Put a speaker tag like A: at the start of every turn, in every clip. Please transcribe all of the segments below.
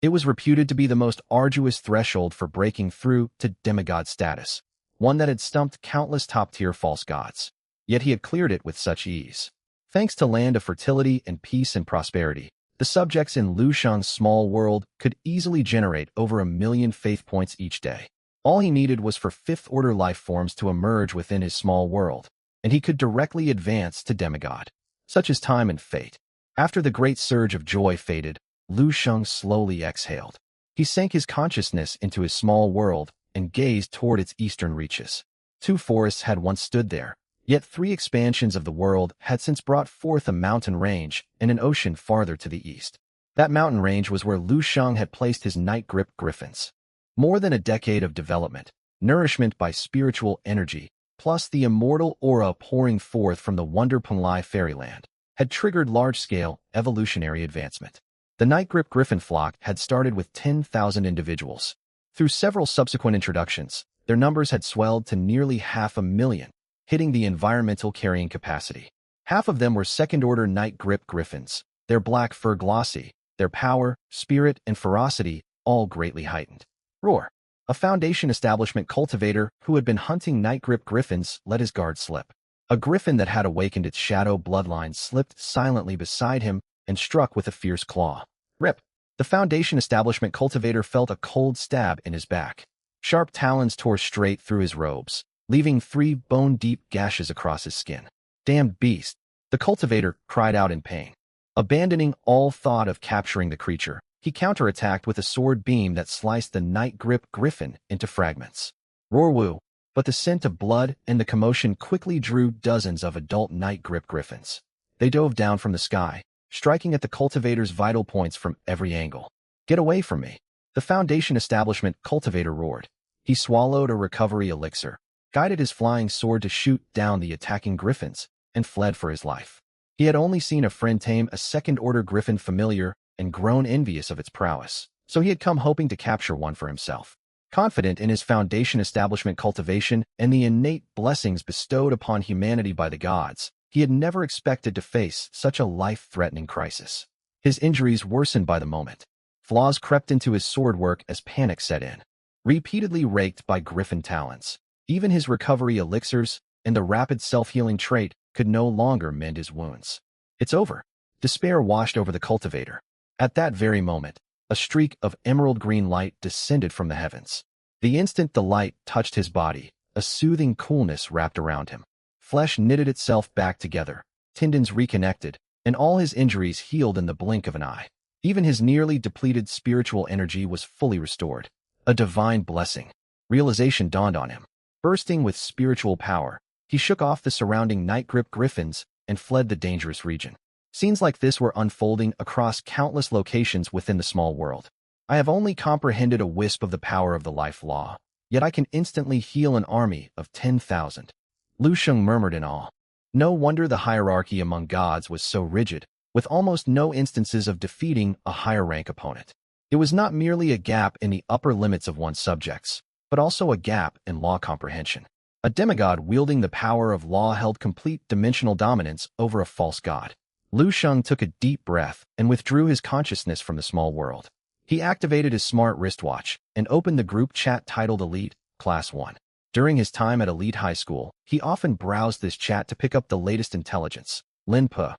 A: It was reputed to be the most arduous threshold for breaking through to demigod status, one that had stumped countless top-tier false gods. Yet he had cleared it with such ease. Thanks to Land of Fertility and Peace and Prosperity, the subjects in Lu Shang's small world could easily generate over 1,000,000 faith points each day. All he needed was for fifth-order life forms to emerge within his small world, and he could directly advance to demigod. Such is time and fate. After the great surge of joy faded, Lu Sheng slowly exhaled. He sank his consciousness into his small world and gazed toward its eastern reaches. 2 forests had once stood there, yet 3 expansions of the world had since brought forth a mountain range and an ocean farther to the east. That mountain range was where Lu Sheng had placed his night-grip griffins. More than a decade of development, nourishment by spiritual energy, plus the immortal aura pouring forth from the Wonder Penglai fairyland, had triggered large-scale evolutionary advancement. The night-grip griffin flock had started with 10,000 individuals. Through several subsequent introductions, their numbers had swelled to nearly 500,000, hitting the environmental carrying capacity. Half of them were second-order night-grip griffins, their black fur glossy, their power, spirit, and ferocity all greatly heightened. Roar! A Foundation establishment cultivator who had been hunting night-grip griffins let his guard slip. A griffin that had awakened its shadow bloodline slipped silently beside him and struck with a fierce claw. Rip! The Foundation establishment cultivator felt a cold stab in his back. Sharp talons tore straight through his robes, leaving 3 bone-deep gashes across his skin. Damned beast! The cultivator cried out in pain. Abandoning all thought of capturing the creature, he counterattacked with a sword beam that sliced the night-grip griffin into fragments. Roar-woo! But the scent of blood and the commotion quickly drew dozens of adult night-grip griffins. They dove down from the sky, striking at the cultivator's vital points from every angle. Get away from me! The Foundation establishment cultivator roared. He swallowed a recovery elixir, guided his flying sword to shoot down the attacking griffins, and fled for his life. He had only seen a friend tame a second-order griffin familiar and grown envious of its prowess, so he had come hoping to capture one for himself. Confident in his Foundation establishment cultivation and the innate blessings bestowed upon humanity by the gods, he had never expected to face such a life-threatening crisis. His injuries worsened by the moment. Flaws crept into his sword work as panic set in. Repeatedly raked by griffin talons, even his recovery elixirs and the rapid self-healing trait could no longer mend his wounds. It's over. Despair washed over the cultivator. At that very moment, a streak of emerald green light descended from the heavens. The instant the light touched his body, a soothing coolness wrapped around him. Flesh knitted itself back together, tendons reconnected, and all his injuries healed in the blink of an eye. Even his nearly depleted spiritual energy was fully restored. A divine blessing. Realization dawned on him. Bursting with spiritual power, he shook off the surrounding night-grip griffins and fled the dangerous region. Scenes like this were unfolding across countless locations within the small world. I have only comprehended a wisp of the power of the life law, yet I can instantly heal an army of 10,000. Lu Sheng murmured in awe. No wonder the hierarchy among gods was so rigid, with almost no instances of defeating a higher-rank opponent. It was not merely a gap in the upper limits of one's subjects, but also a gap in law comprehension. A demigod wielding the power of law held complete dimensional dominance over a false god. Lu Sheng took a deep breath and withdrew his consciousness from the small world. He activated his smart wristwatch and opened the group chat titled Elite, Class 1. During his time at Elite High School, he often browsed this chat to pick up the latest intelligence. Lin Pe.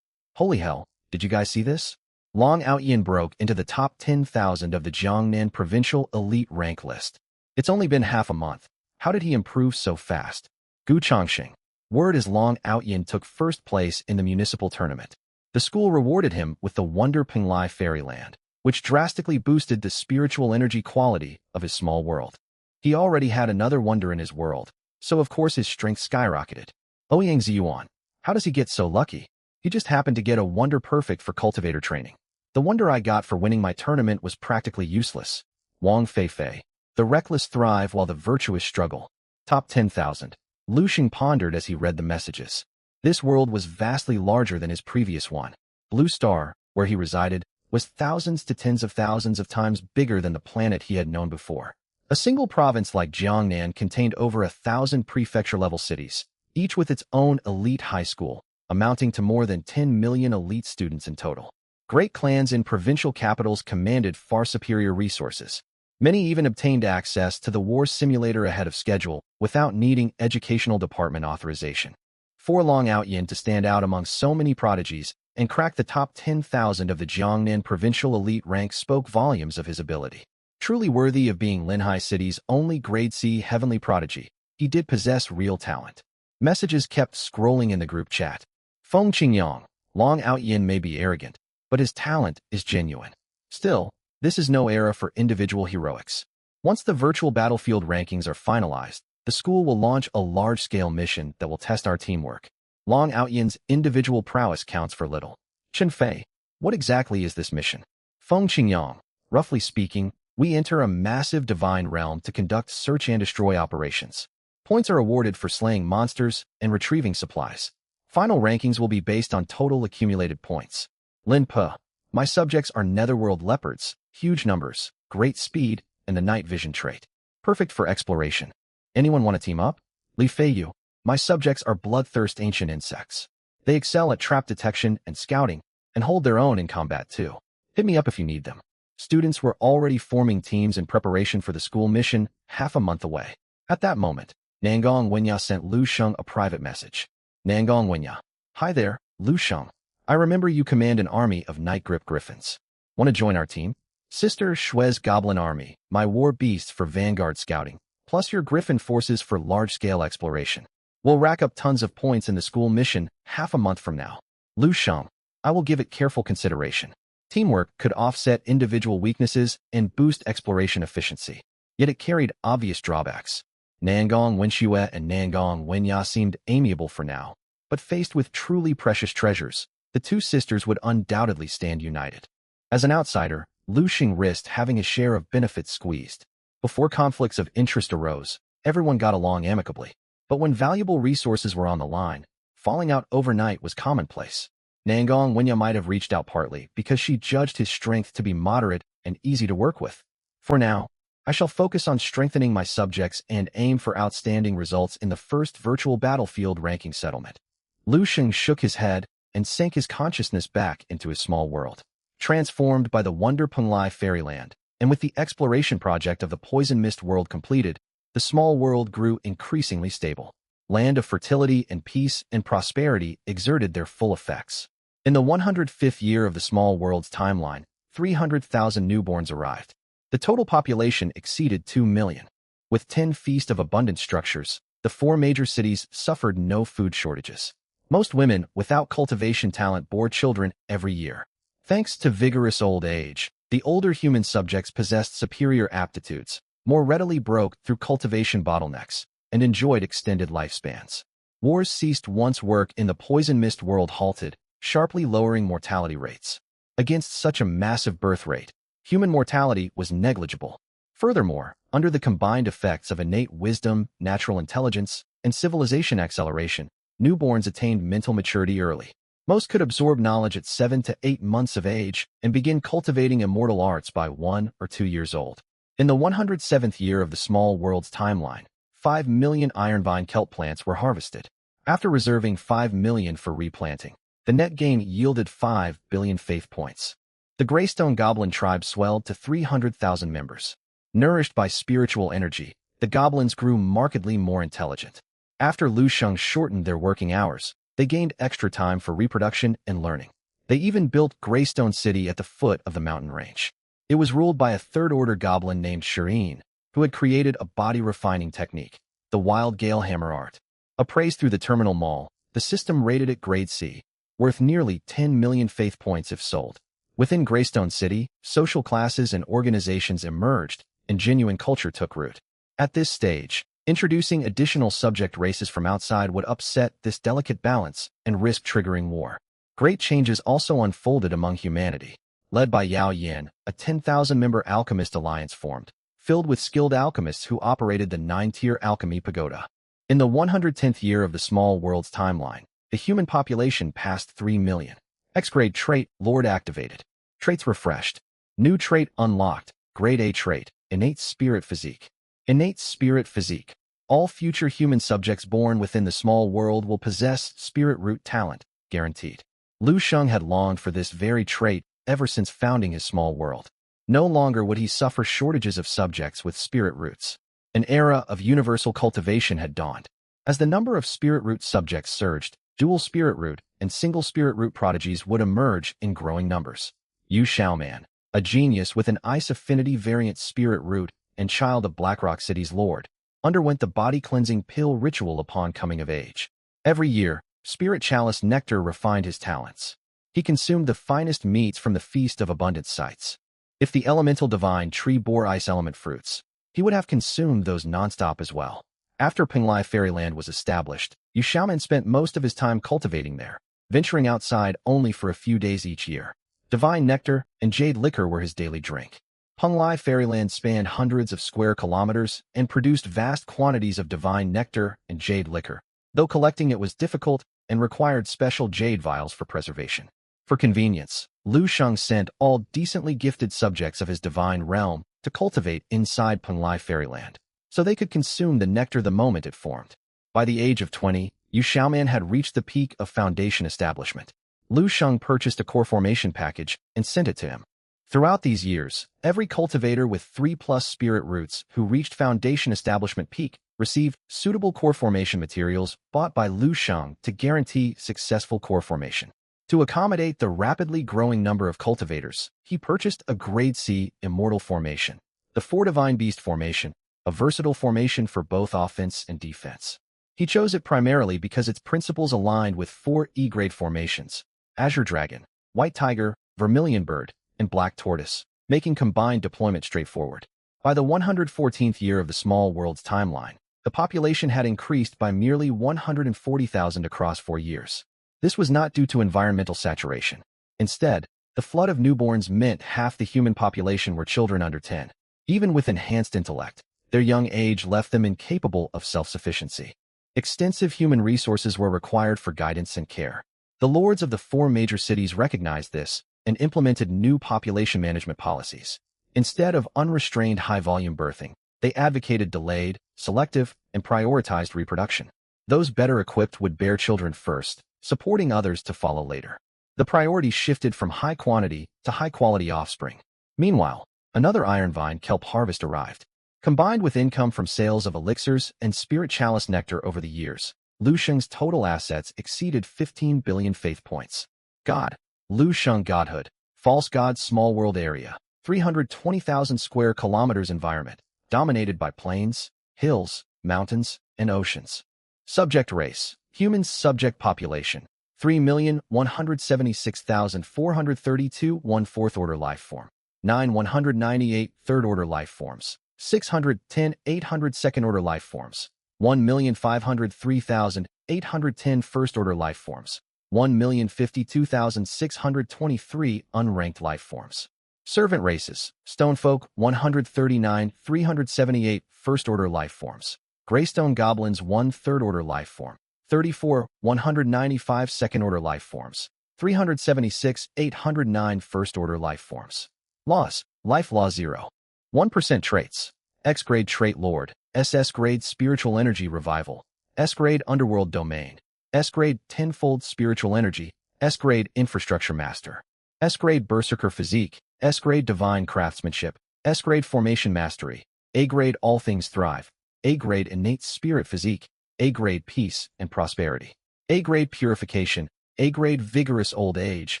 A: Holy hell, did you guys see this? Long Outyin broke into the top 10,000 of the Jiangnan Provincial Elite Rank list. It's only been half a month. How did he improve so fast? Gu Changxing. Word is Long Outyin took first place in the municipal tournament. The school rewarded him with the Wonder Penglai Fairyland, which drastically boosted the spiritual energy quality of his small world. He already had another wonder in his world, so of course his strength skyrocketed. Ouyang Ziyuan. How does he get so lucky? He just happened to get a wonder perfect for cultivator training. The wonder I got for winning my tournament was practically useless. Wang Feifei. The reckless thrive while the virtuous struggle. Top 10,000. Lu Xing pondered as he read the messages. This world was vastly larger than his previous one. Blue Star, where he resided, was thousands to tens of thousands of times bigger than the planet he had known before. A single province like Jiangnan contained over 1,000 prefecture-level cities, each with its own elite high school, amounting to more than 10 million elite students in total. Great clans in provincial capitals commanded far superior resources. Many even obtained access to the war simulator ahead of schedule without needing educational department authorization. For Long Outyin to stand out among so many prodigies and crack the top 10,000 of the Jiangnan provincial elite rank spoke volumes of his ability. Truly worthy of being Linhai City's only grade C heavenly prodigy, he did possess real talent. Messages kept scrolling in the group chat. Feng Qingyang, Long Outyin may be arrogant, but his talent is genuine. Still, this is no era for individual heroics. Once the virtual battlefield rankings are finalized, the school will launch a large-scale mission that will test our teamwork. Long Outyin's individual prowess counts for little. Chen Fei, what exactly is this mission? Feng Qingyang, roughly speaking, we enter a massive divine realm to conduct search and destroy operations. Points are awarded for slaying monsters and retrieving supplies. Final rankings will be based on total accumulated points. Lin Pe, my subjects are netherworld leopards, huge numbers, great speed, and the night vision trait. Perfect for exploration. Anyone want to team up? Li Feiyu, my subjects are bloodthirst ancient insects. They excel at trap detection and scouting, and hold their own in combat too. Hit me up if you need them. Students were already forming teams in preparation for the school mission half a month away. At that moment, Nangong Wenya sent Lu Sheng a private message. Nangong Wenya, hi there, Lu Sheng. I remember you command an army of night grip griffins. Want to join our team? Sister Shue's goblin army, my war beasts for vanguard scouting, plus your griffin forces for large-scale exploration. We'll rack up tons of points in the school mission half a month from now. Lu Sheng, I will give it careful consideration. Teamwork could offset individual weaknesses and boost exploration efficiency. Yet it carried obvious drawbacks. Nangong Wenxue and Nangong Wenya seemed amiable for now, but faced with truly precious treasures, the two sisters would undoubtedly stand united. As an outsider, Lu Xing risked having his share of benefits squeezed. Before conflicts of interest arose, everyone got along amicably. But when valuable resources were on the line, falling out overnight was commonplace. Nangong Wenya might have reached out partly because she judged his strength to be moderate and easy to work with. For now, I shall focus on strengthening my subjects and aim for outstanding results in the first virtual battlefield ranking settlement. Lu Xing shook his head and sank his consciousness back into his small world. Transformed by the Wonder Penglai fairyland, and with the exploration project of the Poison Mist world completed, the small world grew increasingly stable. Land of fertility and peace and prosperity exerted their full effects. In the 105th year of the small world's timeline, 300,000 newborns arrived. The total population exceeded 2 million. With 10 feast of abundant structures, the 4 major cities suffered no food shortages. Most women without cultivation talent bore children every year. Thanks to vigorous old age, the older human subjects possessed superior aptitudes, more readily broke through cultivation bottlenecks, and enjoyed extended lifespans. Wars ceased once work in the Poison Mist world halted, sharply lowering mortality rates. Against such a massive birth rate, human mortality was negligible. Furthermore, under the combined effects of innate wisdom, natural intelligence, and civilization acceleration, newborns attained mental maturity early. Most could absorb knowledge at 7 to 8 months of age and begin cultivating immortal arts by 1 or 2 years old. In the 107th year of the small world's timeline, 5 million ironvine kelp plants were harvested. After reserving 5 million for replanting, the net gain yielded 5 billion faith points. The Greystone Goblin tribe swelled to 300,000 members. Nourished by spiritual energy, the goblins grew markedly more intelligent. After Lu Sheng shortened their working hours, they gained extra time for reproduction and learning. They even built Greystone City at the foot of the mountain range. It was ruled by a third-order goblin named Shireen, who had created a body-refining technique, the Wild Gale Hammer Art. Appraised through the Terminal Mall, the system rated it Grade C, worth nearly 10 million faith points if sold. Within Greystone City, social classes and organizations emerged, and genuine culture took root. At this stage, introducing additional subject races from outside would upset this delicate balance and risk triggering war. Great changes also unfolded among humanity. Led by Yao Yin, a 10,000-member alchemist alliance formed, filled with skilled alchemists who operated the 9-tier alchemy pagoda. In the 110th year of the small world's timeline, the human population passed 3 million. X-grade trait, Lord activated. Traits refreshed. New trait unlocked, Grade A trait, innate spirit physique. Innate spirit physique. All future human subjects born within the small world will possess spirit root talent, guaranteed. Lu Sheng had longed for this very trait ever since founding his small world. No longer would he suffer shortages of subjects with spirit roots. An era of universal cultivation had dawned. As the number of spirit root subjects surged, dual spirit root and single spirit root prodigies would emerge in growing numbers. Yu Xiaoman, a genius with an ice affinity variant spirit root and child of Blackrock City's lord, underwent the body-cleansing pill ritual upon coming of age. Every year, Spirit Chalice Nectar refined his talents. He consumed the finest meats from the Feast of Abundant Sights. If the elemental divine tree bore ice element fruits, he would have consumed those nonstop as well. After Penglai Fairyland was established, Yu Xiaoman spent most of his time cultivating there, venturing outside only for a few days each year. Divine nectar and jade liquor were his daily drink. Penglai Fairyland spanned hundreds of square kilometers and produced vast quantities of divine nectar and jade liquor, though collecting it was difficult and required special jade vials for preservation. For convenience, Lu Sheng sent all decently gifted subjects of his divine realm to cultivate inside Penglai Fairyland, so they could consume the nectar the moment it formed. By the age of 20, Yu Xiaoman had reached the peak of foundation establishment. Lu Sheng purchased a core formation package and sent it to him. Throughout these years, every cultivator with 3+ spirit roots who reached foundation establishment peak received suitable core formation materials bought by Lu Sheng to guarantee successful core formation. To accommodate the rapidly growing number of cultivators, he purchased a Grade C Immortal Formation, the 4 Divine Beast Formation, a versatile formation for both offense and defense. He chose it primarily because its principles aligned with 4 E-grade formations: Azure Dragon, White Tiger, Vermilion Bird, and Black Tortoise, making combined deployment straightforward. By the 114th year of the small world's timeline, the population had increased by merely 140,000 across 4 years. This was not due to environmental saturation. Instead, the flood of newborns meant half the human population were children under 10. Even with enhanced intellect, their young age left them incapable of self-sufficiency. Extensive human resources were required for guidance and care. The lords of the 4 major cities recognized this and implemented new population management policies. Instead of unrestrained high-volume birthing, they advocated delayed, selective, and prioritized reproduction. Those better equipped would bear children first, supporting others to follow later. The priority shifted from high quantity to high-quality offspring. Meanwhile, another iron vine kelp harvest arrived. Combined with income from sales of elixirs and spirit chalice nectar over the years, Lu Sheng's total assets exceeded 15 billion faith points. God. Lu Sheng Godhood. False God Small World Area. 320,000 square kilometers environment, dominated by plains, hills, mountains, and oceans. Subject race. Humans. Subject population. 3,176,432 1/4 order life form. 9,198 third order life forms. 610 800 second order life forms. 1,503,810 first order life forms. 1,052,623 unranked life forms. Servant races. Stonefolk 139 378 first order life forms. Greystone goblins 1 third order life form. 34 195 second order life forms. 376 809 first order life forms. Laws. Life Law 0. 1% traits. X grade trait Lord. SS grade spiritual energy revival. S grade underworld domain. S grade tenfold spiritual energy. S grade infrastructure master. S grade berserker physique. S grade divine craftsmanship. S grade formation mastery. A grade all things thrive. A grade innate spirit physique. A grade peace and prosperity. A grade purification. A grade vigorous old age.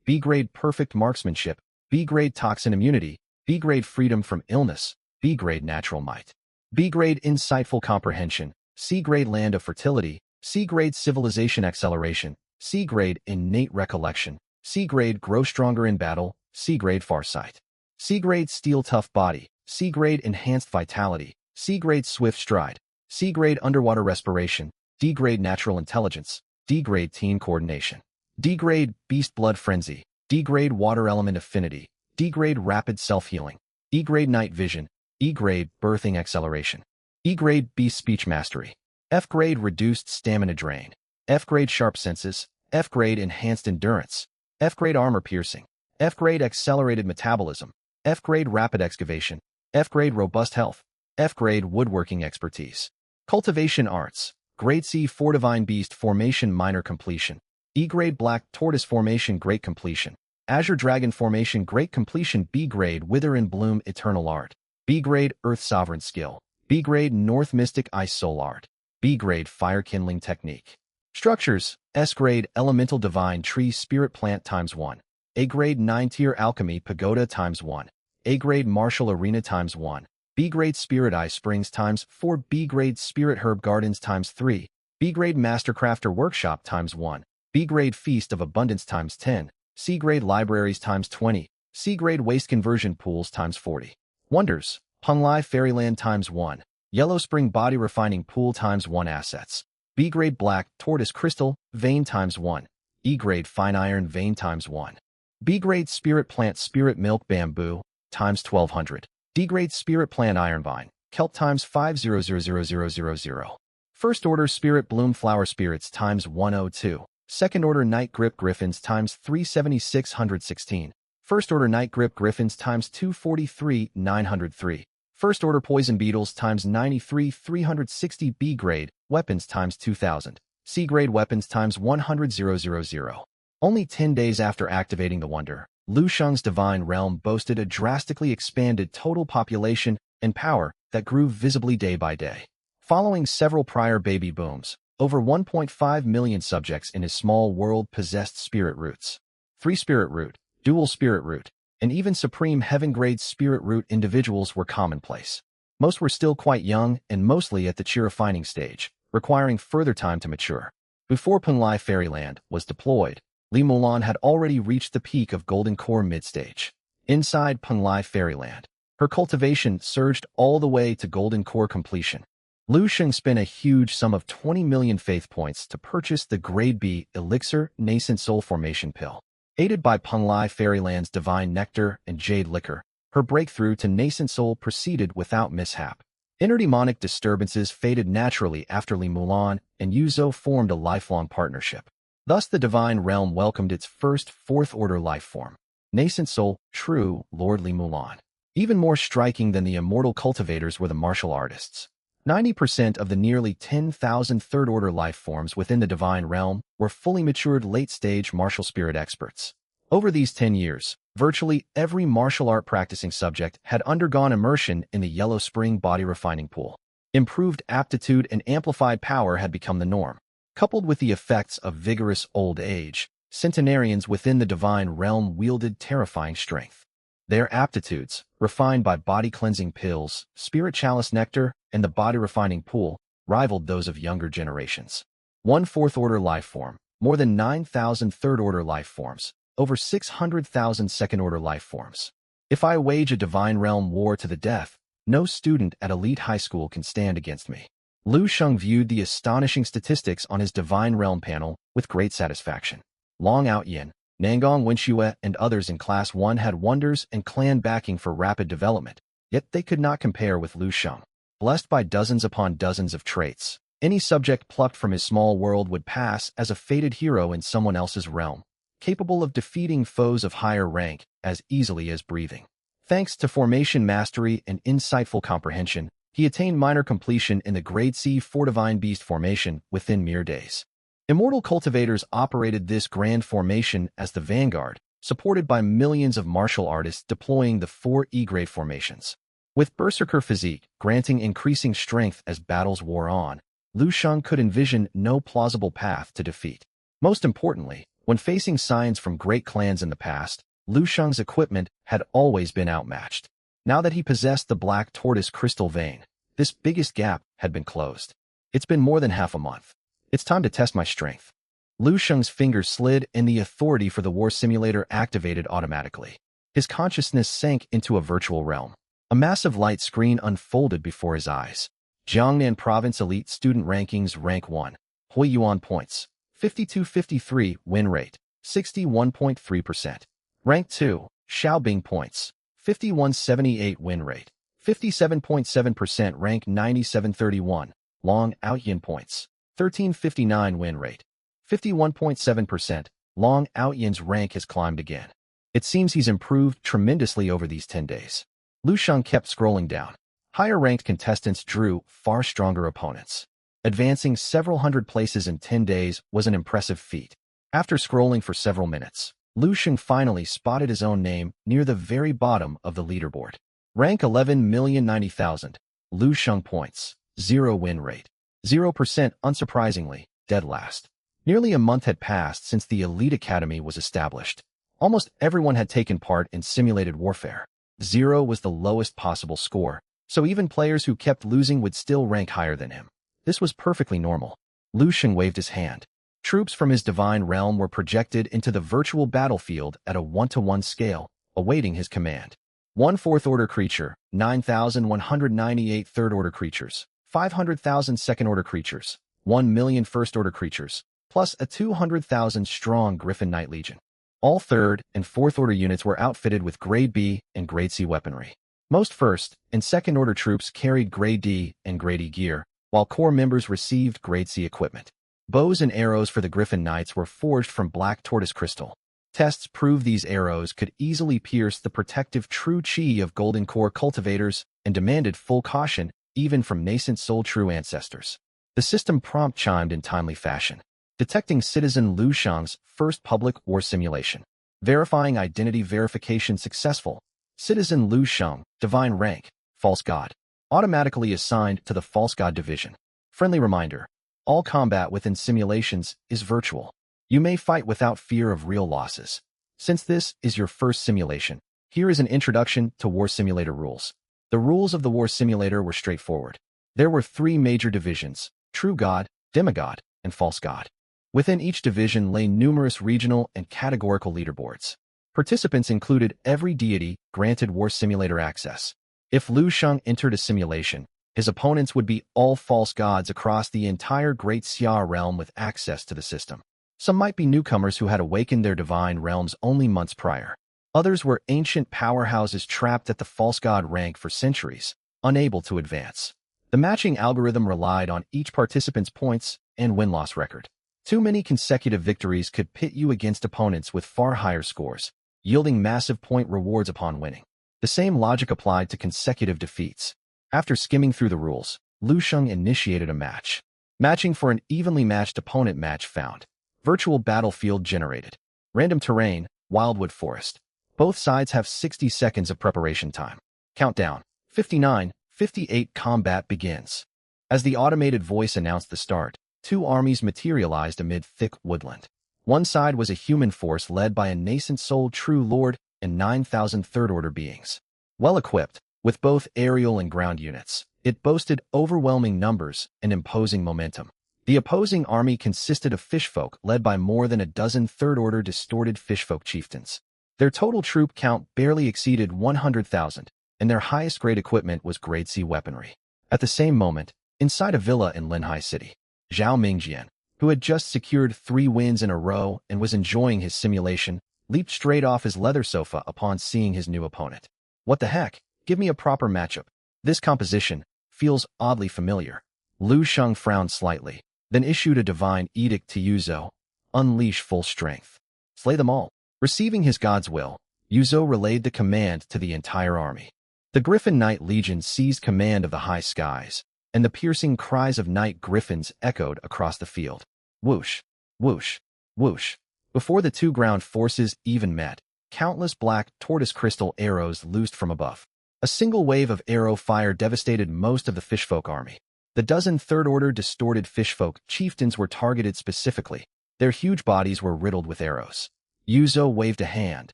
A: B grade perfect marksmanship. B grade toxin immunity. B grade freedom from illness. B grade natural might. B grade insightful comprehension. C grade land of fertility. C grade civilization acceleration. C grade innate recollection. C grade grow stronger in battle. C grade farsight. C grade steel tough body. C grade enhanced vitality. C grade swift stride. C grade underwater respiration. D grade natural intelligence. D grade teen coordination. D grade beast blood frenzy. D grade water element affinity. D grade rapid self-healing. E grade night vision. E grade birthing acceleration. E grade beast speech mastery. F grade reduced stamina drain. F grade sharp senses. F grade enhanced endurance. F grade armor piercing. F grade accelerated metabolism. F grade rapid excavation. F grade robust health. F grade woodworking expertise. Cultivation arts. Grade C 4 divine beast formation minor completion. E grade black tortoise formation great completion. Azure Dragon Formation Great Completion B Grade Wither and Bloom Eternal Art. B Grade Earth Sovereign Skill. B Grade North Mystic Ice Soul Art. B Grade Fire Kindling Technique. Structures: S Grade Elemental Divine Tree Spirit Plant ×1. A Grade 9-Tier Alchemy Pagoda ×1. A Grade Martial Arena ×1. B Grade Spirit Eye Springs ×4. B Grade Spirit Herb Gardens ×3. B Grade Mastercrafter Workshop ×1. B Grade Feast of Abundance ×10. C Grade Libraries ×20. C Grade Waste Conversion Pools ×40. Wonders: Punglai Fairyland ×1. Yellow Spring Body Refining Pool ×1 Assets. B Grade Black Tortoise Crystal Vein ×1. E Grade Fine Iron Vein ×1. B Grade Spirit Plant Spirit Milk Bamboo ×1200. D Grade Spirit Plant Iron Vine Kelp ×500000. First Order Spirit Bloom Flower Spirits ×102. Second Order Night Grip Griffins ×37616. First Order Night Grip Griffins ×243,903. First Order Poison Beetles ×93,360. B Grade Weapons ×2000. C Grade Weapons ×100,000. Only 10 days after activating the wonder, Lu Sheng's Divine Realm boasted a drastically expanded total population and power that grew visibly day by day. Following several prior baby booms, over 1.5 million subjects in his small world possessed spirit roots. 3 Spirit Root, Dual Spirit Root, and even Supreme Heaven-grade Spirit Root individuals were commonplace. Most were still quite young and mostly at the chi refining stage, requiring further time to mature. Before Punglai Fairyland was deployed, Li Mulan had already reached the peak of Golden Core mid-stage. Inside Punglai Fairyland, her cultivation surged all the way to Golden Core completion. Lu Sheng spent a huge sum of 20 million faith points to purchase the Grade B Elixir Nascent Soul Formation Pill. Aided by Punglai Fairyland's Divine Nectar and Jade Liquor, her breakthrough to Nascent Soul proceeded without mishap. Inner demonic disturbances faded naturally after Li Mulan and Yuzo formed a lifelong partnership. Thus the Divine Realm welcomed its first Fourth Order life form, Nascent Soul, True Lord Li Mulan. Even more striking than the immortal cultivators were the martial artists. 90% of the nearly 10,000 Third Order life forms within the Divine Realm were fully matured late-stage martial spirit experts. Over these 10 years, virtually every martial art practicing subject had undergone immersion in the Yellow Spring Body Refining Pool. Improved aptitude and amplified power had become the norm. Coupled with the effects of vigorous old age, centenarians within the Divine Realm wielded terrifying strength. Their aptitudes, refined by body-cleansing pills, spirit chalice nectar, and the body-refining pool, rivaled those of younger generations. 1 Fourth Order life form, more than 9,000 Third Order life forms, over 600,000 Second Order life forms. If I wage a Divine Realm war to the death, no student at elite high school can stand against me. Lu Sheng viewed the astonishing statistics on his Divine Realm panel with great satisfaction. Long Outyin, Nangong Wenxue, and others in Class 1 had wonders and clan backing for rapid development, yet they could not compare with Lu Sheng. Blessed by dozens upon dozens of traits, any subject plucked from his small world would pass as a fated hero in someone else's realm, capable of defeating foes of higher rank as easily as breathing. Thanks to formation mastery and insightful comprehension, he attained minor completion in the Grade C 4 Divine Beast formation within mere days. Immortal cultivators operated this grand formation as the vanguard, supported by millions of martial artists deploying the 4 E-grade formations. With Berserker physique granting increasing strength as battles wore on, Lu Sheng could envision no plausible path to defeat. Most importantly, when facing scions from great clans in the past, Lu Sheng's equipment had always been outmatched. Now that he possessed the Black Tortoise Crystal Vein, this biggest gap had been closed. It's been more than half a month. It's time to test my strength. Lu Sheng's fingers slid and the authority for the war simulator activated automatically. His consciousness sank into a virtual realm. A massive light screen unfolded before his eyes. Jiangnan Province Elite Student Rankings Rank 1. Huiyuan Points. 5253 Win Rate. 61.3%. Rank 2. Xiaobing Points. 5178 Win Rate. 57.7%. Rank 9731. Long Outyin Points. 1359 Win Rate. 51.7%. Long Outyin's rank has climbed again. It seems he's improved tremendously over these 10 days. Lu Sheng kept scrolling down. Higher-ranked contestants drew far stronger opponents. Advancing several hundred places in 10 days was an impressive feat. After scrolling for several minutes, Lu Sheng finally spotted his own name near the very bottom of the leaderboard. Rank 11,090,000. Lu Sheng points. 0 win rate. 0% unsurprisingly, dead last. Nearly a month had passed since the Elite Academy was established. Almost everyone had taken part in simulated warfare. 0 was the lowest possible score, so even players who kept losing would still rank higher than him. This was perfectly normal. Lu Sheng waved his hand. Troops from his divine realm were projected into the virtual battlefield at a 1-to-1 scale, awaiting his command. 1 fourth-order creature, 9,198 third-order creatures, 500,000 second-order creatures, 1 million first-order creatures, plus a 200,000 strong Griffin Knight Legion. All third- and fourth-order units were outfitted with Grade B and Grade C weaponry. Most first- and second-order troops carried Grade D and Grade E gear, while core members received Grade C equipment. Bows and arrows for the Griffin Knights were forged from black tortoise crystal. Tests proved these arrows could easily pierce the protective true chi of Golden Core cultivators and demanded full caution even from nascent soul true ancestors. The system prompt chimed in timely fashion, detecting citizen Lu Sheng's first public war simulation. Verifying identity verification successful. Citizen Lu Sheng, divine rank, false god. Automatically assigned to the false god division. Friendly reminder, all combat within simulations is virtual. You may fight without fear of real losses. Since this is your first simulation, here is an introduction to War Simulator rules. The rules of the War Simulator were straightforward. There were 3 major divisions: True God, Demigod, and False God. Within each division lay numerous regional and categorical leaderboards. Participants included every deity granted War Simulator access. If Lu Sheng entered a simulation, his opponents would be all false gods across the entire Great Xia realm with access to the system. Some might be newcomers who had awakened their divine realms only months prior. Others were ancient powerhouses trapped at the false god rank for centuries, unable to advance. The matching algorithm relied on each participant's points and win-loss record. Too many consecutive victories could pit you against opponents with far higher scores, yielding massive point rewards upon winning. The same logic applied to consecutive defeats. After skimming through the rules, Lu Sheng initiated a match. Matching for an evenly matched opponent match found. Virtual battlefield generated. Random terrain, Wildwood Forest. Both sides have 60 seconds of preparation time. Countdown. 59, 58 combat begins. As the automated voice announced the start, 2 armies materialized amid thick woodland. One side was a human force led by a nascent soul true lord and 9,000 third-order beings. Well-equipped, with both aerial and ground units, it boasted overwhelming numbers and imposing momentum. The opposing army consisted of fishfolk led by more than a dozen third-order distorted fishfolk chieftains. Their total troop count barely exceeded 100,000, and their highest-grade equipment was Grade C weaponry. At the same moment, inside a villa in Linhai City, Zhao Mingjian, who had just secured 3 wins in a row and was enjoying his simulation, leaped straight off his leather sofa upon seeing his new opponent. What the heck? Give me a proper matchup. This composition feels oddly familiar. Lu Sheng frowned slightly, then issued a divine edict to Yuzo. Unleash full strength. Slay them all. Receiving his god's will, Yuzo relayed the command to the entire army. The Griffin Knight Legion seized command of the high skies, and the piercing cries of night griffins echoed across the field. Whoosh, whoosh, whoosh. Before the 2 ground forces even met, countless black tortoise crystal arrows loosed from above. A single wave of arrow fire devastated most of the fishfolk army. The dozen third-order distorted fishfolk chieftains were targeted specifically. Their huge bodies were riddled with arrows. Yuzo waved a hand,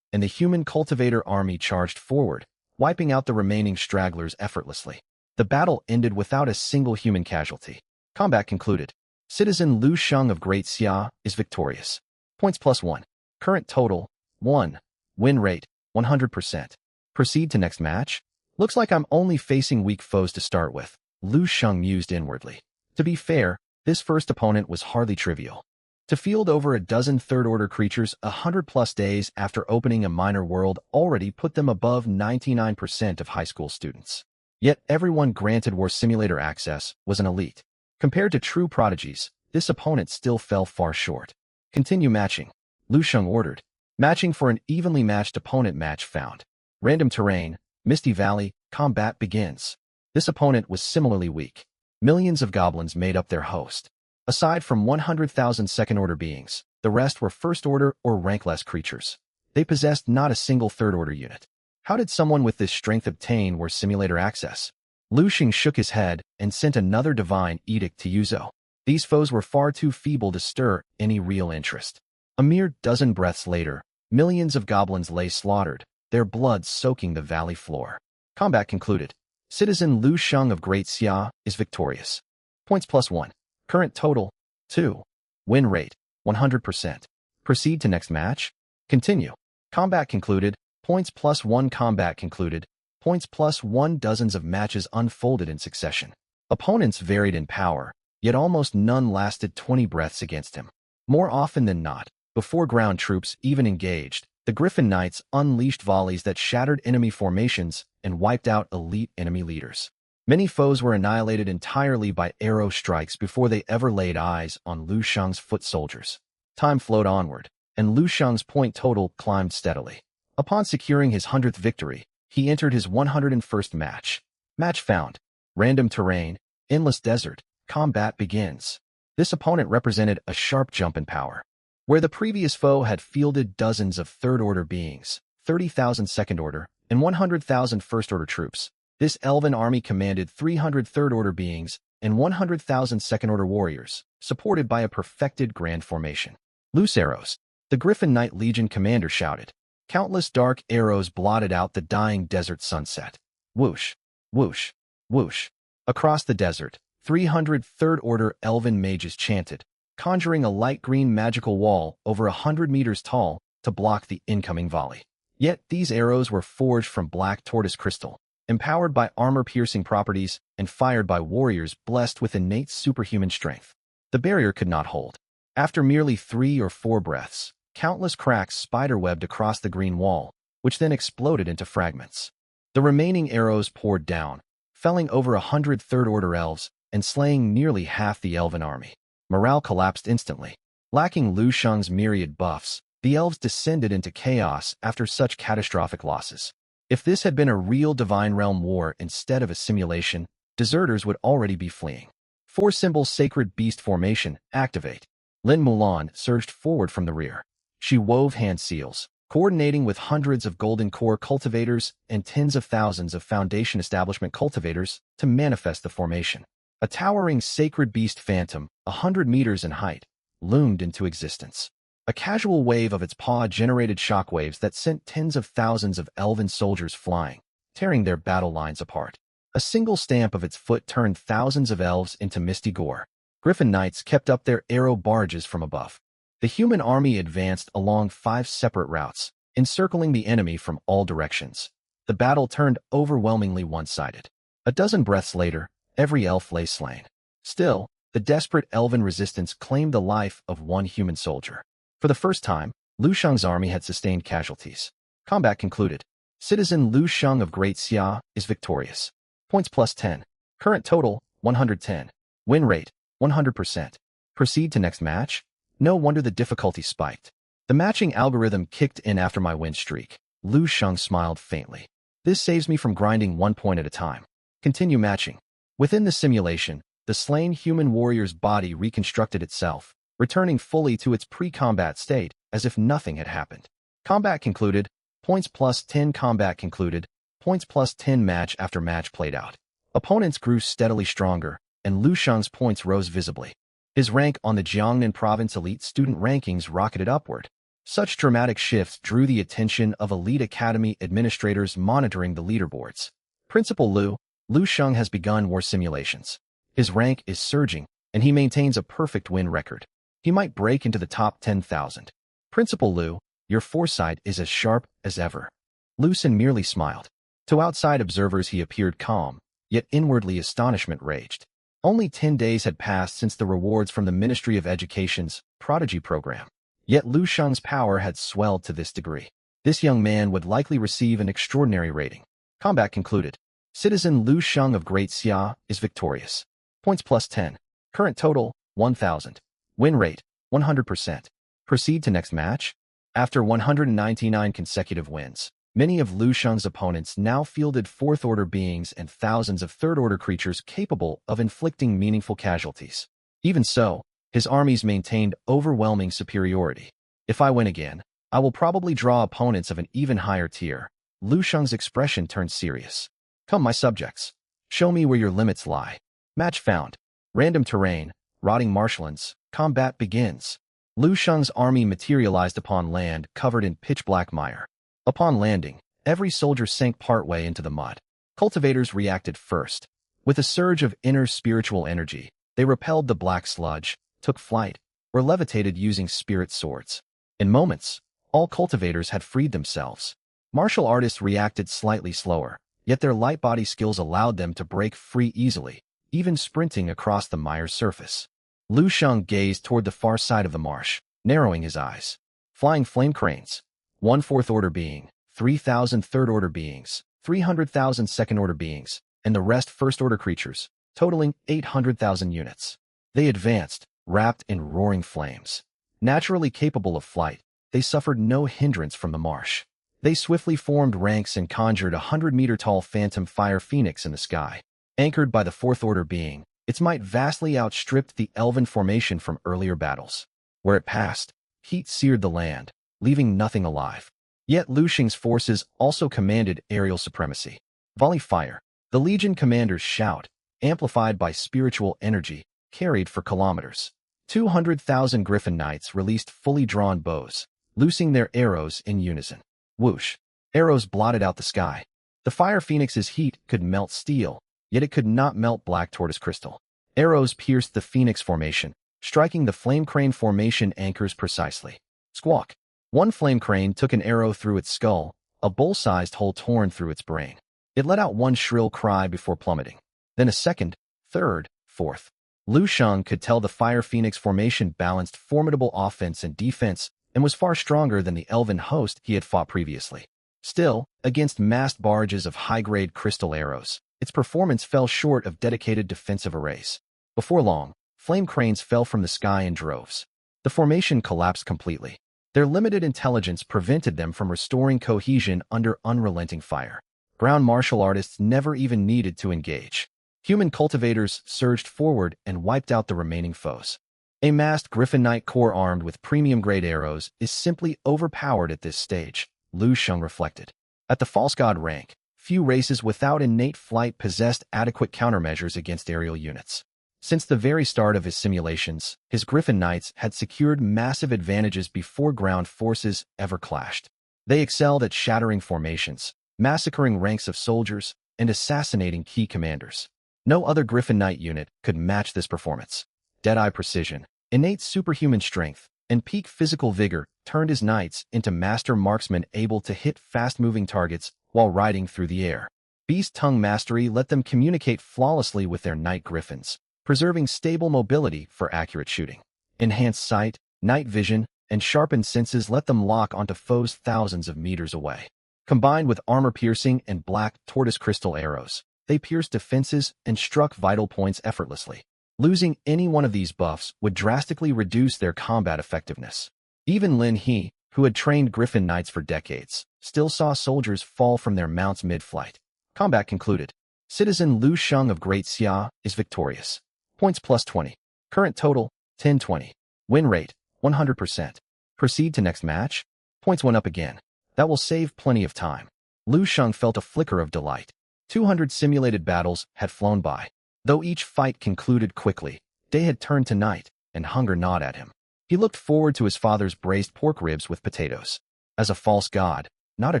A: and the human cultivator army charged forward, wiping out the remaining stragglers effortlessly. The battle ended without a single human casualty. Combat concluded. Citizen Lu Sheng of Great Xia is victorious. Points +1. Current total, 1. Win rate, 100%. Proceed to next match? Looks like I'm only facing weak foes to start with, Lu Sheng mused inwardly. To be fair, this first opponent was hardly trivial. To field over a dozen third-order creatures 100+ days after opening a minor world already put them above 99% of high school students. Yet everyone granted War Simulator access was an elite. Compared to true prodigies, this opponent still fell far short. Continue matching, Lu Sheng ordered. Matching for an evenly matched opponent match found. Random terrain, Misty Valley, combat begins. This opponent was similarly weak. Millions of goblins made up their host. Aside from 100,000 second-order beings, The rest were first-order or rank-less creatures. They possessed not a single third-order unit. How did someone with this strength obtain war simulator access? Lu Xing shook his head and sent another divine edict to Yuzo. These foes were far too feeble to stir any real interest. A mere dozen breaths later, millions of goblins lay slaughtered, their blood soaking the valley floor. Combat concluded. Citizen Lu Sheng of Great Xia is victorious. Points +1. Current total, 2. Win rate, 100%. Proceed to next match. Continue. Combat concluded. Points +1. Combat concluded. Points +1. Dozens of matches unfolded in succession. Opponents varied in power, yet almost none lasted 20 breaths against him. More often than not, before ground troops even engaged, the Griffin Knights unleashed volleys that shattered enemy formations and wiped out elite enemy leaders. Many foes were annihilated entirely by arrow strikes before they ever laid eyes on Lu Sheng's foot soldiers. Time flowed onward, and Lu Sheng's point total climbed steadily. Upon securing his 100th victory, he entered his 101st match. Match found. Random terrain, endless desert, combat begins. This opponent represented a sharp jump in power. Where the previous foe had fielded dozens of third-order beings, 30,000 second-order, and 100,000 first-order troops, this elven army commanded 300 third-order beings and 100,000 second-order warriors, supported by a perfected grand formation. Loose arrows. The Griffin Knight Legion commander shouted. Countless dark arrows blotted out the dying desert sunset. Whoosh, whoosh, whoosh. Across the desert, 300 third-order elven mages chanted, conjuring a light green magical wall over 100 meters tall to block the incoming volley. Yet these arrows were forged from black tortoise crystal, empowered by armor-piercing properties and fired by warriors blessed with innate superhuman strength. The barrier could not hold. After merely 3 or 4 breaths, countless cracks spiderwebbed across the green wall, which then exploded into fragments. The remaining arrows poured down, felling over 100 third-order elves and slaying nearly half the elven army. Morale collapsed instantly. Lacking Lu Sheng's myriad buffs, the elves descended into chaos after such catastrophic losses. If this had been a real Divine Realm war instead of a simulation, deserters would already be fleeing. 4-symbol Sacred Beast Formation, activate. Lin Mulan surged forward from the rear. She wove hand seals, coordinating with hundreds of Golden Core cultivators and tens of thousands of Foundation Establishment cultivators to manifest the formation. A towering Sacred Beast Phantom, 100 meters in height, loomed into existence. A casual wave of its paw generated shockwaves that sent tens of thousands of elven soldiers flying, tearing their battle lines apart. A single stamp of its foot turned thousands of elves into misty gore. Griffin Knights kept up their arrow barrages from above. The human army advanced along 5 separate routes, encircling the enemy from all directions. The battle turned overwhelmingly one-sided. A dozen breaths later, every elf lay slain. Still, the desperate elven resistance claimed the life of one human soldier. For the first time, Lu Sheng's army had sustained casualties. Combat concluded. Citizen Lu Sheng of Great Xia is victorious. Points +10. Current total, 110. Win rate, 100%. Proceed to next match. No wonder the difficulty spiked. The matching algorithm kicked in after my win streak. Lu Sheng smiled faintly. This saves me from grinding 1 point at a time. Continue matching. Within the simulation, the slain human warrior's body reconstructed itself, returning fully to its pre-combat state as if nothing had happened. Combat concluded. Points +10. Combat concluded. Points +10. Match after match played out. Opponents grew steadily stronger, and Lu Sheng's points rose visibly. His rank on the Jiangnan province elite student rankings rocketed upward. Such dramatic shifts drew the attention of elite academy administrators monitoring the leaderboards. Principal Lu Sheng has begun war simulations. His rank is surging, and he maintains a perfect win record. He might break into the top 10,000. Principal Lu, your foresight is as sharp as ever. Lu Xing merely smiled. To outside observers he appeared calm, yet inwardly astonishment raged. Only 10 days had passed since the rewards from the Ministry of Education's Prodigy program. Yet Lu Sheng's power had swelled to this degree. This young man would likely receive an extraordinary rating. Combat concluded. Citizen Lu Sheng of Great Xia is victorious. Points +10. Current total, 1,000. Win rate, 100%. Proceed to next match. After 199 consecutive wins, many of Lu Sheng's opponents now fielded 4th-order beings and thousands of 3rd-order creatures capable of inflicting meaningful casualties. Even so, His armies maintained overwhelming superiority. If I win again, I will probably draw opponents of an even higher tier. Lu Sheng's expression turned serious. Come, my subjects. Show me where your limits lie. Match found. Random terrain, rotting marshlands, combat begins. Lu Sheng's army materialized upon land covered in pitch-black mire. Upon landing, every soldier sank partway into the mud. Cultivators reacted first. With a surge of inner spiritual energy, they repelled the black sludge, took flight, or levitated using spirit swords. In moments, all cultivators had freed themselves. Martial artists reacted slightly slower, yet their light body skills allowed them to break free easily, even sprinting across the mire's surface. Lu Sheng gazed toward the far side of the marsh, narrowing his eyes. Flying flame cranes. 1/4 order being, 3,000 third order beings, 300,000 second order beings, and the rest first order creatures, totaling 800,000 units. They advanced, wrapped in roaring flames. Naturally capable of flight, they suffered no hindrance from the marsh. They swiftly formed ranks and conjured a 100-meter-tall phantom fire phoenix in the sky. Anchored by the fourth order being, its might vastly outstripped the elven formation from earlier battles. Where it passed, heat seared the land, leaving nothing alive. Yet Lu Sheng's forces also commanded aerial supremacy. Volley fire. The Legion commander's shout, amplified by spiritual energy, carried for kilometers. 200,000 Griffin Knights released fully drawn bows, loosing their arrows in unison. Whoosh! Arrows blotted out the sky. The fire phoenix's heat could melt steel, yet it could not melt black tortoise crystal. Arrows pierced the phoenix formation, striking the flame crane formation anchors precisely. Squawk! One flame crane took an arrow through its skull, a bowl-sized hole torn through its brain. It let out one shrill cry before plummeting. Then a second, third, fourth. Lu Sheng could tell the fire phoenix formation balanced formidable offense and defense and was far stronger than the elven host he had fought previously. Still, against massed barrages of high-grade crystal arrows, its performance fell short of dedicated defensive arrays. Before long, flame cranes fell from the sky in droves. The formation collapsed completely. Their limited intelligence prevented them from restoring cohesion under unrelenting fire. Ground martial artists never even needed to engage. Human cultivators surged forward and wiped out the remaining foes. A massed Griffin Knight corps armed with premium-grade arrows is simply overpowered at this stage, Lu Sheng reflected. At the false god rank, few races without innate flight possessed adequate countermeasures against aerial units. Since the very start of his simulations, his Griffin Knights had secured massive advantages before ground forces ever clashed. They excelled at shattering formations, massacring ranks of soldiers, and assassinating key commanders. No other Griffin Knight unit could match this performance. Deadeye precision, innate superhuman strength, and peak physical vigor turned his knights into master marksmen able to hit fast-moving targets while riding through the air. Beast tongue mastery let them communicate flawlessly with their night griffins, preserving stable mobility for accurate shooting. Enhanced sight, night vision, and sharpened senses let them lock onto foes thousands of meters away. Combined with armor-piercing and black tortoise crystal arrows, they pierced defenses and struck vital points effortlessly. Losing any one of these buffs would drastically reduce their combat effectiveness. Even Lin He, who had trained Griffin Knights for decades, still saw soldiers fall from their mounts mid-flight. Combat concluded. Citizen Lu Sheng of Great Xia is victorious. Points plus 20. Current total, 1020. Win rate, 100%. Proceed to next match? Points went up again. That will save plenty of time. Lu Sheng felt a flicker of delight. 200 simulated battles had flown by. Though each fight concluded quickly, day had turned to night, and hunger gnawed at him. He looked forward to his father's braised pork ribs with potatoes. As a false god, not a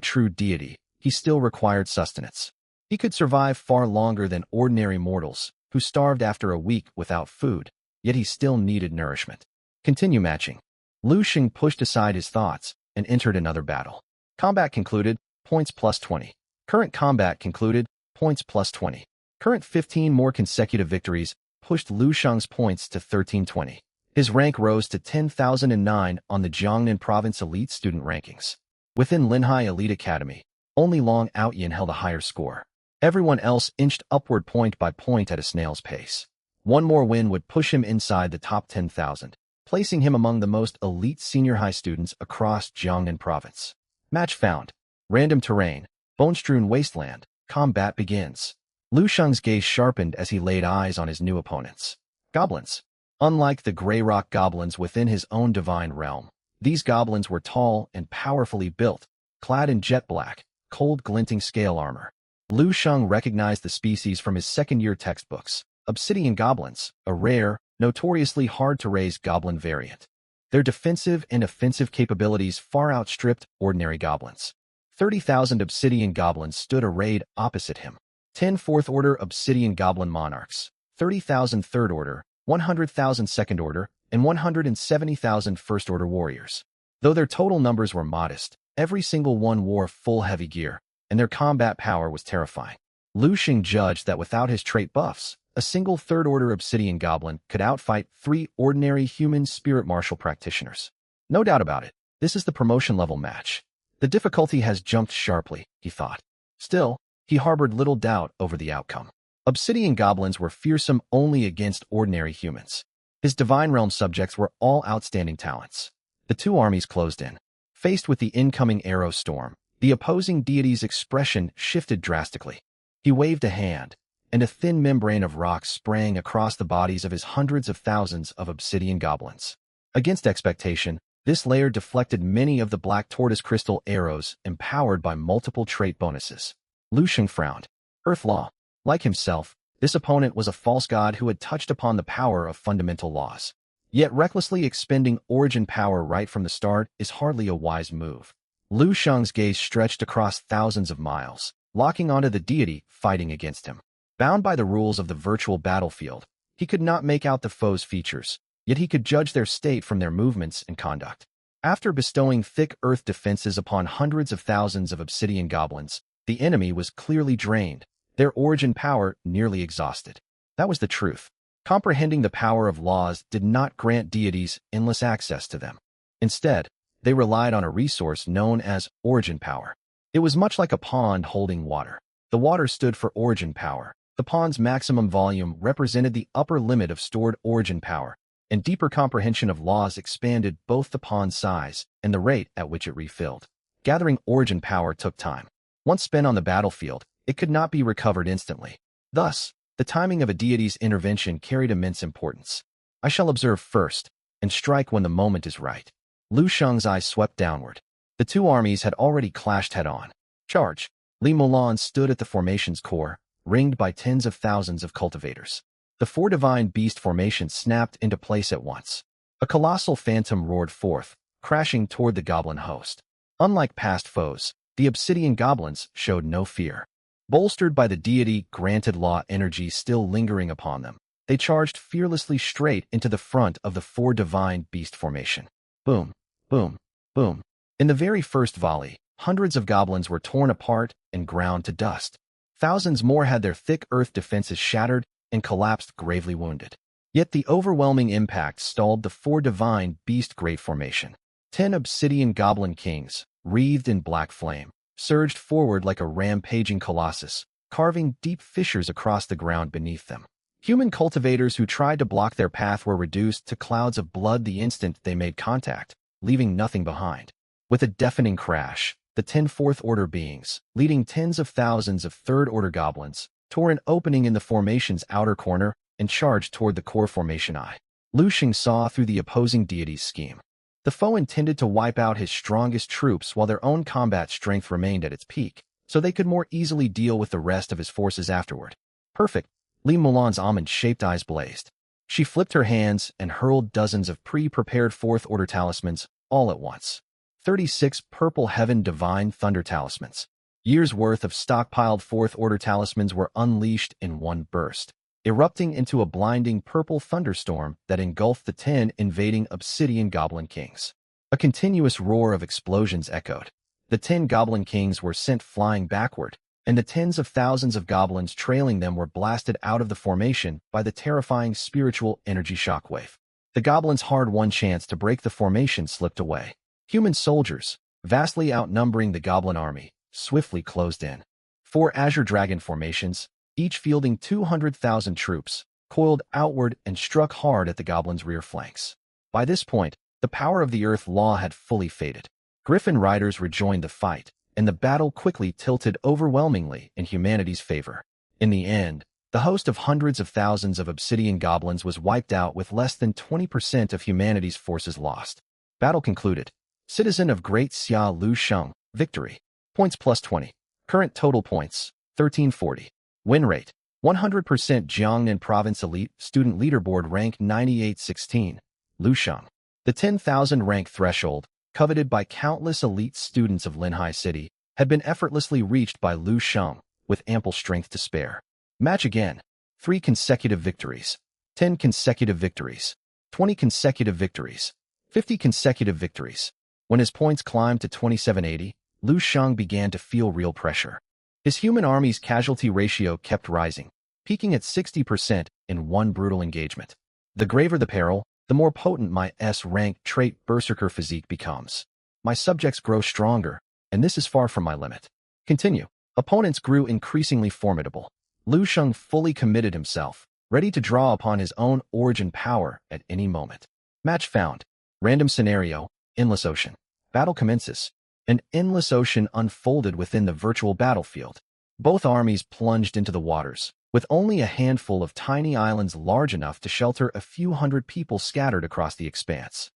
A: true deity, he still required sustenance. He could survive far longer than ordinary mortals, who starved after a week without food, yet he still needed nourishment. Continue matching. Lu Sheng pushed aside his thoughts and entered another battle. Combat concluded, points plus 20. Current combat concluded, points plus 20. Current 15 more consecutive victories pushed Lu Sheng's points to 1320. His rank rose to 10,009 on the Jiangnan Province Elite Student Rankings. Within Linhai Elite Academy, only Long Outyin held a higher score. Everyone else inched upward point by point at a snail's pace. One more win would push him inside the top 10,000, placing him among the most elite senior high students across Jiangnan Province. Match found. Random terrain, bone-strewn wasteland, combat begins. Lu Sheng's gaze sharpened as he laid eyes on his new opponents. Goblins. Unlike the gray rock goblins within his own divine realm, these goblins were tall and powerfully built, clad in jet black, cold glinting scale armor. Lu Sheng recognized the species from his second-year textbooks, obsidian goblins, a rare, notoriously hard-to-raise goblin variant. Their defensive and offensive capabilities far outstripped ordinary goblins. 30,000 obsidian goblins stood arrayed opposite him. 10 fourth-order obsidian goblin monarchs, 30,000 third-order, 100,000 second-order, and 170,000 first-order warriors. Though their total numbers were modest, every single one wore full heavy gear, and their combat power was terrifying. Lu Xing judged that without his trait buffs, a single third-order obsidian goblin could outfight 3 ordinary human spirit martial practitioners. No doubt about it, this is the promotion-level match. The difficulty has jumped sharply, he thought. Still, he harbored little doubt over the outcome. Obsidian goblins were fearsome only against ordinary humans. His divine realm subjects were all outstanding talents. The two armies closed in. Faced with the incoming arrow storm, the opposing deity's expression shifted drastically. He waved a hand, and a thin membrane of rock sprang across the bodies of his hundreds of thousands of obsidian goblins. Against expectation, this layer deflected many of the black tortoise crystal arrows empowered by multiple trait bonuses. Lu Xing frowned. Earth law. Like himself, this opponent was a false god who had touched upon the power of fundamental laws. Yet recklessly expending origin power right from the start is hardly a wise move. Lu Sheng's gaze stretched across thousands of miles, locking onto the deity fighting against him. Bound by the rules of the virtual battlefield, he could not make out the foe's features, yet he could judge their state from their movements and conduct. After bestowing thick earth defenses upon hundreds of thousands of obsidian goblins, the enemy was clearly drained, their origin power nearly exhausted. That was the truth. Comprehending the power of laws did not grant deities endless access to them. Instead, they relied on a resource known as origin power. It was much like a pond holding water. The water stood for origin power. The pond's maximum volume represented the upper limit of stored origin power, and deeper comprehension of laws expanded both the pond's size and the rate at which it refilled. Gathering origin power took time. Once spent on the battlefield, it could not be recovered instantly. Thus, the timing of a deity's intervention carried immense importance. I shall observe first, and strike when the moment is right. Lu Sheng's eyes swept downward. The two armies had already clashed head-on. Charge! Li Mulan stood at the formation's core, ringed by tens of thousands of cultivators. The 4 divine beast formations snapped into place at once. A colossal phantom roared forth, crashing toward the goblin host. Unlike past foes, the obsidian goblins showed no fear. Bolstered by the deity-granted law energy still lingering upon them, they charged fearlessly straight into the front of the 4 divine beast formation. Boom, boom, boom. In the very first volley, hundreds of goblins were torn apart and ground to dust. Thousands more had their thick earth defenses shattered and collapsed gravely wounded. Yet the overwhelming impact stalled the 4 divine beast great formation. 10 obsidian goblin kings, wreathed in black flame, surged forward like a rampaging colossus, carving deep fissures across the ground beneath them. Human cultivators who tried to block their path were reduced to clouds of blood the instant they made contact, leaving nothing behind. With a deafening crash, the 10 fourth-order beings, leading tens of thousands of third-order goblins, tore an opening in the formation's outer corner and charged toward the core formation eye. Lu Xing saw through the opposing deity's scheme. The foe intended to wipe out his strongest troops while their own combat strength remained at its peak, so they could more easily deal with the rest of his forces afterward. Perfect. Li Mulan's almond-shaped eyes blazed. She flipped her hands and hurled dozens of pre-prepared fourth-order talismans all at once. 36 purple heaven divine thunder talismans. Years' worth of stockpiled fourth-order talismans were unleashed in one burst, erupting into a blinding purple thunderstorm that engulfed the 10 invading obsidian goblin kings. A continuous roar of explosions echoed. The 10 goblin kings were sent flying backward, and the tens of thousands of goblins trailing them were blasted out of the formation by the terrifying spiritual energy shockwave. The goblins' hard-won chance to break the formation slipped away. Human soldiers, vastly outnumbering the goblin army, swiftly closed in. 4 azure dragon formations, each fielding 200,000 troops, coiled outward and struck hard at the goblins' rear flanks. By this point, the power of the Earth Law had fully faded. Griffin riders rejoined the fight, and the battle quickly tilted overwhelmingly in humanity's favor. In the end, The host of hundreds of thousands of obsidian goblins was wiped out with less than 20% of humanity's forces lost. Battle concluded. Citizen of Great Xia Lu Sheng, victory. Points plus 20. Current total points, 1340. Win rate, 100%. Jiangnan Province Elite Student Leaderboard rank 9816. Lu Sheng. The 10,000 rank threshold, coveted by countless elite students of Linhai City, had been effortlessly reached by Lu Sheng, with ample strength to spare. Match again. 3 consecutive victories. 10 consecutive victories. 20 consecutive victories. 50 consecutive victories. When his points climbed to 2780, Lu Sheng began to feel real pressure. His human army's casualty ratio kept rising, peaking at 60% in one brutal engagement. The graver the peril, the more potent my S-rank trait berserker physique becomes. My subjects grow stronger, and this is far from my limit. Continue. Opponents grew increasingly formidable. Lu Sheng fully committed himself, ready to draw upon his own origin power at any moment. Match found. Random scenario, Endless Ocean. Battle commences. An endless ocean unfolded within the virtual battlefield. Both armies plunged into the waters, with only a handful of tiny islands large enough to shelter a few hundred people scattered across the expanse.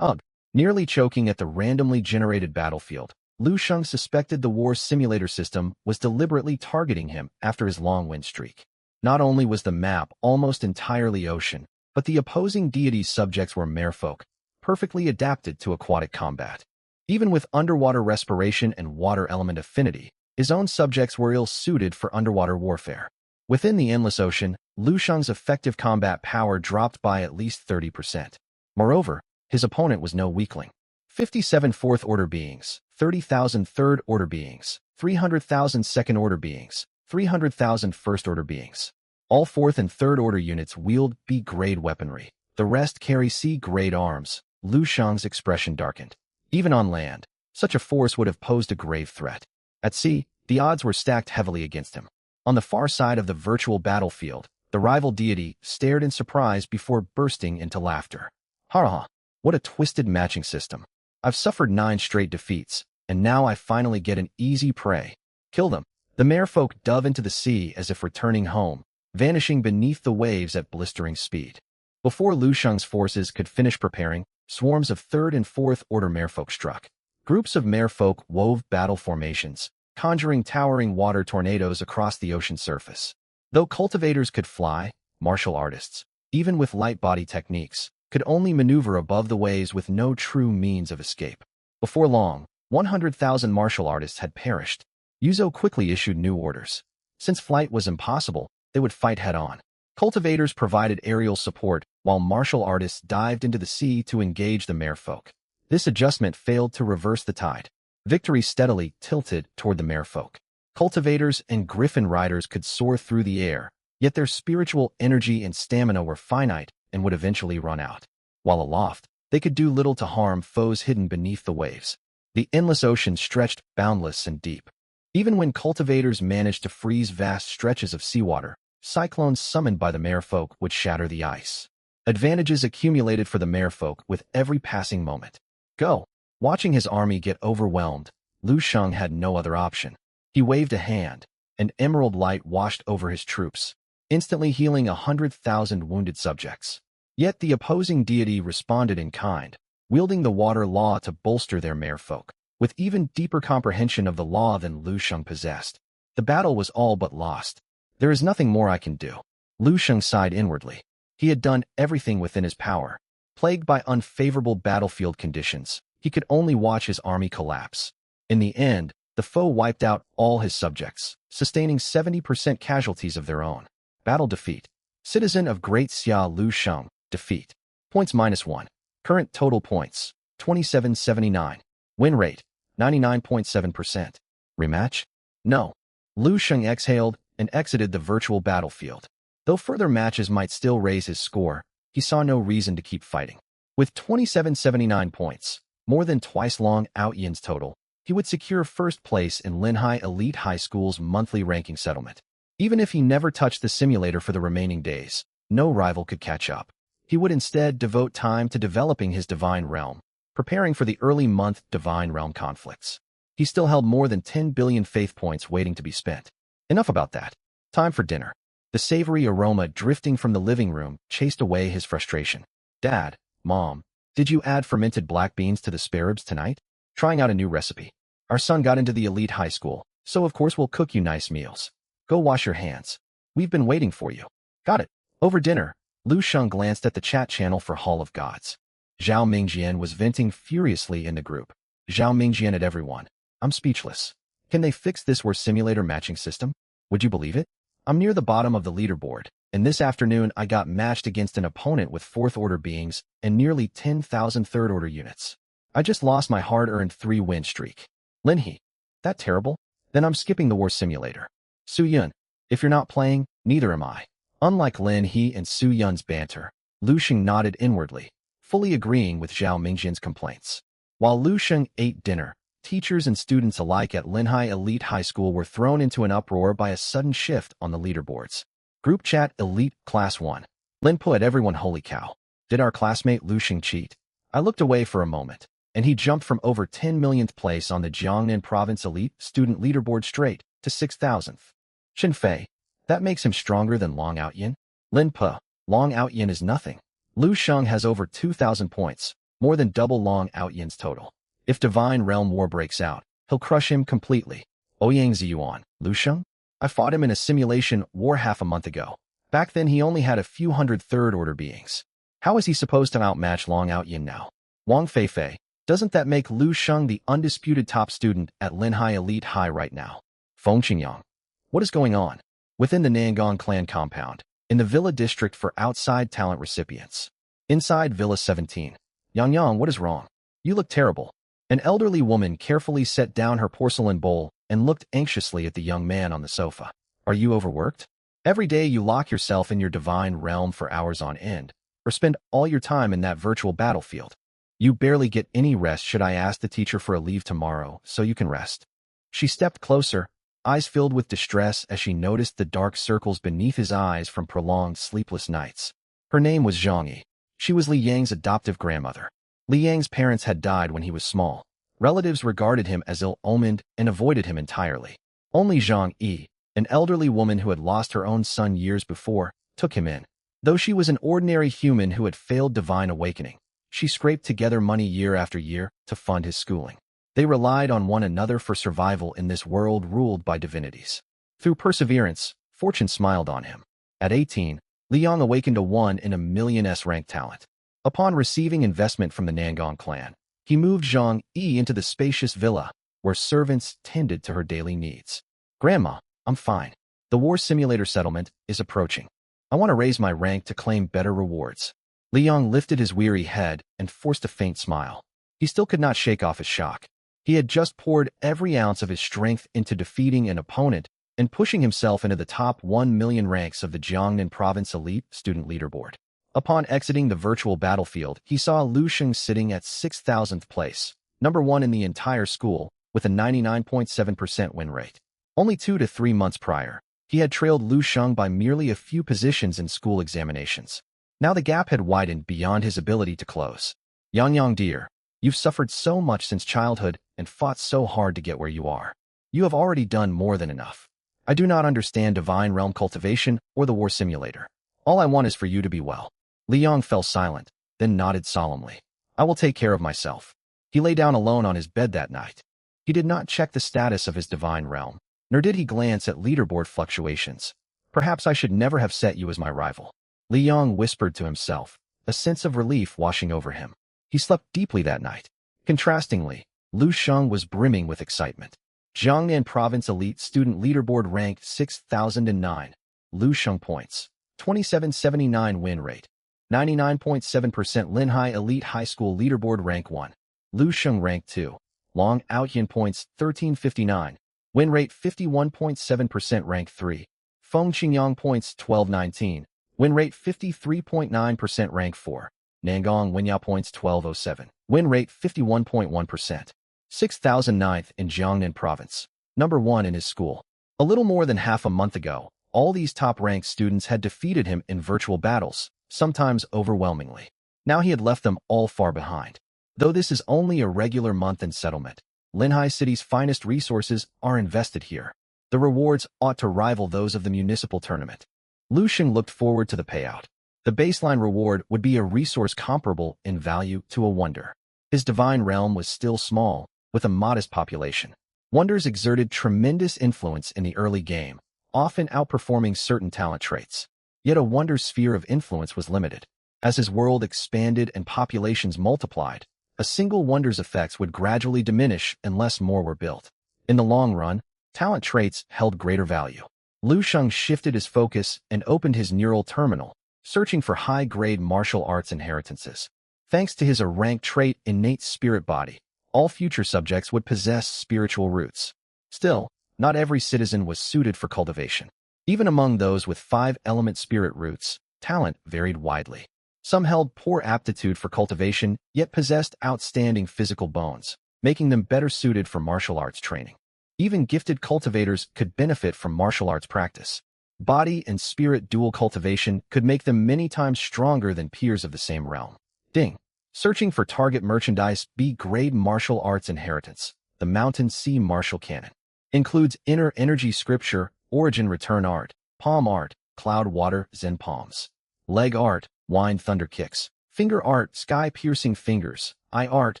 A: Nearly choking at the randomly generated battlefield, Lu Sheng suspected the war simulator system was deliberately targeting him after his long win streak. Not only was the map almost entirely ocean, but the opposing deity's subjects were merfolk, perfectly adapted to aquatic combat. Even with underwater respiration and water element affinity, his own subjects were ill-suited for underwater warfare. Within the endless ocean, Lu Sheng's effective combat power dropped by at least 30%. Moreover, his opponent was no weakling. 57 fourth-order beings, 30,000 third-order beings, 300,000 second-order beings, 300,000 first-order beings. All fourth- and third-order units wield B-grade weaponry. The rest carry C-grade arms. Lu Sheng's expression darkened. Even on land, such a force would have posed a grave threat. At sea, the odds were stacked heavily against him. On the far side of the virtual battlefield, the rival deity stared in surprise before bursting into laughter. Ha! What a twisted matching system. I've suffered 9 straight defeats, and now I finally get an easy prey. Kill them. The merfolk dove into the sea as if returning home, vanishing beneath the waves at blistering speed. Before Lu Sheng's forces could finish preparing, swarms of third- and fourth-order merfolk struck. Groups of merfolk wove battle formations, conjuring towering water tornadoes across the ocean surface. Though cultivators could fly, martial artists, even with light body techniques, could only maneuver above the waves with no true means of escape. Before long, 100,000 martial artists had perished. Yuzo quickly issued new orders. Since flight was impossible, they would fight head-on. Cultivators provided aerial support, while martial artists dived into the sea to engage the merfolk. This adjustment failed to reverse the tide. Victory steadily tilted toward the merfolk. Cultivators and griffin riders could soar through the air, yet their spiritual energy and stamina were finite and would eventually run out. While aloft, they could do little to harm foes hidden beneath the waves. The endless ocean stretched boundless and deep. Even when cultivators managed to freeze vast stretches of seawater, cyclones summoned by the merfolk would shatter the ice. Advantages accumulated for the merfolk with every passing moment. Go! Watching his army get overwhelmed, Lu Sheng had no other option. He waved a hand, and emerald light washed over his troops, instantly healing 100,000 wounded subjects. Yet the opposing deity responded in kind, wielding the water law to bolster their merfolk, with even deeper comprehension of the law than Lu Sheng possessed. The battle was all but lost. There is nothing more I can do. Lu Sheng sighed inwardly. He had done everything within his power. Plagued by unfavorable battlefield conditions, he could only watch his army collapse. In the end, the foe wiped out all his subjects, sustaining 70% casualties of their own. Battle defeat. Citizen of Great Xia Lu Sheng, defeat. Points -1. Current total points, 2779. Win rate, 99.7%. Rematch? No. Lu Sheng exhaled and exited the virtual battlefield. Though further matches might still raise his score, he saw no reason to keep fighting. With 2779 points, more than twice Long Outyan's total, he would secure first place in Linhai Elite High School's monthly ranking settlement. Even if he never touched the simulator for the remaining days, no rival could catch up. He would instead devote time to developing his divine realm, preparing for the early month divine realm conflicts. He still held more than 10 billion faith points waiting to be spent. Enough about that. Time for dinner. The savory aroma drifting from the living room chased away his frustration. Dad, Mom, did you add fermented black beans to the spare ribs tonight? Trying out a new recipe. Our son got into the elite high school, so of course we'll cook you nice meals. Go wash your hands. We've been waiting for you. Got it. Over dinner, Lu Sheng glanced at the chat channel for Hall of Gods. Zhao Mingjian was venting furiously in the group. Zhao Mingjian at everyone. I'm speechless. Can they fix this war simulator matching system? Would you believe it? I'm near the bottom of the leaderboard, and this afternoon I got matched against an opponent with 4th-order beings and nearly 10,000 3rd-order units. I just lost my hard-earned 3-win streak. Lin He. That terrible? Then I'm skipping the war simulator. Su Yun. If you're not playing, neither am I. Unlike Lin He and Su Yun's banter, Lu Sheng nodded inwardly, fully agreeing with Zhao Mingjian's complaints. While Lu Sheng ate dinner, teachers and students alike at Linhai Elite High School were thrown into an uproar by a sudden shift on the leaderboards. Group chat Elite Class 1. Lin put everyone holy cow. Did our classmate Lu Sheng cheat? I looked away for a moment, and he jumped from over 10 millionth place on the Jiangnan Province Elite Student Leaderboard straight to 6,000th. Shin Fei. That makes him stronger than Long Outyin? Lin Pu. Long Outyin is nothing. Lu Sheng has over 2,000 points, more than double Long Outyin's total. If Divine Realm War breaks out, he'll crush him completely. Ouyang Ziyuan. Lu Sheng? I fought him in a simulation war half a month ago. Back then he only had a few hundred 3rd-order beings. How is he supposed to outmatch Long Outyin now? Wang Feifei. Doesn't that make Lu Sheng the undisputed top student at Linhai Elite High right now? Feng Qingyang. What is going on? Within the Nangong clan compound, in the Villa District for outside talent recipients. Inside Villa 17. Yang Yang, what is wrong? You look terrible. An elderly woman carefully set down her porcelain bowl and looked anxiously at the young man on the sofa. Are you overworked? Every day you lock yourself in your divine realm for hours on end, or spend all your time in that virtual battlefield. You barely get any rest. Should I ask the teacher for a leave tomorrow so you can rest? She stepped closer, eyes filled with distress as she noticed the dark circles beneath his eyes from prolonged sleepless nights. Her name was Zhang Yi. She was Li Yang's adoptive grandmother. Li Yang's parents had died when he was small. Relatives regarded him as ill-omened and avoided him entirely. Only Zhang Yi, an elderly woman who had lost her own son years before, took him in. Though she was an ordinary human who had failed divine awakening, she scraped together money year after year to fund his schooling. They relied on one another for survival in this world ruled by divinities. Through perseverance, fortune smiled on him. At 18, Li Yang awakened a 1 in a million S-rank talent. Upon receiving investment from the Nangong clan, he moved Zhang Yi into the spacious villa, where servants tended to her daily needs. Grandma, I'm fine. The war simulator settlement is approaching. I want to raise my rank to claim better rewards. Li Yang lifted his weary head and forced a faint smile. He still could not shake off his shock. He had just poured every ounce of his strength into defeating an opponent and pushing himself into the top 1 million ranks of the Jiangnan Province Elite Student Leaderboard. Upon exiting the virtual battlefield, he saw Lu Sheng sitting at 6,000th place, number 1 in the entire school, with a 99.7% win rate. Only 2 to 3 months prior, he had trailed Lu Sheng by merely a few positions in school examinations. Now the gap had widened beyond his ability to close. Yang Yang dear, you've suffered so much since childhood and fought so hard to get where you are. You have already done more than enough. I do not understand divine realm cultivation or the war simulator. All I want is for you to be well. Li Yang fell silent, then nodded solemnly. I will take care of myself. He lay down alone on his bed that night. He did not check the status of his divine realm, nor did he glance at leaderboard fluctuations. Perhaps I should never have set you as my rival. Li Yang whispered to himself, a sense of relief washing over him. He slept deeply that night. Contrastingly, Lu Sheng was brimming with excitement. Jiangnan Province Elite Student Leaderboard ranked 6,009. Lu Sheng points. 2779 win rate. 99.7% Linhai Elite High School Leaderboard rank 1. Lu Sheng rank 2. Long Outyin points 1359. Win rate 51.7% rank 3. Feng Qingyang points 1219. Win rate 53.9% rank 4. Nangong Wenyao points 1207. Win rate 51.1%. 6,009th in Jiangnan Province. Number 1 in his school. A little more than half a month ago, all these top-ranked students had defeated him in virtual battles, sometimes overwhelmingly. Now he had left them all far behind. Though this is only a regular month in settlement, Linhai City's finest resources are invested here. The rewards ought to rival those of the municipal tournament. Lu Sheng looked forward to the payout. The baseline reward would be a resource comparable in value to a wonder. His divine realm was still small, with a modest population. Wonders exerted tremendous influence in the early game, often outperforming certain talent traits. Yet a wonder's sphere of influence was limited. As his world expanded and populations multiplied, a single wonder's effects would gradually diminish unless more were built. In the long run, talent traits held greater value. Lu Sheng shifted his focus and opened his neural terminal, searching for high-grade martial arts inheritances. Thanks to his rank trait innate spirit body, all future subjects would possess spiritual roots. Still, not every citizen was suited for cultivation. Even among those with 5-element spirit roots, talent varied widely. Some held poor aptitude for cultivation, yet possessed outstanding physical bones, making them better suited for martial arts training. Even gifted cultivators could benefit from martial arts practice. Body and spirit dual cultivation could make them many times stronger than peers of the same realm. Ding. Searching for target merchandise. B-grade martial arts inheritance. The Mountain Sea Martial Canon. Includes inner energy scripture, origin return art, palm art, cloud water, zen palms. Leg art, wine thunder kicks. Finger art, sky piercing fingers. Eye art,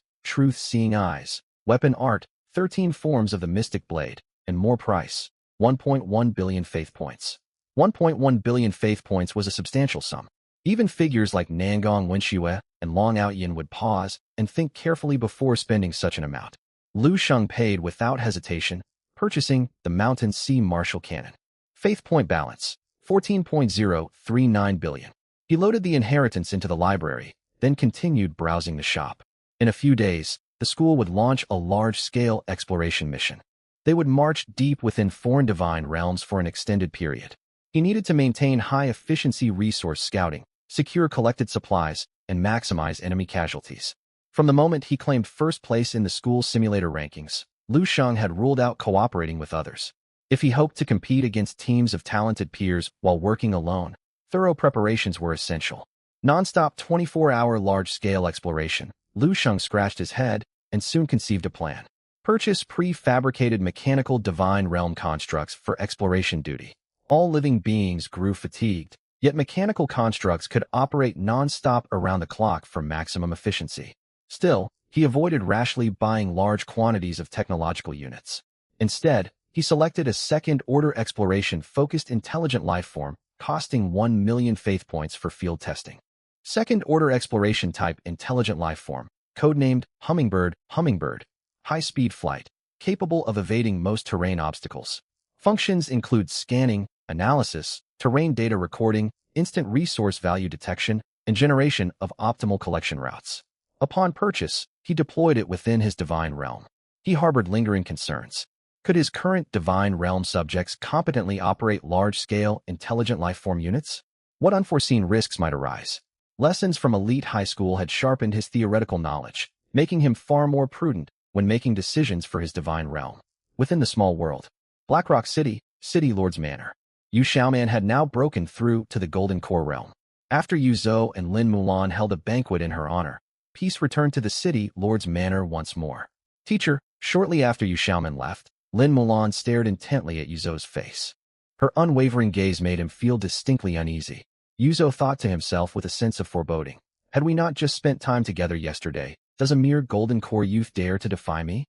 A: truth seeing eyes. Weapon art, 13 forms of the mystic blade, and more price. 1.1 billion faith points. 1.1 billion faith points was a substantial sum. Even figures like Nangong Wenxue and Long Outyin would pause and think carefully before spending such an amount. Lu Sheng paid without hesitation, purchasing the Mountain Sea Martial Cannon. Faith point balance, 14.039 billion. He loaded the inheritance into the library, then continued browsing the shop. In a few days, the school would launch a large-scale exploration mission. They would march deep within foreign divine realms for an extended period. He needed to maintain high-efficiency resource scouting, secure collected supplies, and maximize enemy casualties. From the moment he claimed first place in the school simulator rankings, Lu Sheng had ruled out cooperating with others. If he hoped to compete against teams of talented peers while working alone, thorough preparations were essential. Non-stop 24-hour large-scale exploration, Lu Sheng scratched his head and soon conceived a plan. Purchase prefabricated mechanical divine realm constructs for exploration duty. All living beings grew fatigued, yet mechanical constructs could operate non-stop around the clock for maximum efficiency. Still, he avoided rashly buying large quantities of technological units. Instead, he selected a second-order exploration-focused intelligent life form, costing 1 million faith points for field testing. Second-order exploration type intelligent life form, codenamed Hummingbird, high-speed flight, capable of evading most terrain obstacles. Functions include scanning, analysis, terrain data recording, instant resource value detection, and generation of optimal collection routes. Upon purchase, he deployed it within his divine realm. He harbored lingering concerns. Could his current divine realm subjects competently operate large-scale, intelligent life-form units? What unforeseen risks might arise? Lessons from elite high school had sharpened his theoretical knowledge, making him far more prudent when making decisions for his divine realm. Within the small world, Blackrock City, City Lord's Manor. Yu Xiaoman had now broken through to the Golden Core realm. After Yu Zhou and Lin Mulan held a banquet in her honor, peace returned to the City Lord's Manor once more. Teacher, shortly after Yu Xiaoman left, Lin Mulan stared intently at Yu Zhou's face. Her unwavering gaze made him feel distinctly uneasy. Yu Zhou thought to himself with a sense of foreboding. Had we not just spent time together yesterday, does a mere Golden Core youth dare to defy me?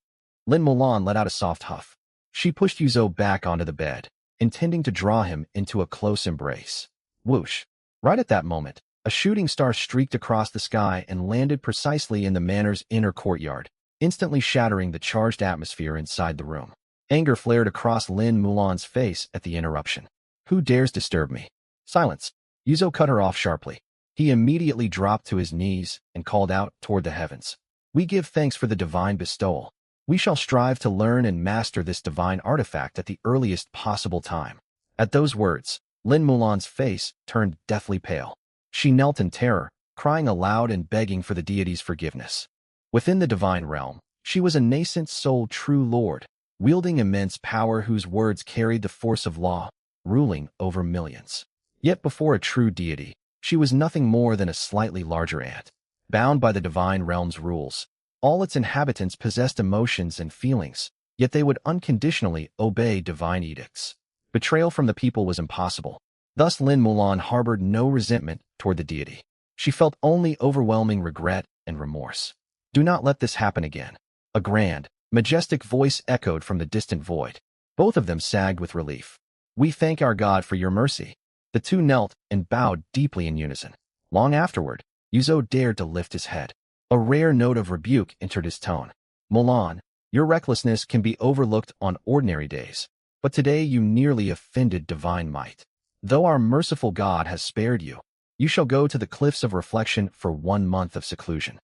A: Lin Mulan let out a soft huff. She pushed Yu Zhou back onto the bed, intending to draw him into a close embrace. Whoosh! Right at that moment, a shooting star streaked across the sky and landed precisely in the manor's inner courtyard, instantly shattering the charged atmosphere inside the room. Anger flared across Lin Mulan's face at the interruption. Who dares disturb me? Silence! Yu Zhou cut her off sharply. He immediately dropped to his knees and called out toward the heavens. We give thanks for the divine bestowal. We shall strive to learn and master this divine artifact at the earliest possible time. At those words, Lin Mulan's face turned deathly pale. She knelt in terror, crying aloud and begging for the deity's forgiveness. Within the divine realm, she was a nascent soul true lord, wielding immense power whose words carried the force of law, ruling over millions. Yet before a true deity, she was nothing more than a slightly larger ant. Bound by the divine realm's rules, all its inhabitants possessed emotions and feelings, yet they would unconditionally obey divine edicts. Betrayal from the people was impossible. Thus Lin Mulan harbored no resentment toward the deity. She felt only overwhelming regret and remorse. Do not let this happen again. A grand, majestic voice echoed from the distant void. Both of them sagged with relief. We thank our God for your mercy. The two knelt and bowed deeply in unison. Long afterward, Yuzo dared to lift his head. A rare note of rebuke entered his tone. Mulan, your recklessness can be overlooked on ordinary days, but today you nearly offended divine might. Though our merciful God has spared you, you shall go to the cliffs of reflection for 1 month of seclusion.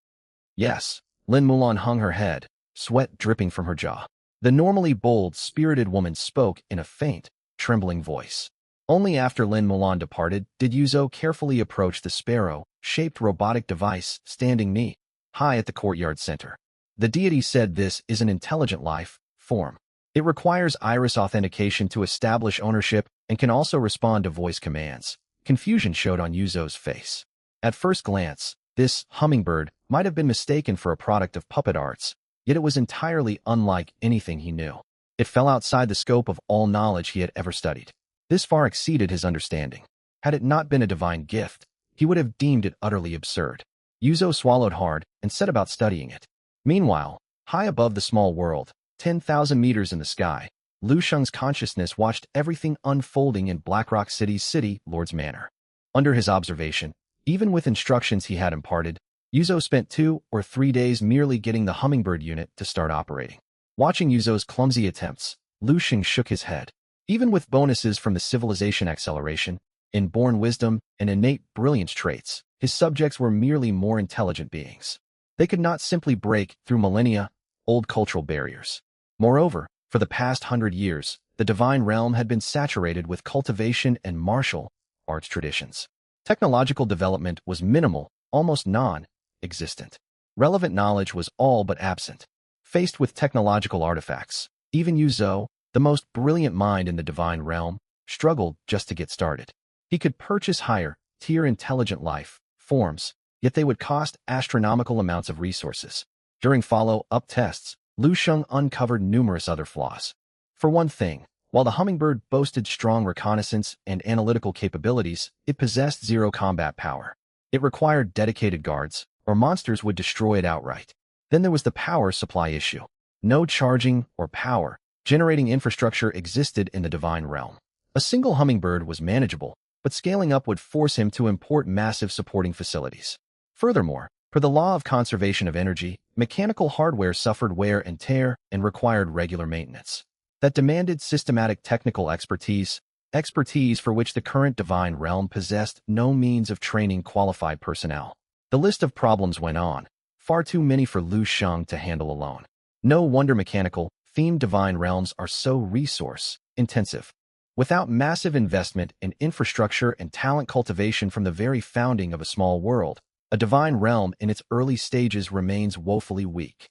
A: Yes, Lin Mulan hung her head, sweat dripping from her jaw. The normally bold, spirited woman spoke in a faint, trembling voice. Only after Lin Mulan departed did Yuzo carefully approach the sparrow-shaped robotic device standing knee-high at the courtyard center. The deity said this is an intelligent life form. It requires iris authentication to establish ownership and can also respond to voice commands. Confusion showed on Yuzo's face. At first glance, this hummingbird might have been mistaken for a product of puppet arts, yet it was entirely unlike anything he knew. It fell outside the scope of all knowledge he had ever studied. This far exceeded his understanding. Had it not been a divine gift, he would have deemed it utterly absurd. Yuzo swallowed hard and set about studying it. Meanwhile, high above the small world, 10,000 meters in the sky, Lu Sheng's consciousness watched everything unfolding in Blackrock City's City Lord's Manor. Under his observation, even with instructions he had imparted, Yuzo spent 2 or 3 days merely getting the hummingbird unit to start operating. Watching Yuzo's clumsy attempts, Lu Sheng shook his head. Even with bonuses from the civilization acceleration, inborn wisdom, and innate brilliance traits, his subjects were merely more intelligent beings. They could not simply break through millennia-old cultural barriers. Moreover, for the past 100 years, the divine realm had been saturated with cultivation and martial arts traditions. Technological development was minimal, almost non-existent. Relevant knowledge was all but absent. Faced with technological artifacts, even Yuzo, the most brilliant mind in the divine realm, struggled just to get started. He could purchase higher-tier intelligent life forms, yet they would cost astronomical amounts of resources. During follow-up tests, Lu Sheng uncovered numerous other flaws. For one thing, while the hummingbird boasted strong reconnaissance and analytical capabilities, it possessed zero combat power. It required dedicated guards, or monsters would destroy it outright. Then there was the power supply issue. No charging or power generating infrastructure existed in the divine realm. A single hummingbird was manageable, but scaling up would force him to import massive supporting facilities. Furthermore, per the law of conservation of energy, mechanical hardware suffered wear and tear and required regular maintenance. That demanded systematic technical expertise for which the current divine realm possessed no means of training qualified personnel. The list of problems went on, far too many for Lu Sheng to handle alone. No wonder mechanical-themed divine realms are so resource-intensive. Without massive investment in infrastructure and talent cultivation from the very founding of a small world, a divine realm in its early stages remains woefully weak.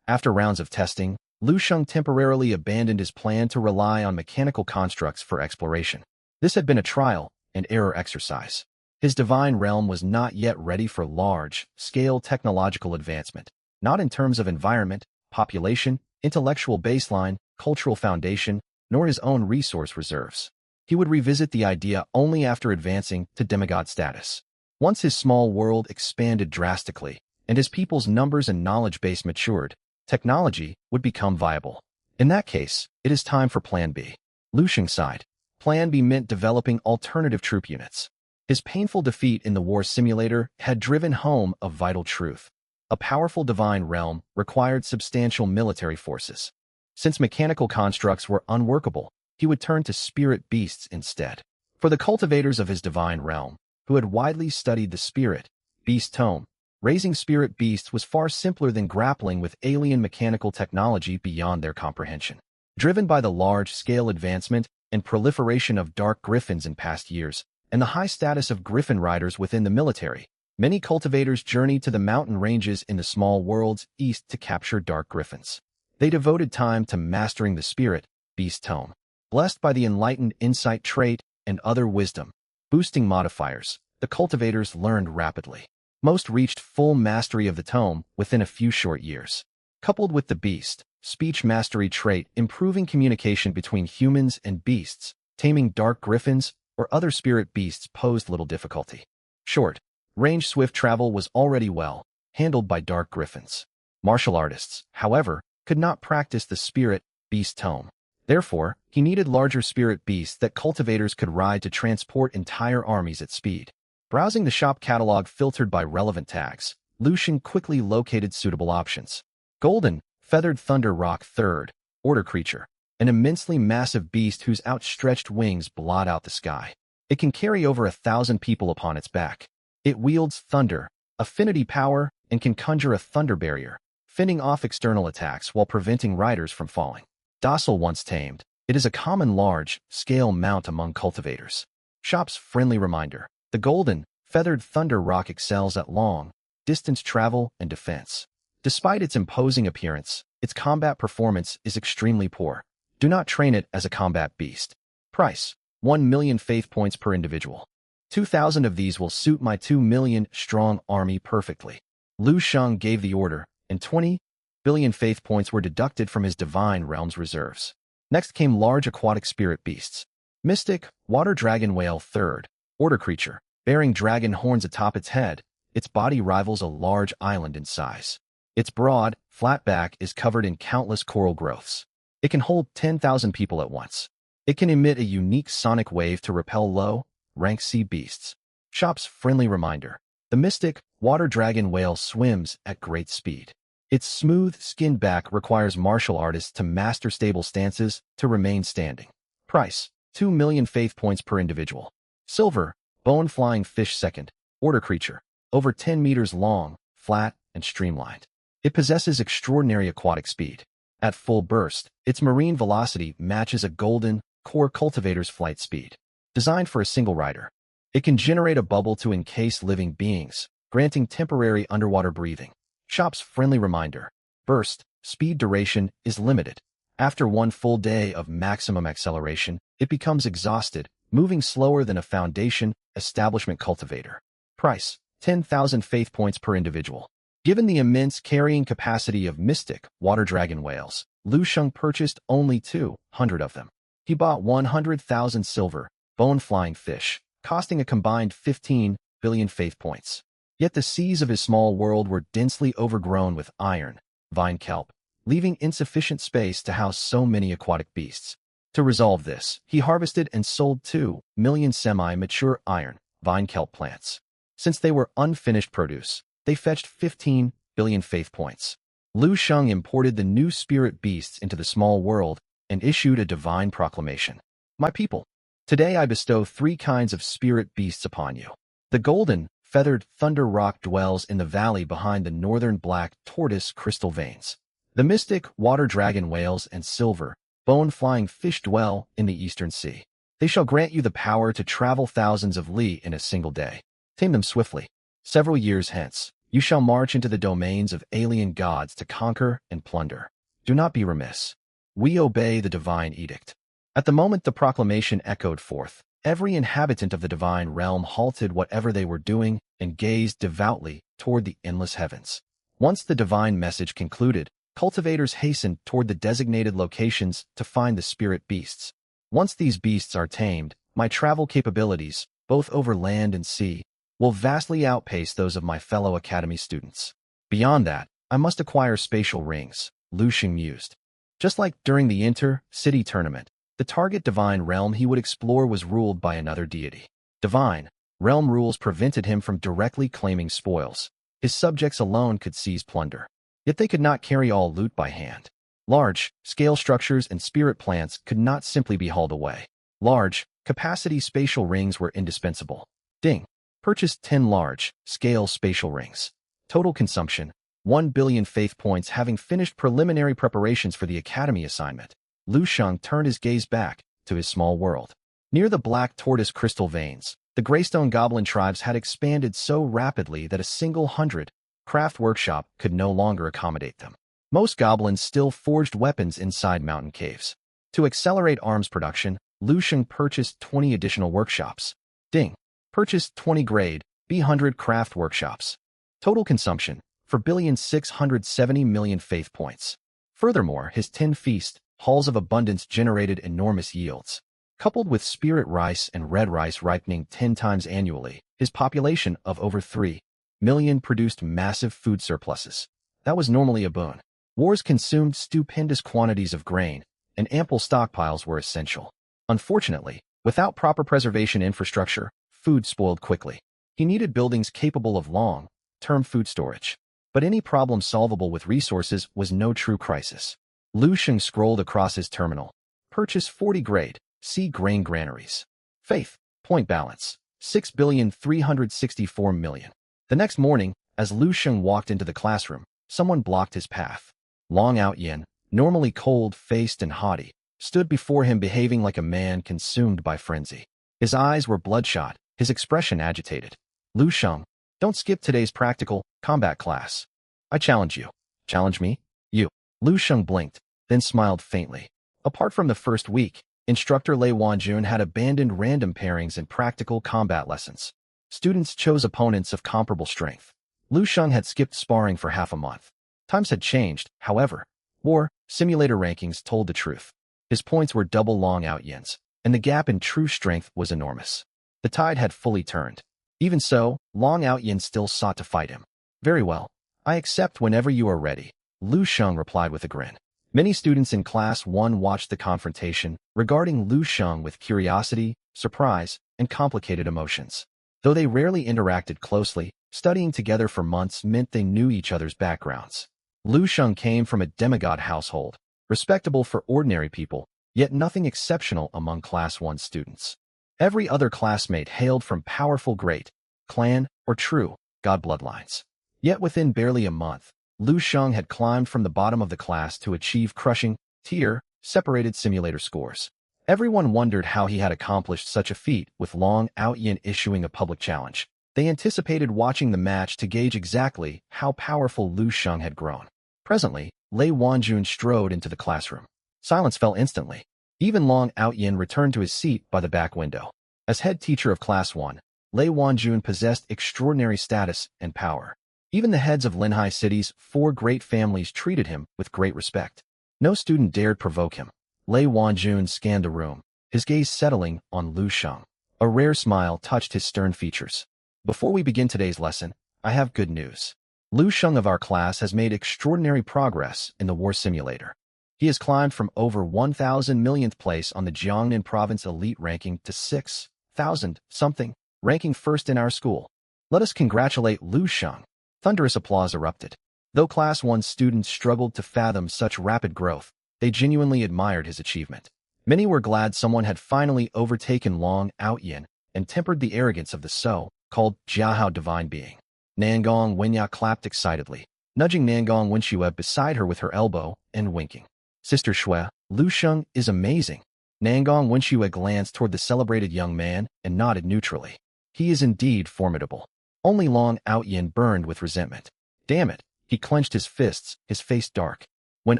A: After rounds of testing, Lu Sheng temporarily abandoned his plan to rely on mechanical constructs for exploration. This had been a trial-and-error exercise. His divine realm was not yet ready for large-scale technological advancement, not in terms of environment, population, intellectual baseline, cultural foundation, nor his own resource reserves. He would revisit the idea only after advancing to demigod status. Once his small world expanded drastically, and his people's numbers and knowledge base matured, technology would become viable. In that case, it is time for Plan B. Lu Sheng sighed. Plan B meant developing alternative troop units. His painful defeat in the war simulator had driven home a vital truth. A powerful divine realm required substantial military forces. Since mechanical constructs were unworkable, he would turn to spirit beasts instead. For the cultivators of his divine realm, who had widely studied the spirit beast tome, raising spirit beasts was far simpler than grappling with alien mechanical technology beyond their comprehension. Driven by the large-scale advancement and proliferation of dark griffins in past years, and the high status of griffin riders within the military, many cultivators journeyed to the mountain ranges in the small worlds east to capture dark griffins. They devoted time to mastering the spirit beast tome. Blessed by the enlightened insight trait and other wisdom-boosting modifiers, the cultivators learned rapidly. Most reached full mastery of the tome within a few short years. Coupled with the beast speech mastery trait improving communication between humans and beasts, taming dark griffins or other spirit beasts posed little difficulty. Short, range swift travel was already well handled by dark griffins. Martial artists, however, could not practice the spirit beast tome. Therefore, he needed larger spirit beasts that cultivators could ride to transport entire armies at speed. Browsing the shop catalog filtered by relevant tags, Lucian quickly located suitable options. Golden, feathered thunder rock third, order creature, an immensely massive beast whose outstretched wings blot out the sky. It can carry over 1,000 people upon its back. It wields thunder, affinity power, and can conjure a thunder barrier, fending off external attacks while preventing riders from falling. Docile once tamed, it is a common large-scale mount among cultivators. Shop's friendly reminder: the golden, feathered thunder rock excels at long-distance travel and defense. Despite its imposing appearance, its combat performance is extremely poor. Do not train it as a combat beast. Price: 1 million faith points per individual. 2,000 of these will suit my 2 million strong army perfectly. Lu Sheng gave the order, and 20 billion faith points were deducted from his divine realm's reserves. Next came large aquatic spirit beasts. Mystic, water dragon whale third, order creature, bearing dragon horns atop its head. Its body rivals a large island in size. Its broad, flat back is covered in countless coral growths. It can hold 10,000 people at once. It can emit a unique sonic wave to repel low-rank sea beasts. Shop's friendly reminder: the mystic, water dragon whale swims at great speed. Its smooth-skinned back requires martial artists to master stable stances to remain standing. Price: 2 million faith points per individual. Silver, bone-flying fish second, order creature, over 10 meters long, flat, and streamlined. It possesses extraordinary aquatic speed. At full burst, its marine velocity matches a golden core cultivator's flight speed. Designed for a single rider, it can generate a bubble to encase living beings, granting temporary underwater breathing. Shop's friendly reminder: burst speed duration is limited. After one full day of maximum acceleration, it becomes exhausted, moving slower than a foundation establishment cultivator. Price: 10,000 faith points per individual. Given the immense carrying capacity of mystic water dragon whales, Lu Sheng purchased only 200 of them. He bought 100,000 silver, bone-flying fish, costing a combined 15 billion faith points. Yet the seas of his small world were densely overgrown with iron, vine kelp, leaving insufficient space to house so many aquatic beasts. To resolve this, he harvested and sold 2 million semi-mature iron, vine kelp plants. Since they were unfinished produce, they fetched 15 billion faith points. Lu Sheng imported the new spirit beasts into the small world and issued a divine proclamation. My people, today I bestow 3 kinds of spirit beasts upon you. The golden, feathered thunder rock dwells in the valley behind the northern black tortoise crystal veins. The mystic water dragon whales and silver, bone-flying fish dwell in the eastern sea. They shall grant you the power to travel thousands of li in a single day. Tame them swiftly. Several years hence, you shall march into the domains of alien gods to conquer and plunder. Do not be remiss. We obey the divine edict. At the moment the proclamation echoed forth, every inhabitant of the divine realm halted whatever they were doing and gazed devoutly toward the endless heavens. Once the divine message concluded, cultivators hastened toward the designated locations to find the spirit beasts. Once these beasts are tamed, my travel capabilities, both over land and sea, will vastly outpace those of my fellow academy students. Beyond that, I must acquire spatial rings, Lu Sheng mused. Just like during the inter-city tournament, the target divine realm he would explore was ruled by another deity. Divine realm rules prevented him from directly claiming spoils. His subjects alone could seize plunder. Yet they could not carry all loot by hand. Large-scale structures and spirit plants could not simply be hauled away. Large-capacity spatial rings were indispensable. Ding. Purchased 10 large-scale spatial rings. Total consumption: 1 billion faith points. Having finished preliminary preparations for the academy assignment, Lu Sheng turned his gaze back to his small world. Near the black tortoise crystal veins, the Greystone Goblin tribes had expanded so rapidly that a single 100-craft workshop could no longer accommodate them. Most goblins still forged weapons inside mountain caves. To accelerate arms production, Lu Sheng purchased 20 additional workshops. Ding. Purchased 20 grade B100 craft workshops. Total consumption: 4,670 million faith points. Furthermore, his 10 feast halls of abundance generated enormous yields. Coupled with spirit rice and red rice ripening 10 times annually, his population of over 3 million produced massive food surpluses. That was normally a boon. Wars consumed stupendous quantities of grain, and ample stockpiles were essential. Unfortunately, without proper preservation infrastructure, food spoiled quickly. He needed buildings capable of long-term food storage. But any problem solvable with resources was no true crisis. Lu Sheng scrolled across his terminal. Purchase 40 grade C grain granaries. Faith, point balance, 6,364,000,000. The next morning, as Lu Sheng walked into the classroom, someone blocked his path. Long Out Yin, normally cold-faced and haughty, stood before him behaving like a man consumed by frenzy. His eyes were bloodshot, his expression agitated. Lu Sheng, don't skip today's practical combat class. I challenge you. Challenge me? You. Lu Sheng blinked, then smiled faintly. Apart from the first week, Instructor Lei Wanjun had abandoned random pairings and practical combat lessons. Students chose opponents of comparable strength. Lu Sheng had skipped sparring for half a month. Times had changed, however. War simulator rankings told the truth. His points were double Long Out Yin's, and the gap in true strength was enormous. The tide had fully turned. Even so, Long Out Yin still sought to fight him. Very well. I accept whenever you are ready, Lu Sheng replied with a grin. Many students in Class 1 watched the confrontation, regarding Lu Sheng with curiosity, surprise, and complicated emotions. Though they rarely interacted closely, studying together for months meant they knew each other's backgrounds. Lu Sheng came from a demigod household, respectable for ordinary people, yet nothing exceptional among Class 1 students. Every other classmate hailed from powerful great, clan, or true god bloodlines. Yet within barely a month, Lu Sheng had climbed from the bottom of the class to achieve crushing, tier-separated simulator scores. Everyone wondered how he had accomplished such a feat with Long Out Yin issuing a public challenge. They anticipated watching the match to gauge exactly how powerful Lu Sheng had grown. Presently, Lei Wanjun strode into the classroom. Silence fell instantly. Even Long Out Yin returned to his seat by the back window. As head teacher of Class 1, Lei Wanjun possessed extraordinary status and power. Even the heads of Linhai City's 4 great families treated him with great respect. No student dared provoke him. Lei Wanjun scanned the room, his gaze settling on Lu Sheng. A rare smile touched his stern features. Before we begin today's lesson, I have good news. Lu Sheng of our class has made extraordinary progress in the war simulator. He has climbed from over 1,000 millionth place on the Jiangnan province elite ranking to 6,000 something, ranking first in our school. Let us congratulate Lu Sheng. Thunderous applause erupted. Though Class 1 students struggled to fathom such rapid growth, they genuinely admired his achievement. Many were glad someone had finally overtaken Long Out Yin and tempered the arrogance of the so-called Jiahao divine being. Nangong Wenyao clapped excitedly, nudging Nangong Wenxue beside her with her elbow and winking. Sister Shui, Lu Sheng is amazing. Nangong Wenxue glanced toward the celebrated young man and nodded neutrally. He is indeed formidable. Only Long Out Yin burned with resentment. Damn it, he clenched his fists, his face dark. When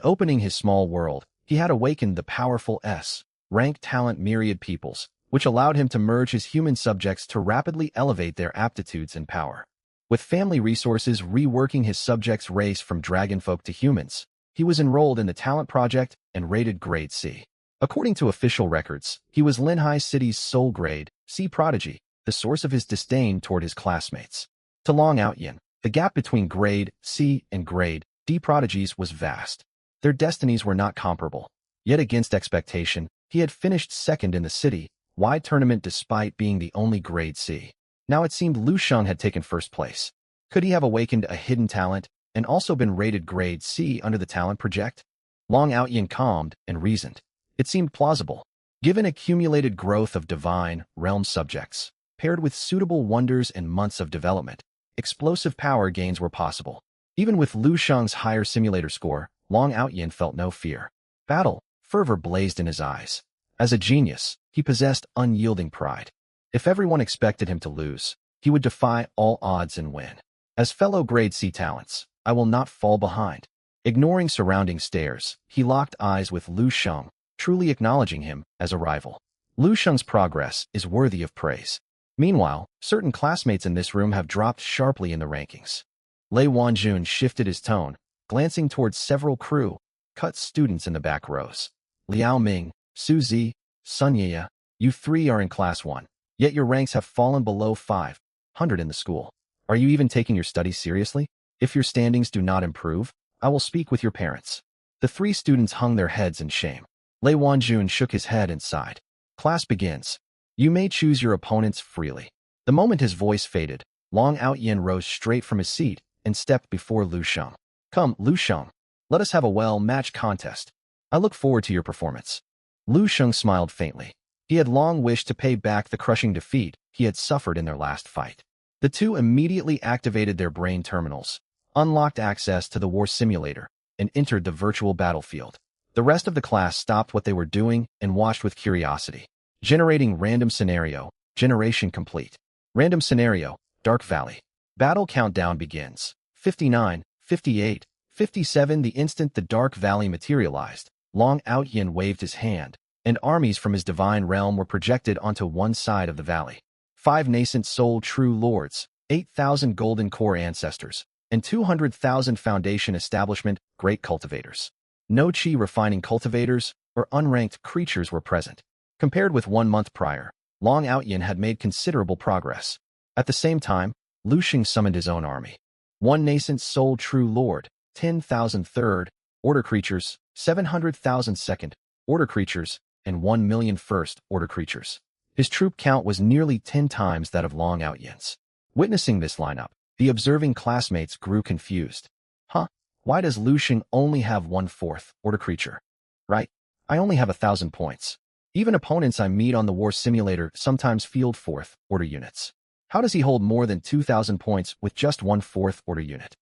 A: opening his small world, he had awakened the powerful S-rank talent myriad peoples, which allowed him to merge his human subjects to rapidly elevate their aptitudes and power. With family resources reworking his subjects' race from dragonfolk to humans, he was enrolled in the talent project and rated grade C. According to official records, he was Linhai City's sole grade C prodigy, the source of his disdain toward his classmates. To Long Out Yin, the gap between grade C and grade D prodigies was vast. Their destinies were not comparable. Yet against expectation, he had finished second in the city-wide tournament despite being the only grade C. Now it seemed Lu Sheng had taken first place. Could he have awakened a hidden talent and also been rated grade C under the talent project? Long Out Yin calmed and reasoned. It seemed plausible. Given accumulated growth of divine realm subjects, paired with suitable wonders and months of development, explosive power gains were possible. Even with Lu Sheng's higher simulator score, Long Out Yin felt no fear. Battle fervor blazed in his eyes. As a genius, he possessed unyielding pride. If everyone expected him to lose, he would defy all odds and win. As fellow grade C talents, I will not fall behind. Ignoring surrounding stares, he locked eyes with Lu Sheng, truly acknowledging him as a rival. Lu Sheng's progress is worthy of praise. Meanwhile, certain classmates in this room have dropped sharply in the rankings. Lei Wanjun shifted his tone, glancing towards several cut students in the back rows. Liao Ming, Su Zi, Sun Yaya, You three are in Class 1, yet your ranks have fallen below 500 in the school. Are you even taking your studies seriously? If your standings do not improve, I will speak with your parents." The three students hung their heads in shame. Lei Wanjun shook his head and sighed. "Class begins. You may choose your opponents freely." The moment his voice faded, Long Outyin rose straight from his seat and stepped before Lu Sheng. "Come, Lu Sheng, let us have a well-matched contest. I look forward to your performance." Lu Sheng smiled faintly. He had long wished to pay back the crushing defeat he had suffered in their last fight. The two immediately activated their brain terminals, unlocked access to the war simulator, and entered the virtual battlefield. The rest of the class stopped what they were doing and watched with curiosity. Generating random scenario. Generation complete. Random scenario. Dark Valley. Battle countdown begins. 59, 58, 57. The instant the Dark Valley materialized, Long Outyin waved his hand, and armies from his divine realm were projected onto one side of the valley. 5 nascent soul true lords, 8,000 golden core ancestors, and 200,000 foundation establishment great cultivators. No chi refining cultivators or unranked creatures were present. Compared with 1 month prior, Long Outyin had made considerable progress. At the same time, Lu Sheng summoned his own army. 1 nascent soul true lord, 10,000 third order creatures, 700,000 second order creatures, and 1 million first order creatures. His troop count was nearly 10 times that of Long Outyin's. Witnessing this lineup, the observing classmates grew confused. Why does Lu Sheng only have 1/4 order creature? Right? I only have 1,000 points. Even opponents I meet on the war simulator sometimes field 4th order units. How does he hold more than 2,000 points with just 1/4 order unit?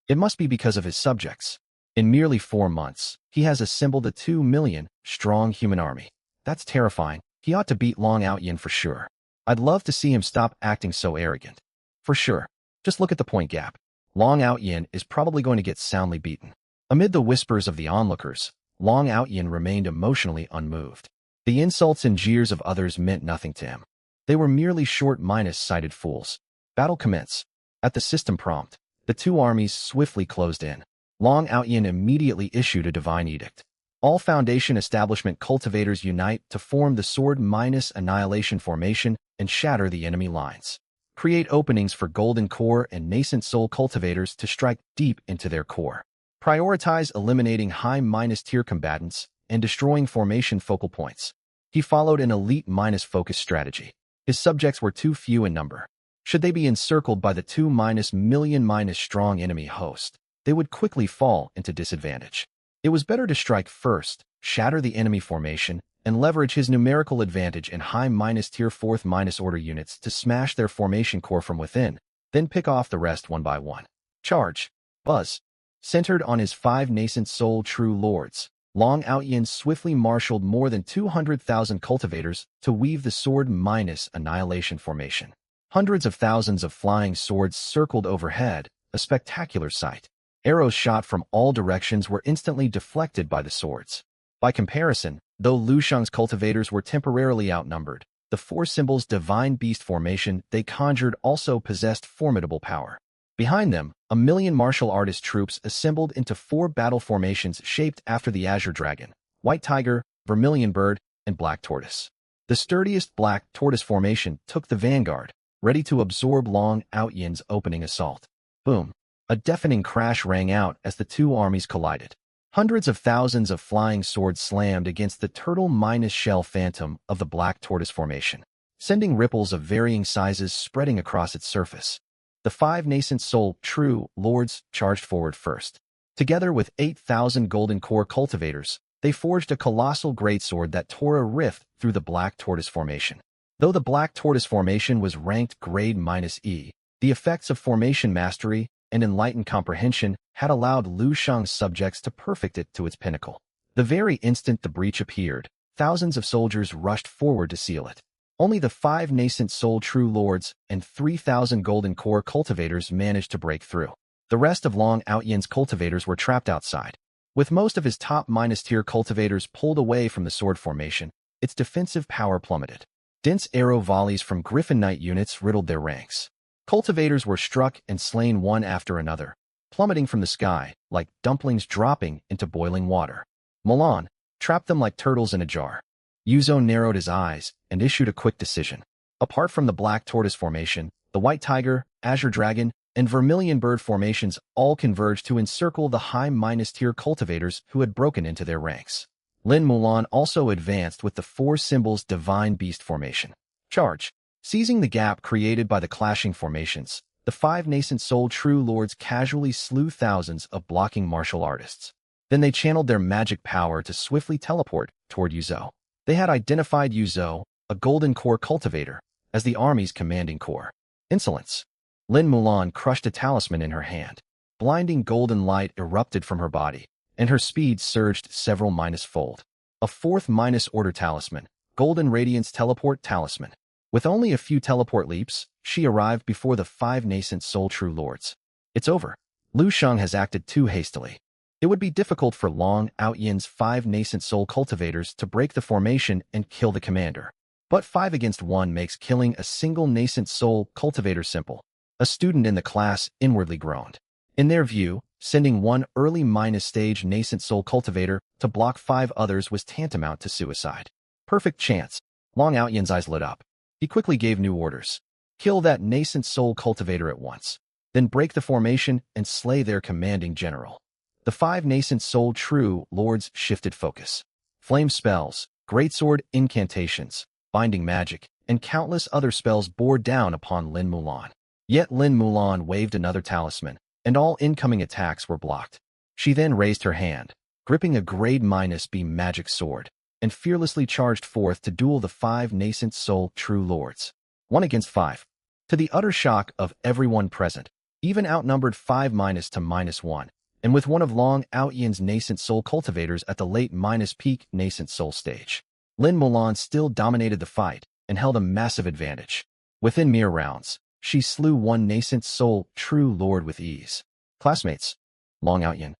A: It must be because of his subjects. In merely 4 months, he has assembled a 2 million strong human army. That's terrifying. He ought to beat Long Outyin for sure. I'd love to see him stop acting so arrogant. For sure. Just look at the point gap. Long Outyin is probably going to get soundly beaten. Amid the whispers of the onlookers, Long Outyin remained emotionally unmoved. The insults and jeers of others meant nothing to him. They were merely short-sighted fools. Battle commence. At the system prompt, the two armies swiftly closed in. Long Outyin immediately issued a divine edict. All Foundation Establishment cultivators unite to form the Sword-Annihilation formation and shatter the enemy lines. Create openings for Golden Core and Nascent Soul cultivators to strike deep into their core. Prioritize eliminating high-tier combatants and destroying formation focal points. He followed an elite-focus strategy. His subjects were too few in number. Should they be encircled by the 2 million strong enemy host, they would quickly fall into disadvantage. It was better to strike first, shatter the enemy formation, and leverage his numerical advantage in high-tier 4th- order units to smash their formation core from within, then pick off the rest one by one. Charge. Buzz. Centered on his 5 nascent soul true lords, Long Outyin swiftly marshaled more than 200,000 cultivators to weave the Sword-Annihilation formation. Hundreds of thousands of flying swords circled overhead, a spectacular sight. Arrows shot from all directions were instantly deflected by the swords. By comparison, though Lu Sheng's cultivators were temporarily outnumbered, the 4 symbols divine beast formation they conjured also possessed formidable power. Behind them, 1 million martial artist troops assembled into 4 battle formations shaped after the Azure Dragon, White Tiger, Vermilion Bird, and Black Tortoise. The sturdiest Black Tortoise formation took the vanguard, ready to absorb Long Outyin's opening assault. Boom! A deafening crash rang out as the two armies collided. Hundreds of thousands of flying swords slammed against the turtle-shell phantom of the Black Tortoise formation, sending ripples of varying sizes spreading across its surface. The 5 nascent soul true lords charged forward first. Together with 8,000 golden core cultivators, they forged a colossal greatsword that tore a rift through the Black Tortoise formation. Though the Black Tortoise formation was ranked grade -E, the effects of formation mastery and enlightened comprehension had allowed Lu Sheng's subjects to perfect it to its pinnacle. The very instant the breach appeared, thousands of soldiers rushed forward to seal it. Only the 5 nascent soul true lords and 3,000 golden core cultivators managed to break through. The rest of Long Outyin's cultivators were trapped outside. With most of his top-tier cultivators pulled away from the sword formation, its defensive power plummeted. Dense arrow volleys from Griffin Knight units riddled their ranks. Cultivators were struck and slain one after another, plummeting from the sky like dumplings dropping into boiling water. Milan trapped them like turtles in a jar. Yuzo narrowed his eyes and issued a quick decision. Apart from the Black Tortoise Formation, the White Tiger, Azure Dragon, and Vermilion Bird formations all converged to encircle the high-tier cultivators who had broken into their ranks. Lin Mulan also advanced with the four symbols Divine Beast Formation. Charge. Seizing the gap created by the clashing formations, the five nascent soul true lords casually slew thousands of blocking martial artists. Then they channeled their magic power to swiftly teleport toward Yuzo. They had identified Yuzo, a golden core cultivator, as the army's commanding core. Insolence. Lin Mulan crushed a talisman in her hand. Blinding golden light erupted from her body, and her speed surged several -fold. A fourth -order talisman, Golden Radiance Teleport Talisman. With only a few teleport leaps, she arrived before the five nascent soul true lords. It's over. Lu Sheng has acted too hastily. It would be difficult for Long Outyan's five nascent soul cultivators to break the formation and kill the commander. But 5 against 1 makes killing a single nascent soul cultivator simple. A student in the class inwardly groaned. In their view, sending one early -stage nascent soul cultivator to block 5 others was tantamount to suicide. Perfect chance. Long Outyan's eyes lit up. He quickly gave new orders. Kill that nascent soul cultivator at once. Then break the formation and slay their commanding general. The 5 nascent soul true lords shifted focus. Flame spells, greatsword incantations, binding magic, and countless other spells bore down upon Lin Mulan. Yet Lin Mulan waved another talisman, and all incoming attacks were blocked. She then raised her hand, gripping a grade -B magic sword, and fearlessly charged forth to duel the 5 nascent soul true lords. 1 against 5. To the utter shock of everyone present, even outnumbered 5 to -1, and with one of Long Outyan's nascent soul cultivators at the late -peak nascent soul stage. Lin Mulan still dominated the fight and held a massive advantage. Within mere rounds, she slew one nascent soul true lord with ease. Classmates. Long Outyan.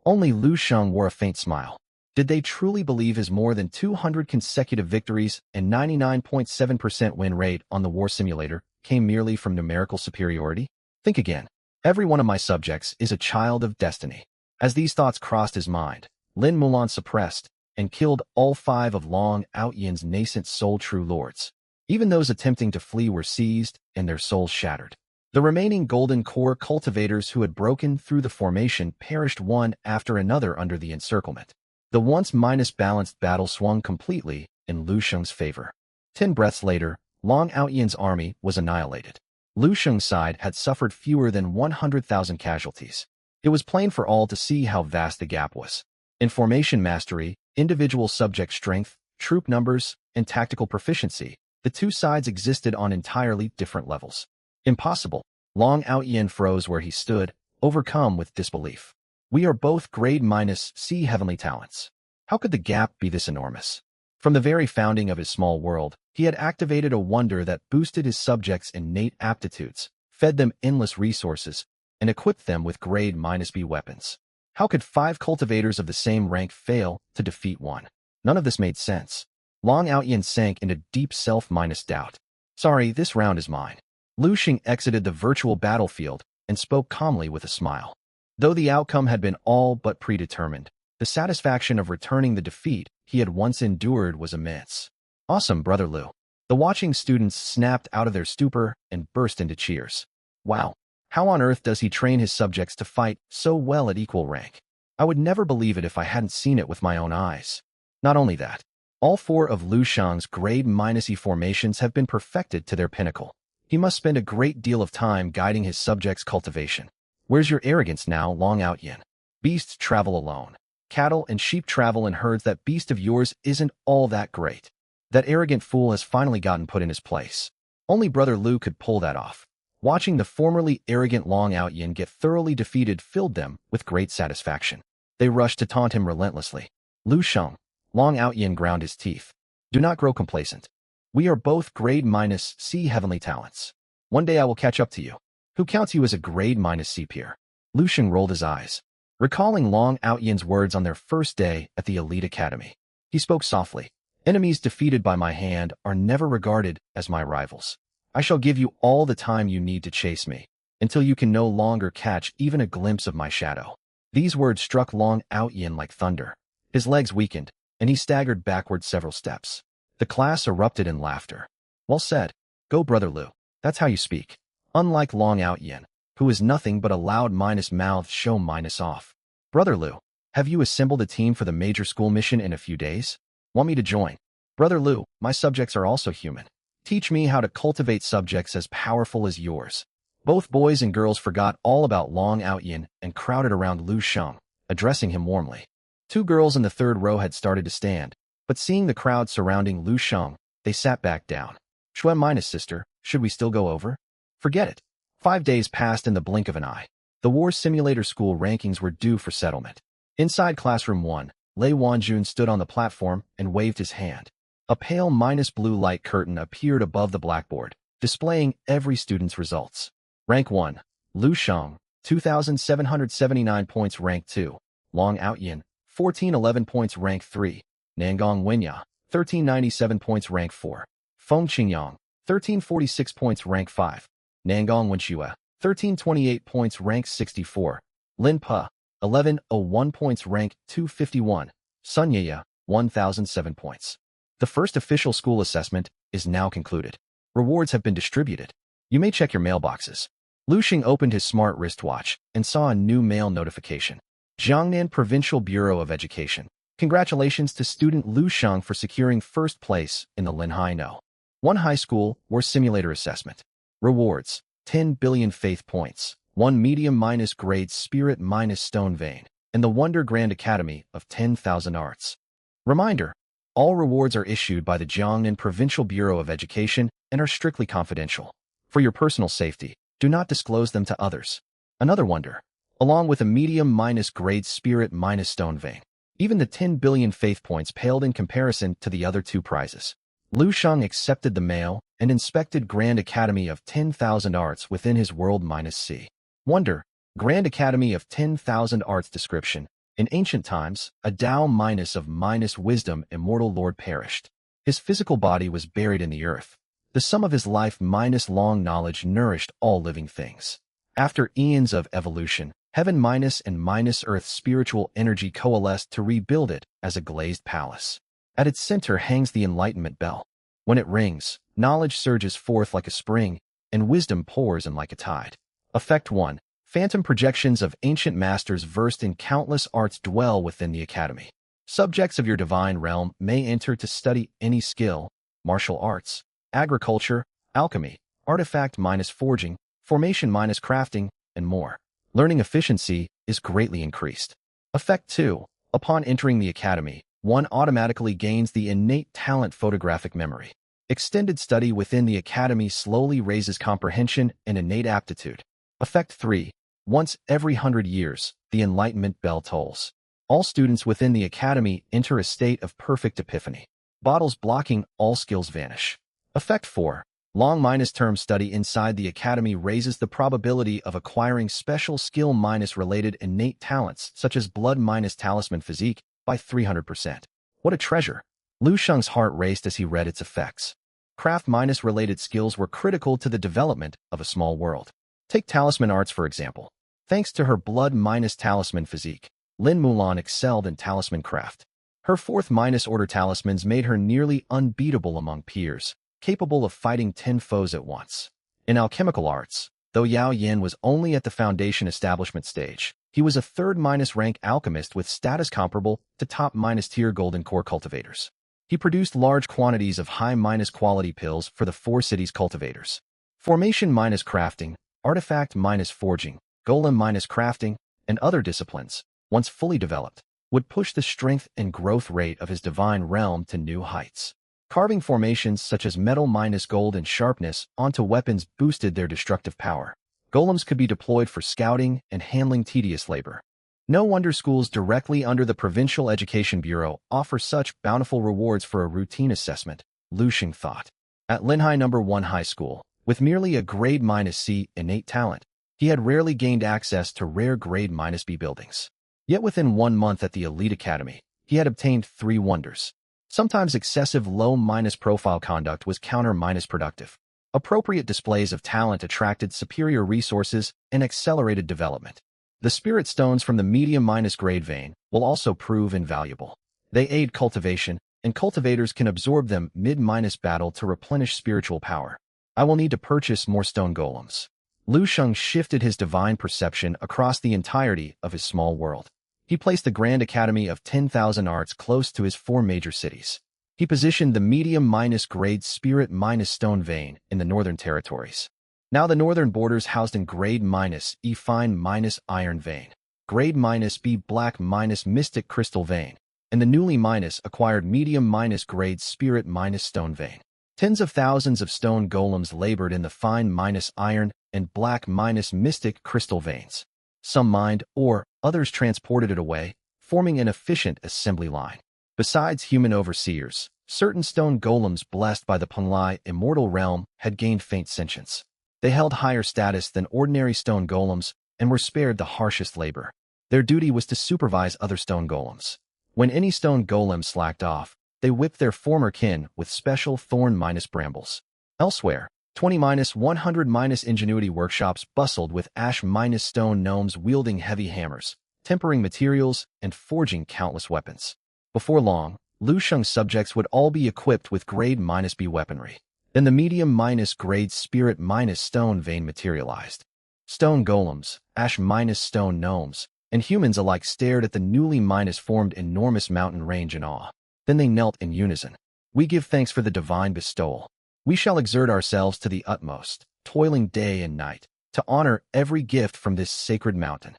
A: Only Lu Sheng wore a faint smile. Did they truly believe his more than 200 consecutive victories and 99.7% win rate on the war simulator came merely from numerical superiority? Think again. Every one of my subjects is a child of destiny. As these thoughts crossed his mind, Lin Mulan suppressed and killed all 5 of Long Outyan's nascent soul true lords. Even those attempting to flee were seized and their souls shattered. The remaining golden core cultivators who had broken through the formation perished one after another under the encirclement. The once -balanced battle swung completely in Lu Sheng's favor. 10 breaths later, Long Outyan's army was annihilated. Lu Sheng's side had suffered fewer than 100,000 casualties. It was plain for all to see how vast the gap was. In formation mastery, individual subject strength, troop numbers, and tactical proficiency, the two sides existed on entirely different levels. Impossible. Long Outyan froze where he stood, overcome with disbelief. We are both grade -C heavenly talents. How could the gap be this enormous? From the very founding of his small world, he had activated a wonder that boosted his subjects' innate aptitudes, fed them endless resources, and equipped them with grade -B weapons. How could 5 cultivators of the same rank fail to defeat one? None of this made sense. Long Outyan sank into deep self-doubt. Sorry, this round is mine. Lu Sheng exited the virtual battlefield and spoke calmly with a smile. Though the outcome had been all but predetermined, the satisfaction of returning the defeat he had once endured was immense. Awesome, Brother Lu. The watching students snapped out of their stupor and burst into cheers. Wow, how on earth does he train his subjects to fight so well at equal rank? I would never believe it if I hadn't seen it with my own eyes. Not only that, all 4 of Lu Sheng's grade -E formations have been perfected to their pinnacle. He must spend a great deal of time guiding his subjects' cultivation. Where's your arrogance now, Long Outyan? Beasts travel alone. Cattle and sheep travel in herds. That beast of yours isn't all that great. That arrogant fool has finally gotten put in his place. Only Brother Lu could pull that off. Watching the formerly arrogant Long Outyan get thoroughly defeated filled them with great satisfaction. They rushed to taunt him relentlessly. Lu Sheng. Long Outyan ground his teeth. Do not grow complacent. We are both grade -C heavenly talents. One day I will catch up to you. Who counts you as a grade -C peer? Lu Sheng rolled his eyes, recalling Long Outyan's words on their first day at the elite academy. He spoke softly. Enemies defeated by my hand are never regarded as my rivals. I shall give you all the time you need to chase me, until you can no longer catch even a glimpse of my shadow. These words struck Long Outyan like thunder. His legs weakened, and he staggered backward several steps. The class erupted in laughter. Well said. Go, Brother Lu. That's how you speak. Unlike Long Out Yin, who is nothing but a loud mouth show off. Brother Lu, have you assembled a team for the major school mission in a few days? Want me to join? Brother Lu, my subjects are also human. Teach me how to cultivate subjects as powerful as yours. Both boys and girls forgot all about Long Out Yin and crowded around Lu Sheng, addressing him warmly. Two girls in the third row had started to stand, but seeing the crowd surrounding Lu Sheng, they sat back down. Shui minus sister, should we still go over? Forget it. 5 days passed in the blink of an eye. The War Simulator School rankings were due for settlement. Inside Classroom 1, Lei Wanjun stood on the platform and waved his hand. A pale blue light curtain appeared above the blackboard, displaying every student's results. Rank 1, Lu Sheng, 2,779 points. Rank 2, Long Out Yin, 1,411 points. Rank 3, Nangong Wenya, 1,397 points. Rank 4, Feng Qingyang, 1,346 points. Rank 5, Nangong Wenxue, 1,328 points. Rank 64, Lin Pa, 1,101 points. Rank 251, Sun Yaya, 1,007 points. The first official school assessment is now concluded. Rewards have been distributed. You may check your mailboxes. Lu Xing opened his smart wristwatch and saw a new mail notification. Jiangnan Provincial Bureau of Education. Congratulations to student Lu Sheng for securing first place in the Linhai No. 1 High School War Simulator Assessment. Rewards: 10 billion faith points, 1 medium grade spirit stone vein, and the Wonder Grand Academy of 10,000 arts. Reminder: all rewards are issued by the Jiangnan Provincial Bureau of Education and are strictly confidential. For your personal safety, do not disclose them to others. Another wonder, along with a medium grade spirit stone vein. Even the 10 billion faith points paled in comparison to the other 2 prizes. Lu Sheng accepted the mail and inspected Grand Academy of 10,000 Arts within his world -C. Wonder, Grand Academy of 10,000 Arts description. In ancient times, a Tao of wisdom immortal lord perished. His physical body was buried in the earth. The sum of his life long knowledge nourished all living things. After eons of evolution, heaven and earth spiritual energy coalesced to rebuild it as a glazed palace. At its center hangs the enlightenment bell. When it rings, knowledge surges forth like a spring, and wisdom pours in like a tide. Effect 1. Phantom projections of ancient masters versed in countless arts dwell within the academy. Subjects of your divine realm may enter to study any skill: martial arts, agriculture, alchemy, artifact forging, formation crafting, and more. Learning efficiency is greatly increased. Effect 2. Upon entering the academy, one automatically gains the innate talent photographic memory. Extended study within the academy slowly raises comprehension and innate aptitude. Effect 3. Once every 100 years, the enlightenment bell tolls. All students within the academy enter a state of perfect epiphany. Bottles blocking all skills vanish. Effect 4. Long-term study inside the academy raises the probability of acquiring special skill related innate talents such as blood talisman physique by 300%. What a treasure! Lu Sheng's heart raced as he read its effects. Craft related skills were critical to the development of a small world. Take talisman arts for example. Thanks to her blood talisman physique, Lin Mulan excelled in talisman craft. Her 4th order talismans made her nearly unbeatable among peers, capable of fighting 10 foes at once. In alchemical arts, though Yao Yin was only at the foundation establishment stage, he was a 3rd rank alchemist with status comparable to top tier golden core cultivators. He produced large quantities of high quality pills for the 4 cities cultivators. Formation crafting, artifact forging, golem crafting, and other disciplines, once fully developed, would push the strength and growth rate of his divine realm to new heights. Carving formations such as metal gold and sharpness onto weapons boosted their destructive power. Golems could be deployed for scouting and handling tedious labor. No wonder schools directly under the Provincial Education Bureau offer such bountiful rewards for a routine assessment, Lu Xing thought. At Linhai No. 1 High School, with merely a grade -C innate talent, he had rarely gained access to rare grade -B buildings. Yet within 1 month at the elite academy, he had obtained 3 wonders. Sometimes excessive low profile conduct was counter-productive. Appropriate displays of talent attracted superior resources and accelerated development. The spirit stones from the medium grade vein will also prove invaluable. They aid cultivation, and cultivators can absorb them mid-battle to replenish spiritual power. I will need to purchase more stone golems. Lu Sheng shifted his divine perception across the entirety of his small world. He placed the Grand Academy of 10,000 Arts close to his 4 major cities. He positioned the medium-grade spirit-stone vein in the northern territories. Now the northern borders housed in grade-E fine-iron vein, grade-B black-mystic crystal vein, and the newly acquired medium-grade spirit-stone vein. Tens of thousands of stone golems labored in the fine-iron and black-mystic crystal veins. Some mined ore, others transported it away, forming an efficient assembly line. Besides human overseers, certain stone golems blessed by the Panglai immortal realm had gained faint sentience. They held higher status than ordinary stone golems and were spared the harshest labor. Their duty was to supervise other stone golems. When any stone golem slacked off, they whipped their former kin with special thorn-brambles. Elsewhere, 20-100- ingenuity workshops bustled with ash-stone gnomes wielding heavy hammers, tempering materials, and forging countless weapons. Before long, Lu Sheng's subjects would all be equipped with grade-B weaponry. Then the medium-grade spirit-stone vein materialized. Stone golems, ash-stone gnomes, and humans alike stared at the newly formed enormous mountain range in awe. Then they knelt in unison. We give thanks for the divine bestowal. We shall exert ourselves to the utmost, toiling day and night, to honor every gift from this sacred mountain.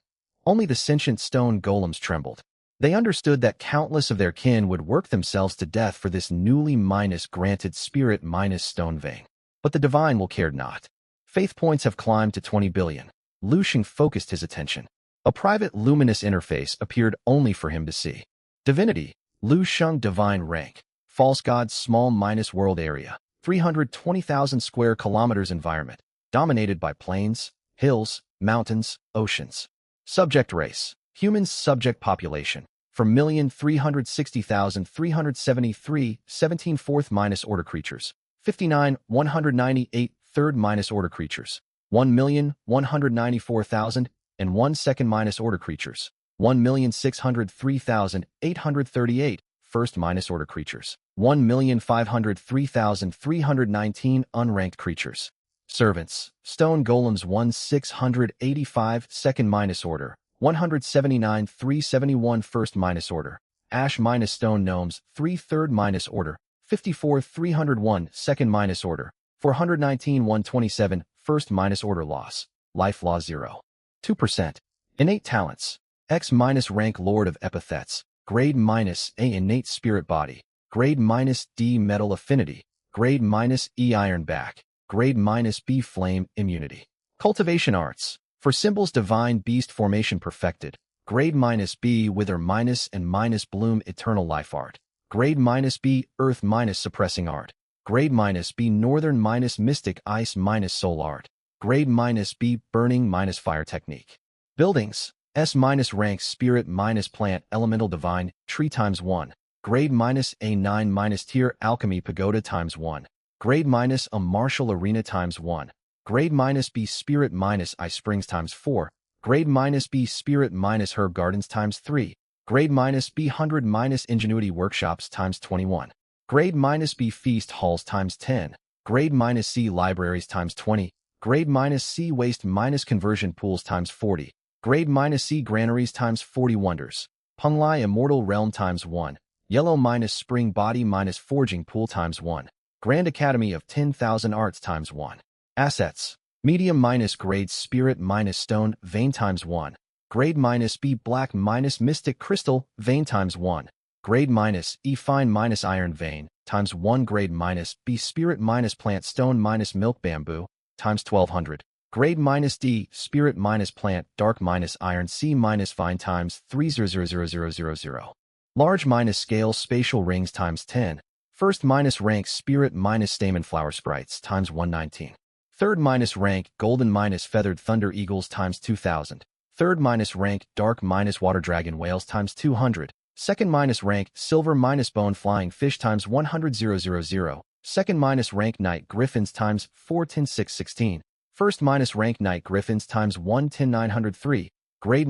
A: Only the sentient stone golems trembled. They understood that countless of their kin would work themselves to death for this newly granted spirit-stone vein. But the divine will cared not. Faith points have climbed to 20 billion. Lu Sheng focused his attention. A private luminous interface appeared only for him to see. Divinity, Lu Sheng divine rank, false god small world area, 320,000 square kilometers environment, dominated by plains, hills, mountains, oceans. Subject race, humans subject population, for 1,360,373, 17 fourth order creatures, 59,198 third order creatures, 1,194,000 and 1 second order creatures, 1,603,838 first order creatures, 1,503,319 unranked creatures. Servants, stone golems 1,685 second order, 179,371 first order, ash stone gnomes 3 third order, 54,301 second order, 419,127 first order loss, life law 0.2%. Innate talents, X rank Lord of Epithets, grade A innate spirit body, grade D metal affinity, grade E iron back, grade B flame immunity. Cultivation arts, for symbols divine beast formation perfected, grade B wither and bloom eternal life art, grade B earth suppressing art, grade B northern mystic ice soul art, grade B burning fire technique. Buildings, S rank spirit plant elemental divine tree ×1, grade A9 tier alchemy pagoda ×1, grade a martial arena ×1, grade B spirit I springs ×4, grade B spirit herb gardens ×3, grade B 100 ingenuity workshops ×21, grade B feast halls ×10, grade C libraries ×20, grade C waste conversion pools ×40, grade C granaries ×40 wonders, Panglai immortal realm ×1, yellow spring body forging pool ×1, Grand Academy of 10,000 Arts ×1. Assets, medium grade spirit stone vein ×1, grade B black mystic crystal vein ×1, grade E fine iron vein ×1, grade B spirit plant stone milk bamboo ×1200, grade D spirit plant dark iron C fine ×3000000. Large scale spatial rings ×10, first rank spirit stamen flower sprites ×119. Third rank golden feathered thunder eagles ×2000. Third rank dark water dragon whales ×200. Second rank silver bone flying fish ×100,000. Second rank night griffins ×4 First rank night griffins ×1 903. Grade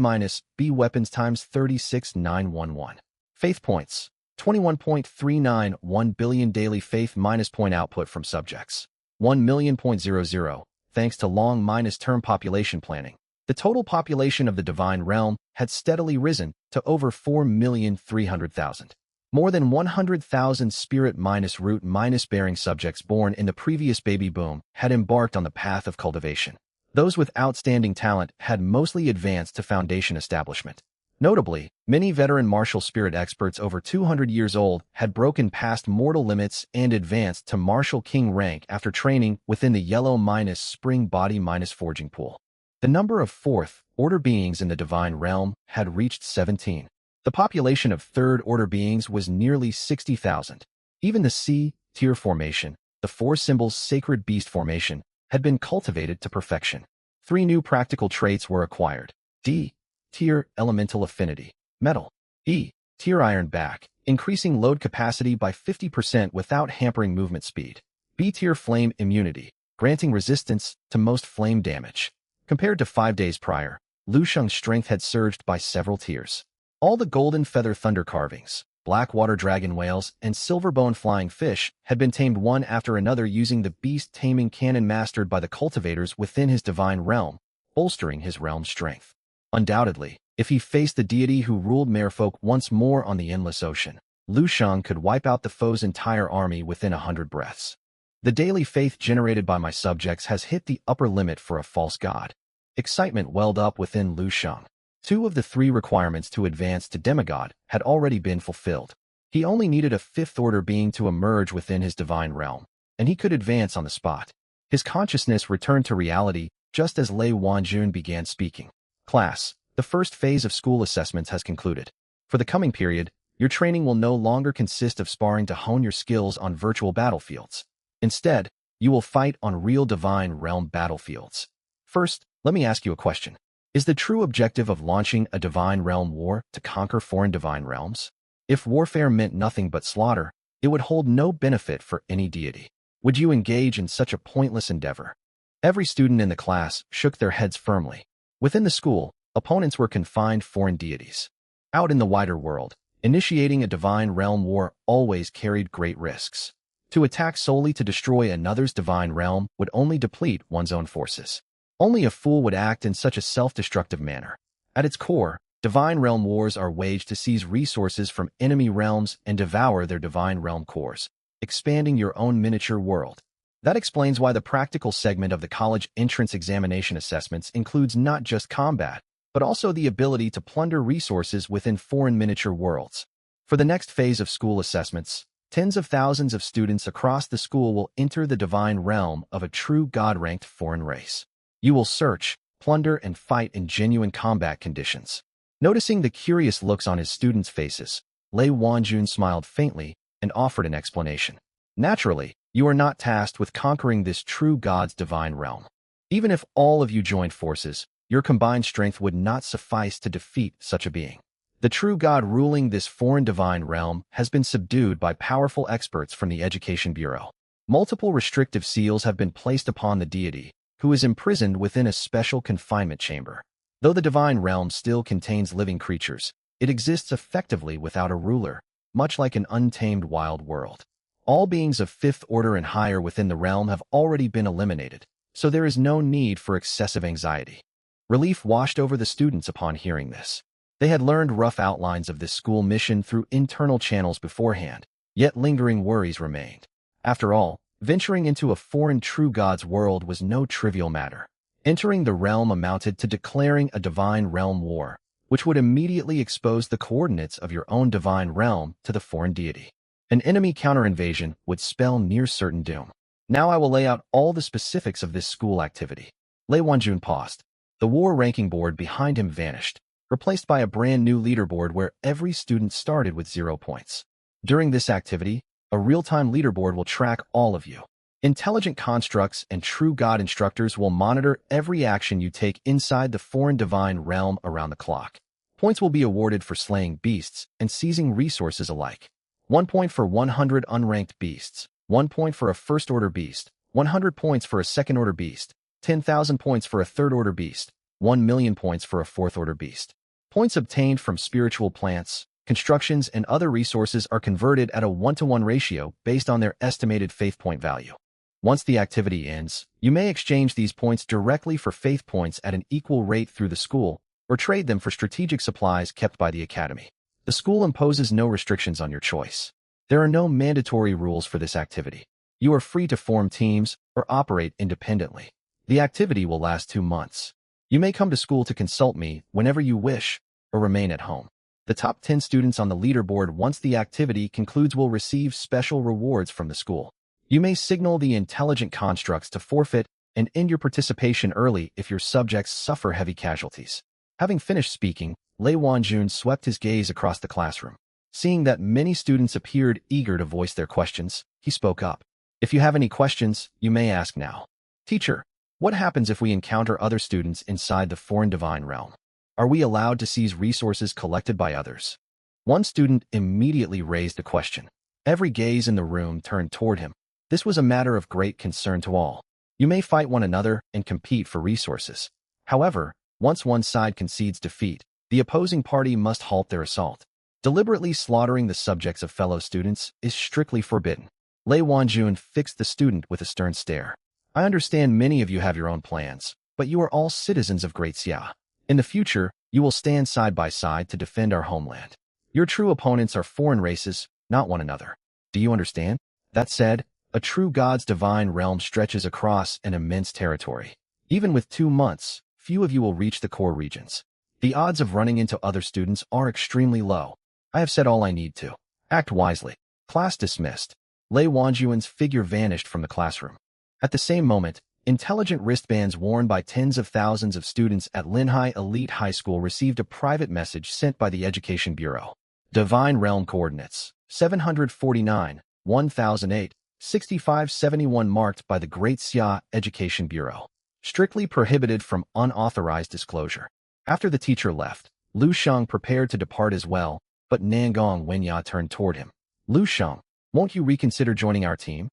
A: B weapons ×36 911. Faith points. 21.391 billion daily faith minus point output from subjects. 1 million.00. Thanks to long minus term population planning, the total population of the divine realm had steadily risen to over 4,300,000. More than 100,000 spirit minus root minus bearing subjects born in the previous baby boom had embarked on the path of cultivation. Those with outstanding talent had mostly advanced to foundation establishment. Notably, many veteran martial spirit experts over 200 years old had broken past mortal limits and advanced to martial king rank after training within the yellow minus spring body minus forging pool. The number of fourth-order beings in the divine realm had reached 17. The population of third-order beings was nearly 60,000. Even the C-tier formation, the four symbols sacred beast formation, had been cultivated to perfection. 3 new practical traits were acquired. D-tier elemental affinity, metal. E-tier iron back, increasing load capacity by 50% without hampering movement speed. B-tier flame immunity, granting resistance to most flame damage. Compared to 5 days prior, Lu Sheng's strength had surged by several tiers. All the golden feather thunder carvings, black water dragon whales, and silverbone flying fish had been tamed one after another using the beast-taming cannon mastered by the cultivators within his divine realm, bolstering his realm's strength. Undoubtedly, if he faced the deity who ruled merfolk once more on the endless ocean, Lu Sheng could wipe out the foe's entire army within 100 breaths. The daily faith generated by my subjects has hit the upper limit for a false god. Excitement welled up within Lu Sheng. 2 of the 3 requirements to advance to demigod had already been fulfilled. He only needed a 5th-order being to emerge within his divine realm, and he could advance on the spot. His consciousness returned to reality just as Lei Wanjun began speaking. Class, the first phase of school assessments has concluded. For the coming period, your training will no longer consist of sparring to hone your skills on virtual battlefields. Instead, you will fight on real divine realm battlefields. First, let me ask you a question. Is the true objective of launching a divine realm war to conquer foreign divine realms? If warfare meant nothing but slaughter, it would hold no benefit for any deity. Would you engage in such a pointless endeavor? Every student in the class shook their heads firmly. Within the school, opponents were confined foreign deities. Out in the wider world, initiating a divine realm war always carried great risks. To attack solely to destroy another's divine realm would only deplete one's own forces. Only a fool would act in such a self-destructive manner. At its core, divine realm wars are waged to seize resources from enemy realms and devour their divine realm cores, expanding your own miniature world. That explains why the practical segment of the college entrance examination assessments includes not just combat, but also the ability to plunder resources within foreign miniature worlds. For the next phase of school assessments, tens of thousands of students across the school will enter the divine realm of a true god-ranked foreign race. You will search, plunder, and fight in genuine combat conditions. Noticing the curious looks on his students' faces, Lei Wanjun smiled faintly and offered an explanation. Naturally, you are not tasked with conquering this true god's divine realm. Even if all of you joined forces, your combined strength would not suffice to defeat such a being. The true god ruling this foreign divine realm has been subdued by powerful experts from the Education Bureau. Multiple restrictive seals have been placed upon the deity, who is imprisoned within a special confinement chamber. Though the divine realm still contains living creatures, it exists effectively without a ruler, much like an untamed wild world. All beings of 5th order and higher within the realm have already been eliminated, so there is no need for excessive anxiety. Relief washed over the students upon hearing this. They had learned rough outlines of this school mission through internal channels beforehand, yet lingering worries remained. After all, venturing into a foreign true god's world was no trivial matter. Entering the realm amounted to declaring a divine realm war, which would immediately expose the coordinates of your own divine realm to the foreign deity. An enemy counter-invasion would spell near certain doom. Now I will lay out all the specifics of this school activity. Lei Wanjun paused. The war ranking board behind him vanished, replaced by a brand new leaderboard where every student started with 0 points. During this activity, a real-time leaderboard will track all of you. Intelligent constructs and true god instructors will monitor every action you take inside the foreign divine realm around the clock. Points will be awarded for slaying beasts and seizing resources alike. 1 point for 100 unranked beasts, 1 point for a first-order beast, 100 points for a second-order beast, 10,000 points for a third-order beast, 1 million points for a fourth-order beast. Points obtained from spiritual plants, Constructions and other resources are converted at a 1-to-1 ratio based on their estimated faith point value. Once the activity ends, you may exchange these points directly for faith points at an equal rate through the school, or trade them for strategic supplies kept by the academy. The school imposes no restrictions on your choice. There are no mandatory rules for this activity. You are free to form teams or operate independently. The activity will last 2 months. You may come to school to consult me whenever you wish, or remain at home. The top 10 students on the leaderboard once the activity concludes will receive special rewards from the school. You may signal the intelligent constructs to forfeit and end your participation early if your subjects suffer heavy casualties. Having finished speaking, Lei Wanjun swept his gaze across the classroom. Seeing that many students appeared eager to voice their questions, he spoke up. If you have any questions, you may ask now. Teacher, what happens if we encounter other students inside the foreign divine realm? Are we allowed to seize resources collected by others? One student immediately raised a question. Every gaze in the room turned toward him. This was a matter of great concern to all. You may fight one another and compete for resources. However, once one side concedes defeat, the opposing party must halt their assault. Deliberately slaughtering the subjects of fellow students is strictly forbidden. Lei Wanjun fixed the student with a stern stare. I understand many of you have your own plans, but you are all citizens of Great Xia. In the future, you will stand side by side to defend our homeland. Your true opponents are foreign races, not one another. Do you understand? That said, a true God's divine realm stretches across an immense territory. Even with 2 months, few of you will reach the core regions. The odds of running into other students are extremely low. I have said all I need to. Act wisely. Class dismissed. Lei Wanjun's figure vanished from the classroom. At the same moment, intelligent wristbands worn by tens of thousands of students at Linhai Elite High School received a private message sent by the Education Bureau. Divine Realm Coordinates, 749, 1008, 6571 marked by the Great Xia Education Bureau. Strictly prohibited from unauthorized disclosure. After the teacher left, Lu Sheng prepared to depart as well, but Nangong Wenya turned toward him. Lu Sheng, won't you reconsider joining our team?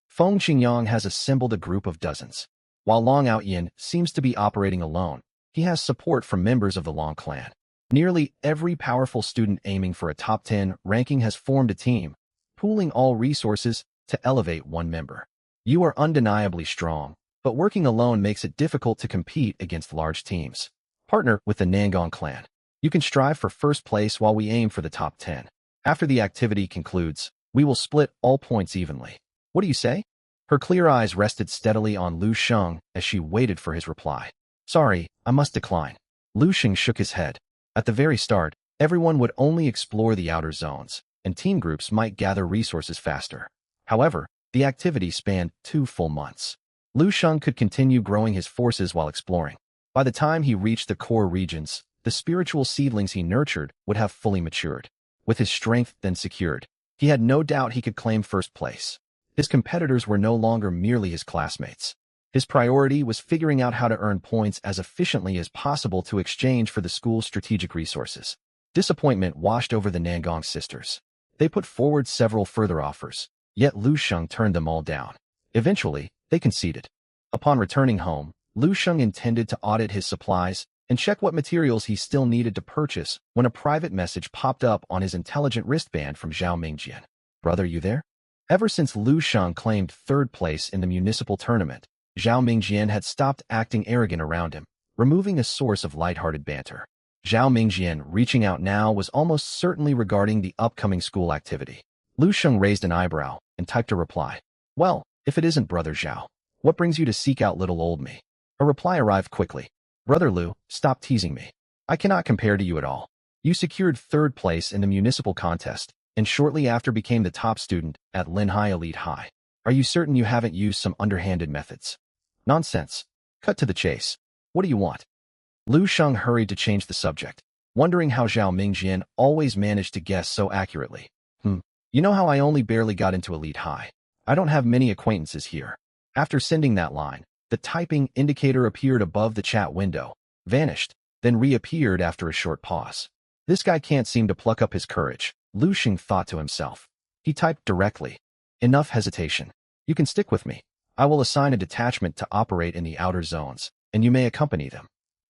A: Feng Qingyang has assembled a group of dozens. While Long Outyin seems to be operating alone, he has support from members of the Long clan. Nearly every powerful student aiming for a top 10 ranking has formed a team, pooling all resources to elevate one member. You are undeniably strong, but working alone makes it difficult to compete against large teams. Partner with the Nangong clan. You can strive for first place while we aim for the top 10. After the activity concludes, we will split all points evenly. What do you say? Her clear eyes rested steadily on Lu Sheng as she waited for his reply. Sorry, I must decline. Lu Sheng shook his head. At the very start, everyone would only explore the outer zones, and team groups might gather resources faster. However, the activity spanned 2 full months. Lu Sheng could continue growing his forces while exploring. By the time he reached the core regions, the spiritual seedlings he nurtured would have fully matured. With his strength then secured, he had no doubt he could claim first place. His competitors were no longer merely his classmates. His priority was figuring out how to earn points as efficiently as possible to exchange for the school's strategic resources. Disappointment washed over the Nangong sisters. They put forward several further offers, yet Lu Sheng turned them all down. Eventually, they conceded. Upon returning home, Lu Sheng intended to audit his supplies and check what materials he still needed to purchase when a private message popped up on his intelligent wristband from Zhao Mingjian. Brother, you there? Ever since Lu Sheng claimed 3rd place in the municipal tournament, Zhao Mingjian had stopped acting arrogant around him, removing a source of lighthearted banter. Zhao Mingjian reaching out now was almost certainly regarding the upcoming school activity. Lu Sheng raised an eyebrow and typed a reply. Well, if it isn't Brother Zhao, what brings you to seek out little old me? A reply arrived quickly. Brother Lu, stop teasing me. I cannot compare to you at all. You secured 3rd place in the municipal contest, and shortly after became the top student at Linhai Elite High. Are you certain you haven't used some underhanded methods? Nonsense. Cut to the chase. What do you want? Lu Sheng hurried to change the subject, wondering how Zhao Mingjian always managed to guess so accurately. You know how I only barely got into Elite High. I don't have many acquaintances here. After sending that line, the typing indicator appeared above the chat window, vanished, then reappeared after a short pause. This guy can't seem to pluck up his courage, Lu Sheng thought to himself. He typed directly. Enough hesitation. You can stick with me. I will assign a detachment to operate in the outer zones, and you may accompany them.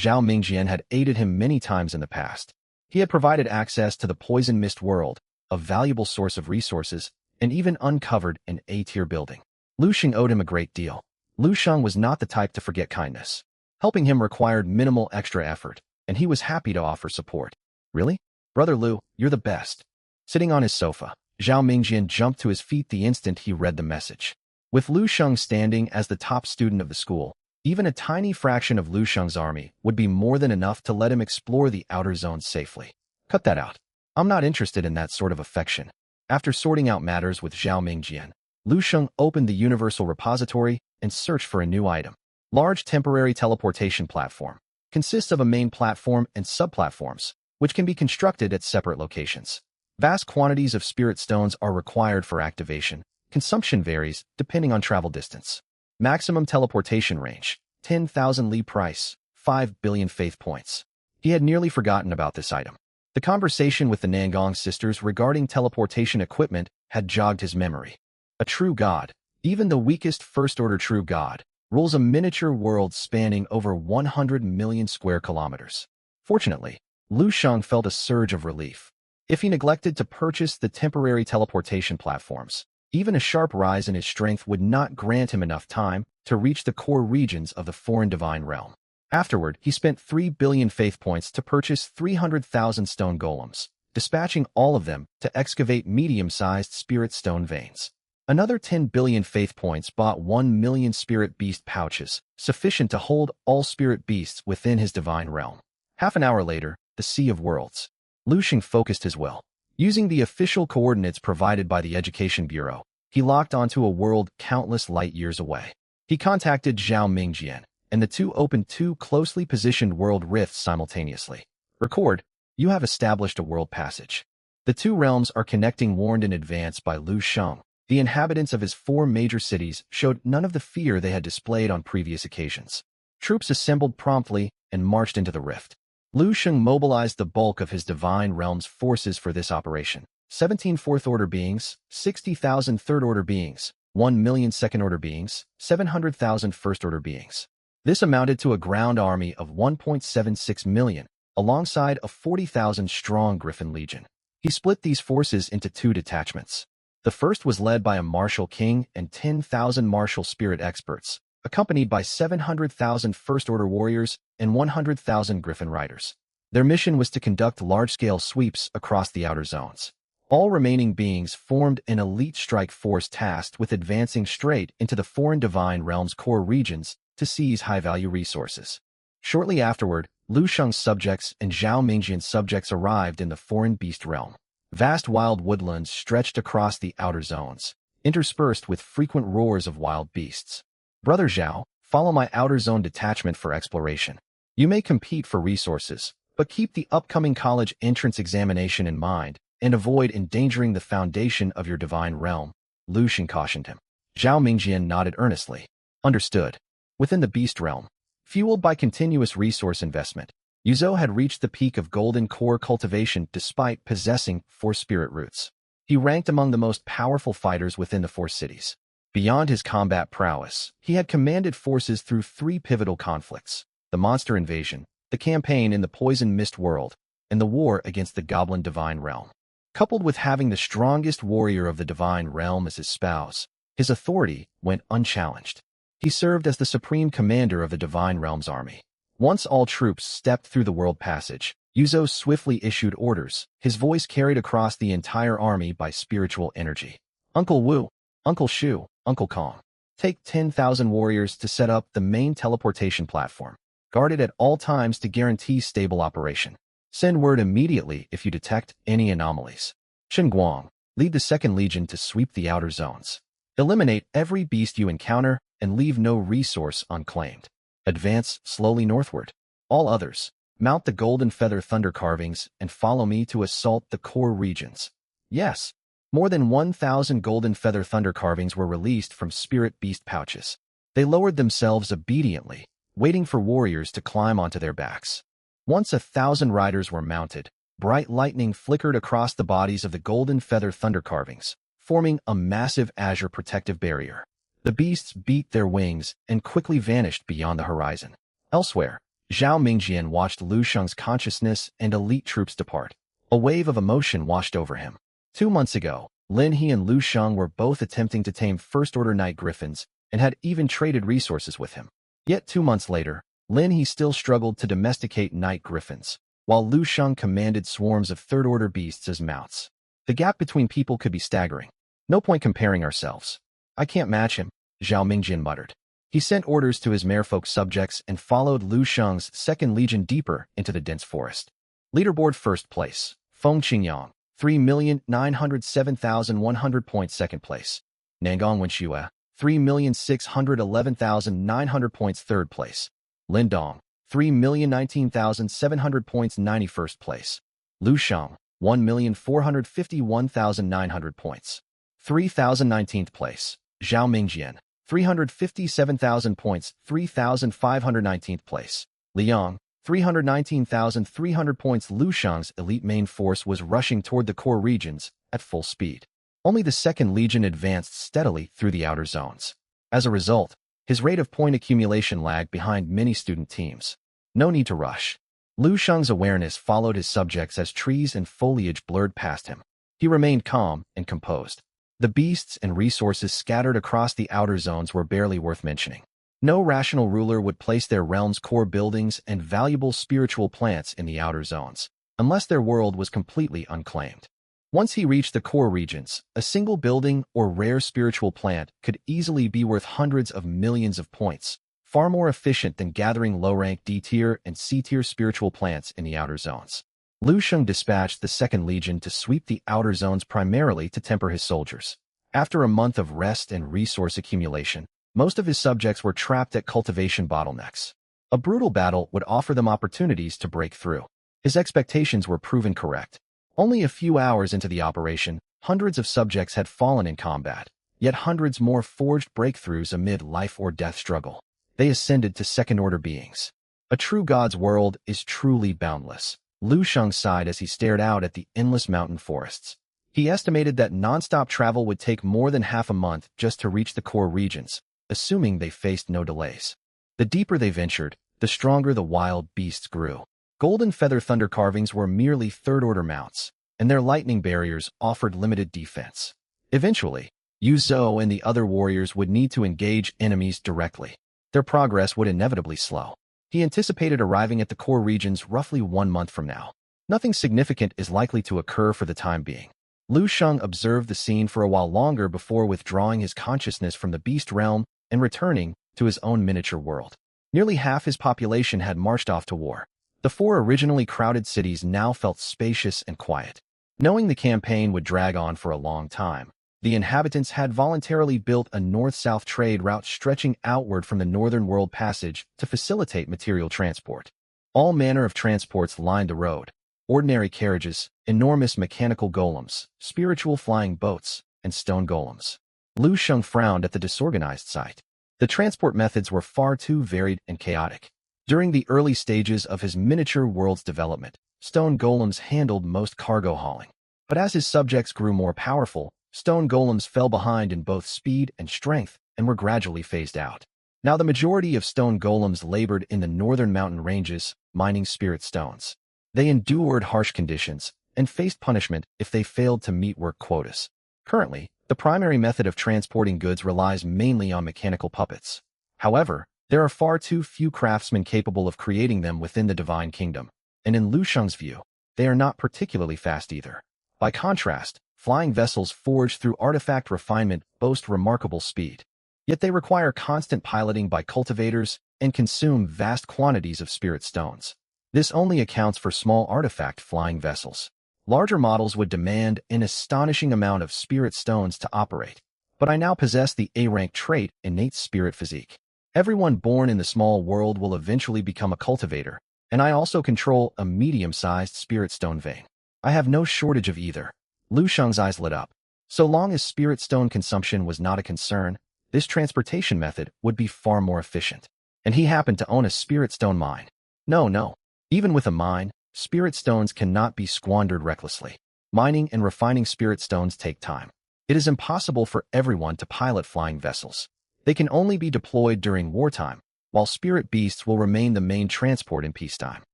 A: Zhao Mingjian had aided him many times in the past. He had provided access to the poison mist world, a valuable source of resources, and even uncovered an A-tier building. Lu Sheng owed him a great deal. Lu Sheng was not the type to forget kindness. Helping him required minimal extra effort, and he was happy to offer support. Really? Brother Lu, you're the best. Sitting on his sofa, Zhao Mingjian jumped to his feet the instant he read the message. With Lu Sheng standing as the top student of the school, even a tiny fraction of Lu Sheng's army would be more than enough to let him explore the outer zones safely. Cut that out. I'm not interested in that sort of affection. After sorting out matters with Zhao Mingjian, Lu Sheng opened the Universal Repository and searched for a new item. Large temporary teleportation platform. Consists of a main platform and sub-platforms, which can be constructed at separate locations. Vast quantities of spirit stones are required for activation. Consumption varies depending on travel distance. Maximum teleportation range, 10,000 Li price, 5 billion faith points. He had nearly forgotten about this item. The conversation with the Nangong sisters regarding teleportation equipment had jogged his memory. A true god, even the weakest first-order true god, rules a miniature world spanning over 100 million square kilometers. Fortunately, Lu Sheng felt a surge of relief. If he neglected to purchase the temporary teleportation platforms, even a sharp rise in his strength would not grant him enough time to reach the core regions of the foreign divine realm. Afterward, he spent 3 billion faith points to purchase 300,000 stone golems, dispatching all of them to excavate medium-sized spirit stone veins. Another 10 billion faith points bought 1 million spirit beast pouches, sufficient to hold all spirit beasts within his divine realm. Half an hour later, the Sea of Worlds. Lu Sheng focused his will. Using the official coordinates provided by the Education Bureau, he locked onto a world countless light years away. He contacted Zhao Mingjian, and the two opened two closely positioned world rifts simultaneously. Record, you have established a world passage. The two realms are connecting, warned in advance by Lu Sheng. The inhabitants of his 4 major cities showed none of the fear they had displayed on previous occasions. Troops assembled promptly and marched into the rift. Lu Sheng mobilized the bulk of his divine realm's forces for this operation. 17 fourth-order beings, 60,000 third-order beings, 1 million second-order beings, 700,000 first-order beings. This amounted to a ground army of 1.76 million, alongside a 40,000-strong Griffin Legion. He split these forces into 2 detachments. The first was led by a martial king and 10,000 martial spirit experts, accompanied by 700,000 first-order warriors and 100,000 Griffin riders. Their mission was to conduct large-scale sweeps across the outer zones. All remaining beings formed an elite strike force tasked with advancing straight into the foreign divine realm's core regions to seize high-value resources. Shortly afterward, Lu Sheng's subjects and Zhao Mingjian's subjects arrived in the foreign beast realm. Vast wild woodlands stretched across the outer zones, interspersed with frequent roars of wild beasts. Brother Zhao, follow my outer zone detachment for exploration. You may compete for resources, but keep the upcoming college entrance examination in mind and avoid endangering the foundation of your divine realm, Lu Sheng cautioned him. Zhao Mingjian nodded earnestly. Understood. Within the beast realm, fueled by continuous resource investment, Yuzhou had reached the peak of golden core cultivation despite possessing 4 spirit roots. He ranked among the most powerful fighters within the 4 cities. Beyond his combat prowess, he had commanded forces through 3 pivotal conflicts: the monster invasion, the campaign in the poison mist world, and the war against the goblin divine realm. Coupled with having the strongest warrior of the divine realm as his spouse, his authority went unchallenged. He served as the supreme commander of the divine realm's army. Once all troops stepped through the world passage, Yuzhou swiftly issued orders, his voice carried across the entire army by spiritual energy. Uncle Wu, Uncle Shu, Uncle Kong. Take 10,000 warriors to set up the main teleportation platform. Guard it at all times to guarantee stable operation. Send word immediately if you detect any anomalies. Chen Guang, lead the 2nd Legion to sweep the outer zones. Eliminate every beast you encounter and leave no resource unclaimed. Advance slowly northward. All others, mount the golden feather thunder carvings and follow me to assault the core regions. Yes, more than 1,000 golden feather thunder carvings were released from spirit beast pouches. They lowered themselves obediently, waiting for warriors to climb onto their backs. Once 1,000 riders were mounted, bright lightning flickered across the bodies of the golden feather thunder carvings, forming a massive azure protective barrier. The beasts beat their wings and quickly vanished beyond the horizon. Elsewhere, Zhao Mingjian watched Lu Sheng's consciousness and elite troops depart. A wave of emotion washed over him. 2 months ago, Lin He and Lu Sheng were both attempting to tame First-Order Night Griffins and had even traded resources with him. Yet 2 months later, Lin He still struggled to domesticate Night Griffins, while Lu Sheng commanded swarms of Third-Order beasts as mounts. The gap between people could be staggering. No point comparing ourselves. I can't match him, Zhao Mingjian muttered. He sent orders to his merfolk subjects and followed Lu Sheng's 2nd Legion deeper into the dense forest. Leaderboard first place, Feng Qingyang, 3,907,100 points. Second place, Nangong Wenxue, 3,611,900 points. Third place, Lindong, 3,019,700 points. 91st place, Lu Sheng, 1,451,900 points. 3,019th place, Zhao Mingjian, 357,000 points. 3,519th place, Liang, 319,300 points. Lu Sheng's elite main force was rushing toward the core regions at full speed. Only the 2nd Legion advanced steadily through the outer zones. As a result, his rate of point accumulation lagged behind many student teams. No need to rush. Lu Sheng's awareness followed his subjects as trees and foliage blurred past him. He remained calm and composed. The beasts and resources scattered across the outer zones were barely worth mentioning. No rational ruler would place their realm's core buildings and valuable spiritual plants in the outer zones, unless their world was completely unclaimed. Once he reached the core regions, a single building or rare spiritual plant could easily be worth hundreds of millions of points, far more efficient than gathering low-rank D-tier and C-tier spiritual plants in the outer zones. Lu Sheng dispatched the 2nd Legion to sweep the outer zones primarily to temper his soldiers. After a month of rest and resource accumulation, most of his subjects were trapped at cultivation bottlenecks. A brutal battle would offer them opportunities to break through. His expectations were proven correct. Only a few hours into the operation, hundreds of subjects had fallen in combat, yet hundreds more forged breakthroughs amid life-or-death struggle. They ascended to 2nd-order beings. A true god's world is truly boundless. Lu Sheng sighed as he stared out at the endless mountain forests. He estimated that non-stop travel would take more than half a month just to reach the core regions, assuming they faced no delays. The deeper they ventured, the stronger the wild beasts grew. Golden feather thunder carvings were merely third-order mounts, and their lightning barriers offered limited defense. Eventually, Yu Zhou and the other warriors would need to engage enemies directly. Their progress would inevitably slow. He anticipated arriving at the core regions roughly 1 month from now. Nothing significant is likely to occur for the time being. Lu Sheng observed the scene for a while longer before withdrawing his consciousness from the beast realm and returning to his own miniature world. Nearly half his population had marched off to war. The 4 originally crowded cities now felt spacious and quiet. Knowing the campaign would drag on for a long time, the inhabitants had voluntarily built a north-south trade route stretching outward from the Northern World Passage to facilitate material transport. All manner of transports lined the road: ordinary carriages, enormous mechanical golems, spiritual flying boats, and stone golems. Lu Sheng frowned at the disorganized sight. The transport methods were far too varied and chaotic. During the early stages of his miniature world's development, stone golems handled most cargo hauling. But as his subjects grew more powerful, stone golems fell behind in both speed and strength and were gradually phased out. Now the majority of stone golems labored in the northern mountain ranges, mining spirit stones. They endured harsh conditions and faced punishment if they failed to meet work quotas. Currently, the primary method of transporting goods relies mainly on mechanical puppets. However, there are far too few craftsmen capable of creating them within the Divine Kingdom, and in Lu Sheng's view, they are not particularly fast either. By contrast, flying vessels forged through artifact refinement boast remarkable speed. Yet they require constant piloting by cultivators and consume vast quantities of spirit stones. This only accounts for small artifact flying vessels. Larger models would demand an astonishing amount of spirit stones to operate. But I now possess the A-rank trait, innate spirit physique. Everyone born in the small world will eventually become a cultivator, and I also control a medium-sized spirit stone vein. I have no shortage of either. Lu Sheng's eyes lit up. So long as spirit stone consumption was not a concern, this transportation method would be far more efficient. And he happened to own a spirit stone mine. No. Even with a mine, spirit stones cannot be squandered recklessly. Mining and refining spirit stones take time. It is impossible for everyone to pilot flying vessels. They can only be deployed during wartime, while spirit beasts will remain the main transport in peacetime.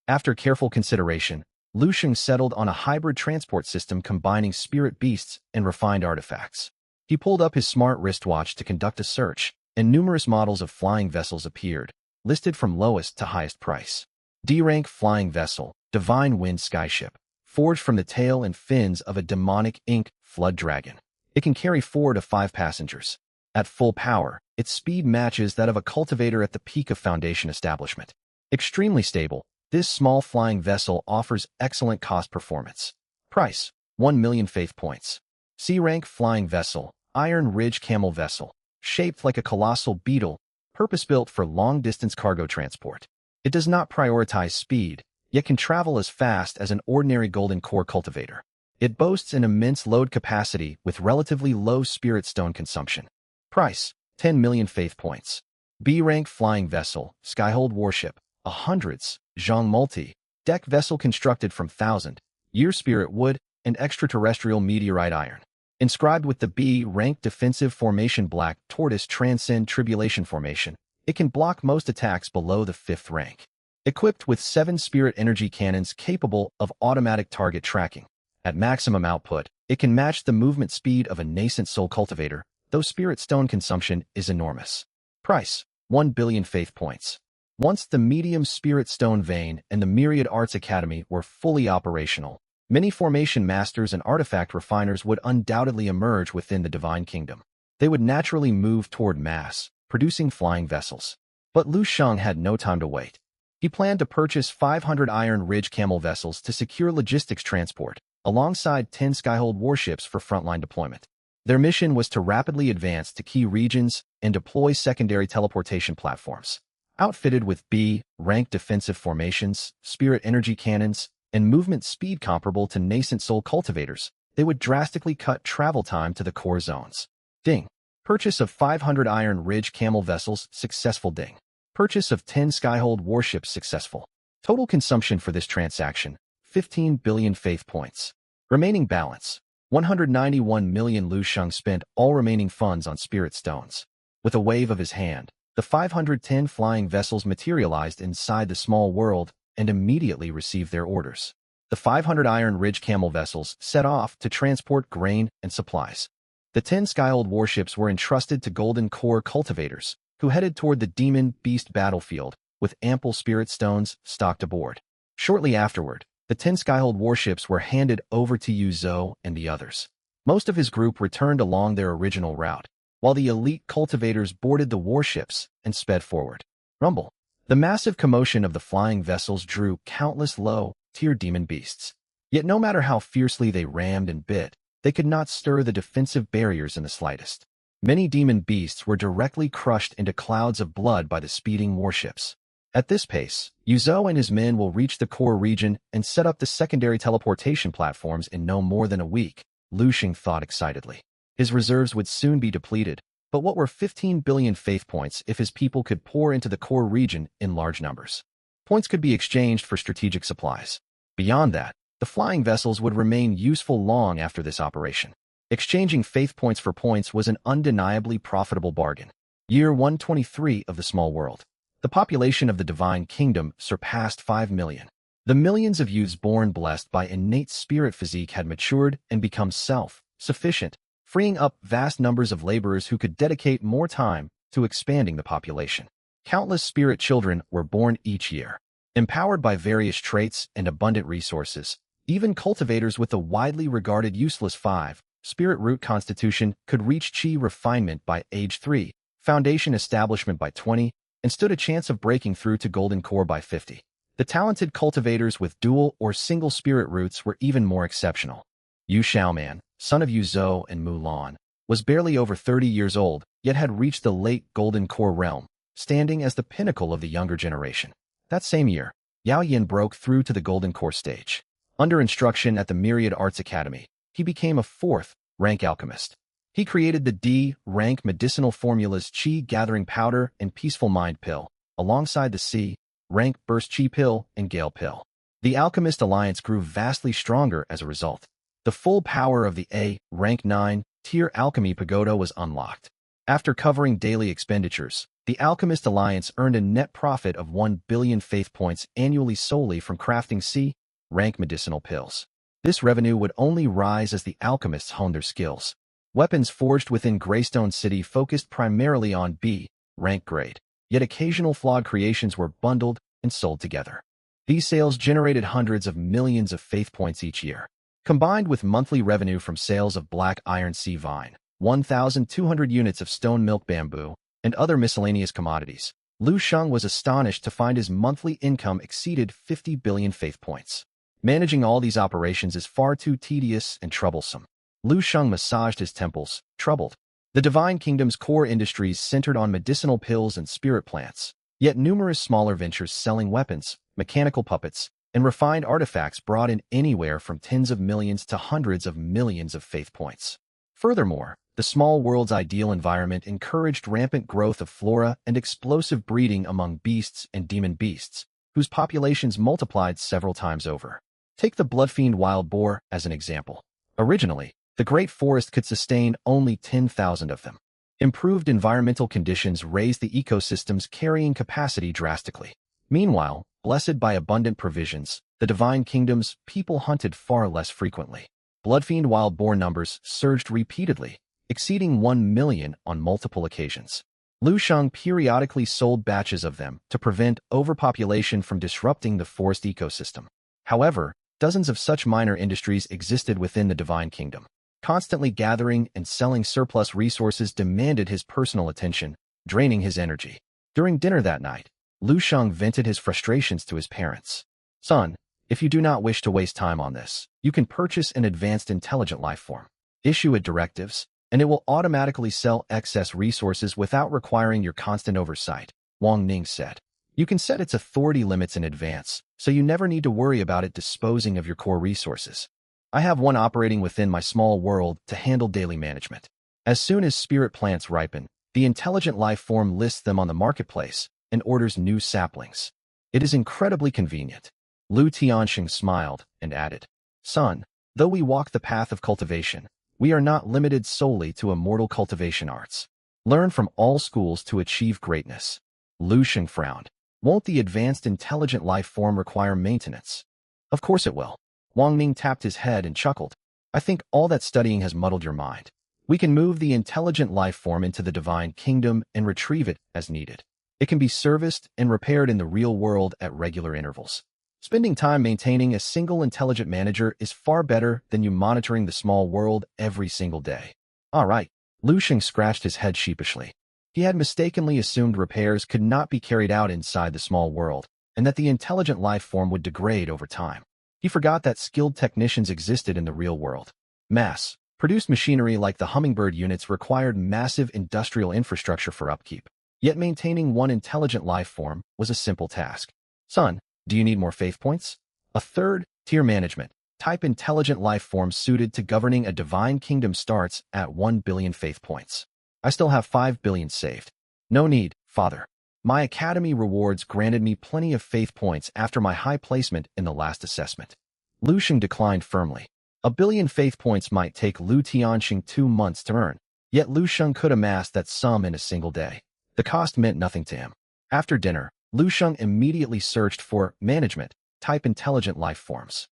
A: After careful consideration, Lu Sheng settled on a hybrid transport system combining spirit beasts and refined artifacts. He pulled up his smart wristwatch to conduct a search, and numerous models of flying vessels appeared, listed from lowest to highest price. D-rank flying vessel, Divine Wind Skyship, forged from the tail and fins of a demonic ink flood dragon. It can carry 4 to 5 passengers. At full power, its speed matches that of a cultivator at the peak of Foundation establishment. Extremely stable, this small flying vessel offers excellent cost performance. Price, 1 million faith points. C-rank flying vessel, Iron Ridge Camel Vessel, shaped like a colossal beetle, purpose-built for long-distance cargo transport. It does not prioritize speed, yet can travel as fast as an ordinary golden core cultivator. It boasts an immense load capacity with relatively low spirit stone consumption. Price, 10 million faith points. B-rank flying vessel, Skyhold Warship, a hundreds, Zhang multi-deck vessel constructed from 1,000-year spirit wood and extraterrestrial meteorite iron. Inscribed with the B-rank defensive formation Black Tortoise Transcend Tribulation Formation, it can block most attacks below the 5th rank. Equipped with 7 spirit energy cannons capable of automatic target tracking. At maximum output, it can match the movement speed of a nascent soul cultivator, though spirit stone consumption is enormous. Price, 1 billion faith points. Once the medium spirit stone vein and the Myriad Arts Academy were fully operational, many formation masters and artifact refiners would undoubtedly emerge within the Divine Kingdom. They would naturally move toward mass, producing flying vessels. But Lu Sheng had no time to wait. He planned to purchase 500 Iron Ridge Camel vessels to secure logistics transport, alongside 10 Skyhold warships for frontline deployment. Their mission was to rapidly advance to key regions and deploy secondary teleportation platforms. Outfitted with B-rank defensive formations, spirit energy cannons, and movement speed comparable to nascent soul cultivators, they would drastically cut travel time to the core zones. Ding. Purchase of 500 Iron Ridge Camel vessels successful. Ding. Purchase of 10 Skyhold warships successful. Total consumption for this transaction, 15 billion faith points. Remaining balance, 191 million. Lu Sheng spent all remaining funds on spirit stones. With a wave of his hand, the 510 flying vessels materialized inside the small world and immediately received their orders. The 500 Iron Ridge Camel vessels set off to transport grain and supplies. The 10 Skyhold warships were entrusted to Golden Core cultivators, who headed toward the Demon Beast battlefield with ample spirit stones stocked aboard. Shortly afterward, the 10 Skyhold warships were handed over to Yu Zhou and the others. Most of his group returned along their original route, while the elite cultivators boarded the warships and sped forward. Rumble. The massive commotion of the flying vessels drew countless low-tier demon beasts. Yet no matter how fiercely they rammed and bit, they could not stir the defensive barriers in the slightest. Many demon beasts were directly crushed into clouds of blood by the speeding warships. At this pace, Yu Zhou and his men will reach the core region and set up the secondary teleportation platforms in no more than a week, Lu Sheng thought excitedly. His reserves would soon be depleted, but what were 15 billion faith points if his people could pour into the core region in large numbers? Points could be exchanged for strategic supplies. Beyond that, the flying vessels would remain useful long after this operation. Exchanging faith points for points was an undeniably profitable bargain. Year 123 of the small world. The population of the Divine Kingdom surpassed 5 million. The millions of youths born blessed by innate spirit physique had matured and become self-sufficient, freeing up vast numbers of laborers who could dedicate more time to expanding the population. Countless spirit children were born each year. Empowered by various traits and abundant resources, even cultivators with the widely regarded useless 5 spirit root constitution could reach chi refinement by age 3, foundation establishment by 20, and stood a chance of breaking through to golden core by 50. The talented cultivators with dual or single spirit roots were even more exceptional. Yu Xiaoman, son of Yu Zhou and Mu Lan, was barely over 30 years old, yet had reached the late golden core realm, standing as the pinnacle of the younger generation. That same year, Yao Yin broke through to the golden core stage. Under instruction at the Myriad Arts Academy, he became a 4th-rank alchemist. He created the D-rank medicinal formulas Qi Gathering Powder and Peaceful Mind Pill, alongside the C-rank Burst Qi Pill and Gale Pill. The Alchemist Alliance grew vastly stronger as a result. The full power of the A-rank 9-tier Alchemy Pagoda was unlocked. After covering daily expenditures, The Alchemist Alliance earned a net profit of 1 billion faith points annually solely from crafting C-rank medicinal pills. This revenue would only rise as the alchemists honed their skills. Weapons forged within Greystone City focused primarily on B-rank grade, yet occasional flawed creations were bundled and sold together. These sales generated hundreds of millions of faith points each year. Combined with monthly revenue from sales of black iron sea vine, 1,200 units of stone milk bamboo, and other miscellaneous commodities, Lu Sheng was astonished to find his monthly income exceeded 50 billion faith points. Managing all these operations is far too tedious and troublesome. Lu Sheng massaged his temples, troubled. The Divine Kingdom's core industries centered on medicinal pills and spirit plants, yet numerous smaller ventures selling weapons, mechanical puppets, and refined artifacts brought in anywhere from tens of millions to hundreds of millions of faith points. Furthermore, the small world's ideal environment encouraged rampant growth of flora and explosive breeding among beasts and demon beasts, whose populations multiplied several times over. Take the bloodfiend wild boar as an example. Originally, the Great Forest could sustain only 10,000 of them. Improved environmental conditions raised the ecosystem's carrying capacity drastically. Meanwhile, blessed by abundant provisions, the Divine Kingdom's people hunted far less frequently. Bloodfiend wild boar numbers surged repeatedly, exceeding 1 million on multiple occasions. Lu Sheng periodically sold batches of them to prevent overpopulation from disrupting the forest ecosystem. However, dozens of such minor industries existed within the Divine Kingdom. Constantly gathering and selling surplus resources demanded his personal attention, draining his energy. During dinner that night, Lu Sheng vented his frustrations to his parents. "Son, if you do not wish to waste time on this, you can purchase an advanced intelligent life form. Issue it directives, and it will automatically sell excess resources without requiring your constant oversight," Wang Ning said. "You can set its authority limits in advance, so you never need to worry about it disposing of your core resources. I have one operating within my small world to handle daily management. As soon as spirit plants ripen, the intelligent life form lists them on the marketplace and orders new saplings. It is incredibly convenient." Lu Tianxing smiled and added, "Son, though we walk the path of cultivation, we are not limited solely to immortal cultivation arts. Learn from all schools to achieve greatness." Lu Sheng frowned. "Won't the advanced intelligent life form require maintenance?" "Of course it will." Wang Ning tapped his head and chuckled. "I think all that studying has muddled your mind. We can move the intelligent life form into the Divine Kingdom and retrieve it as needed. It can be serviced and repaired in the real world at regular intervals. Spending time maintaining a single intelligent manager is far better than you monitoring the small world every single day." "All right." Lu Sheng scratched his head sheepishly. He had mistakenly assumed repairs could not be carried out inside the small world, and that the intelligent life form would degrade over time. He forgot that skilled technicians existed in the real world. Mass-produced machinery like the hummingbird units required massive industrial infrastructure for upkeep. Yet maintaining one intelligent life form was a simple task. "Son, do you need more faith points?" A third-tier management type intelligent life form suited to governing a divine kingdom starts at 1 billion faith points. "I still have 5 billion saved." "No need, father. My academy rewards granted me plenty of faith points after my high placement in the last assessment." Lu Sheng declined firmly. 1 billion faith points might take Lu Tianxing 2 months to earn, yet Lu Sheng could amass that sum in a single day. The cost meant nothing to him. After dinner, Lu Sheng immediately searched for management-type intelligent life forms.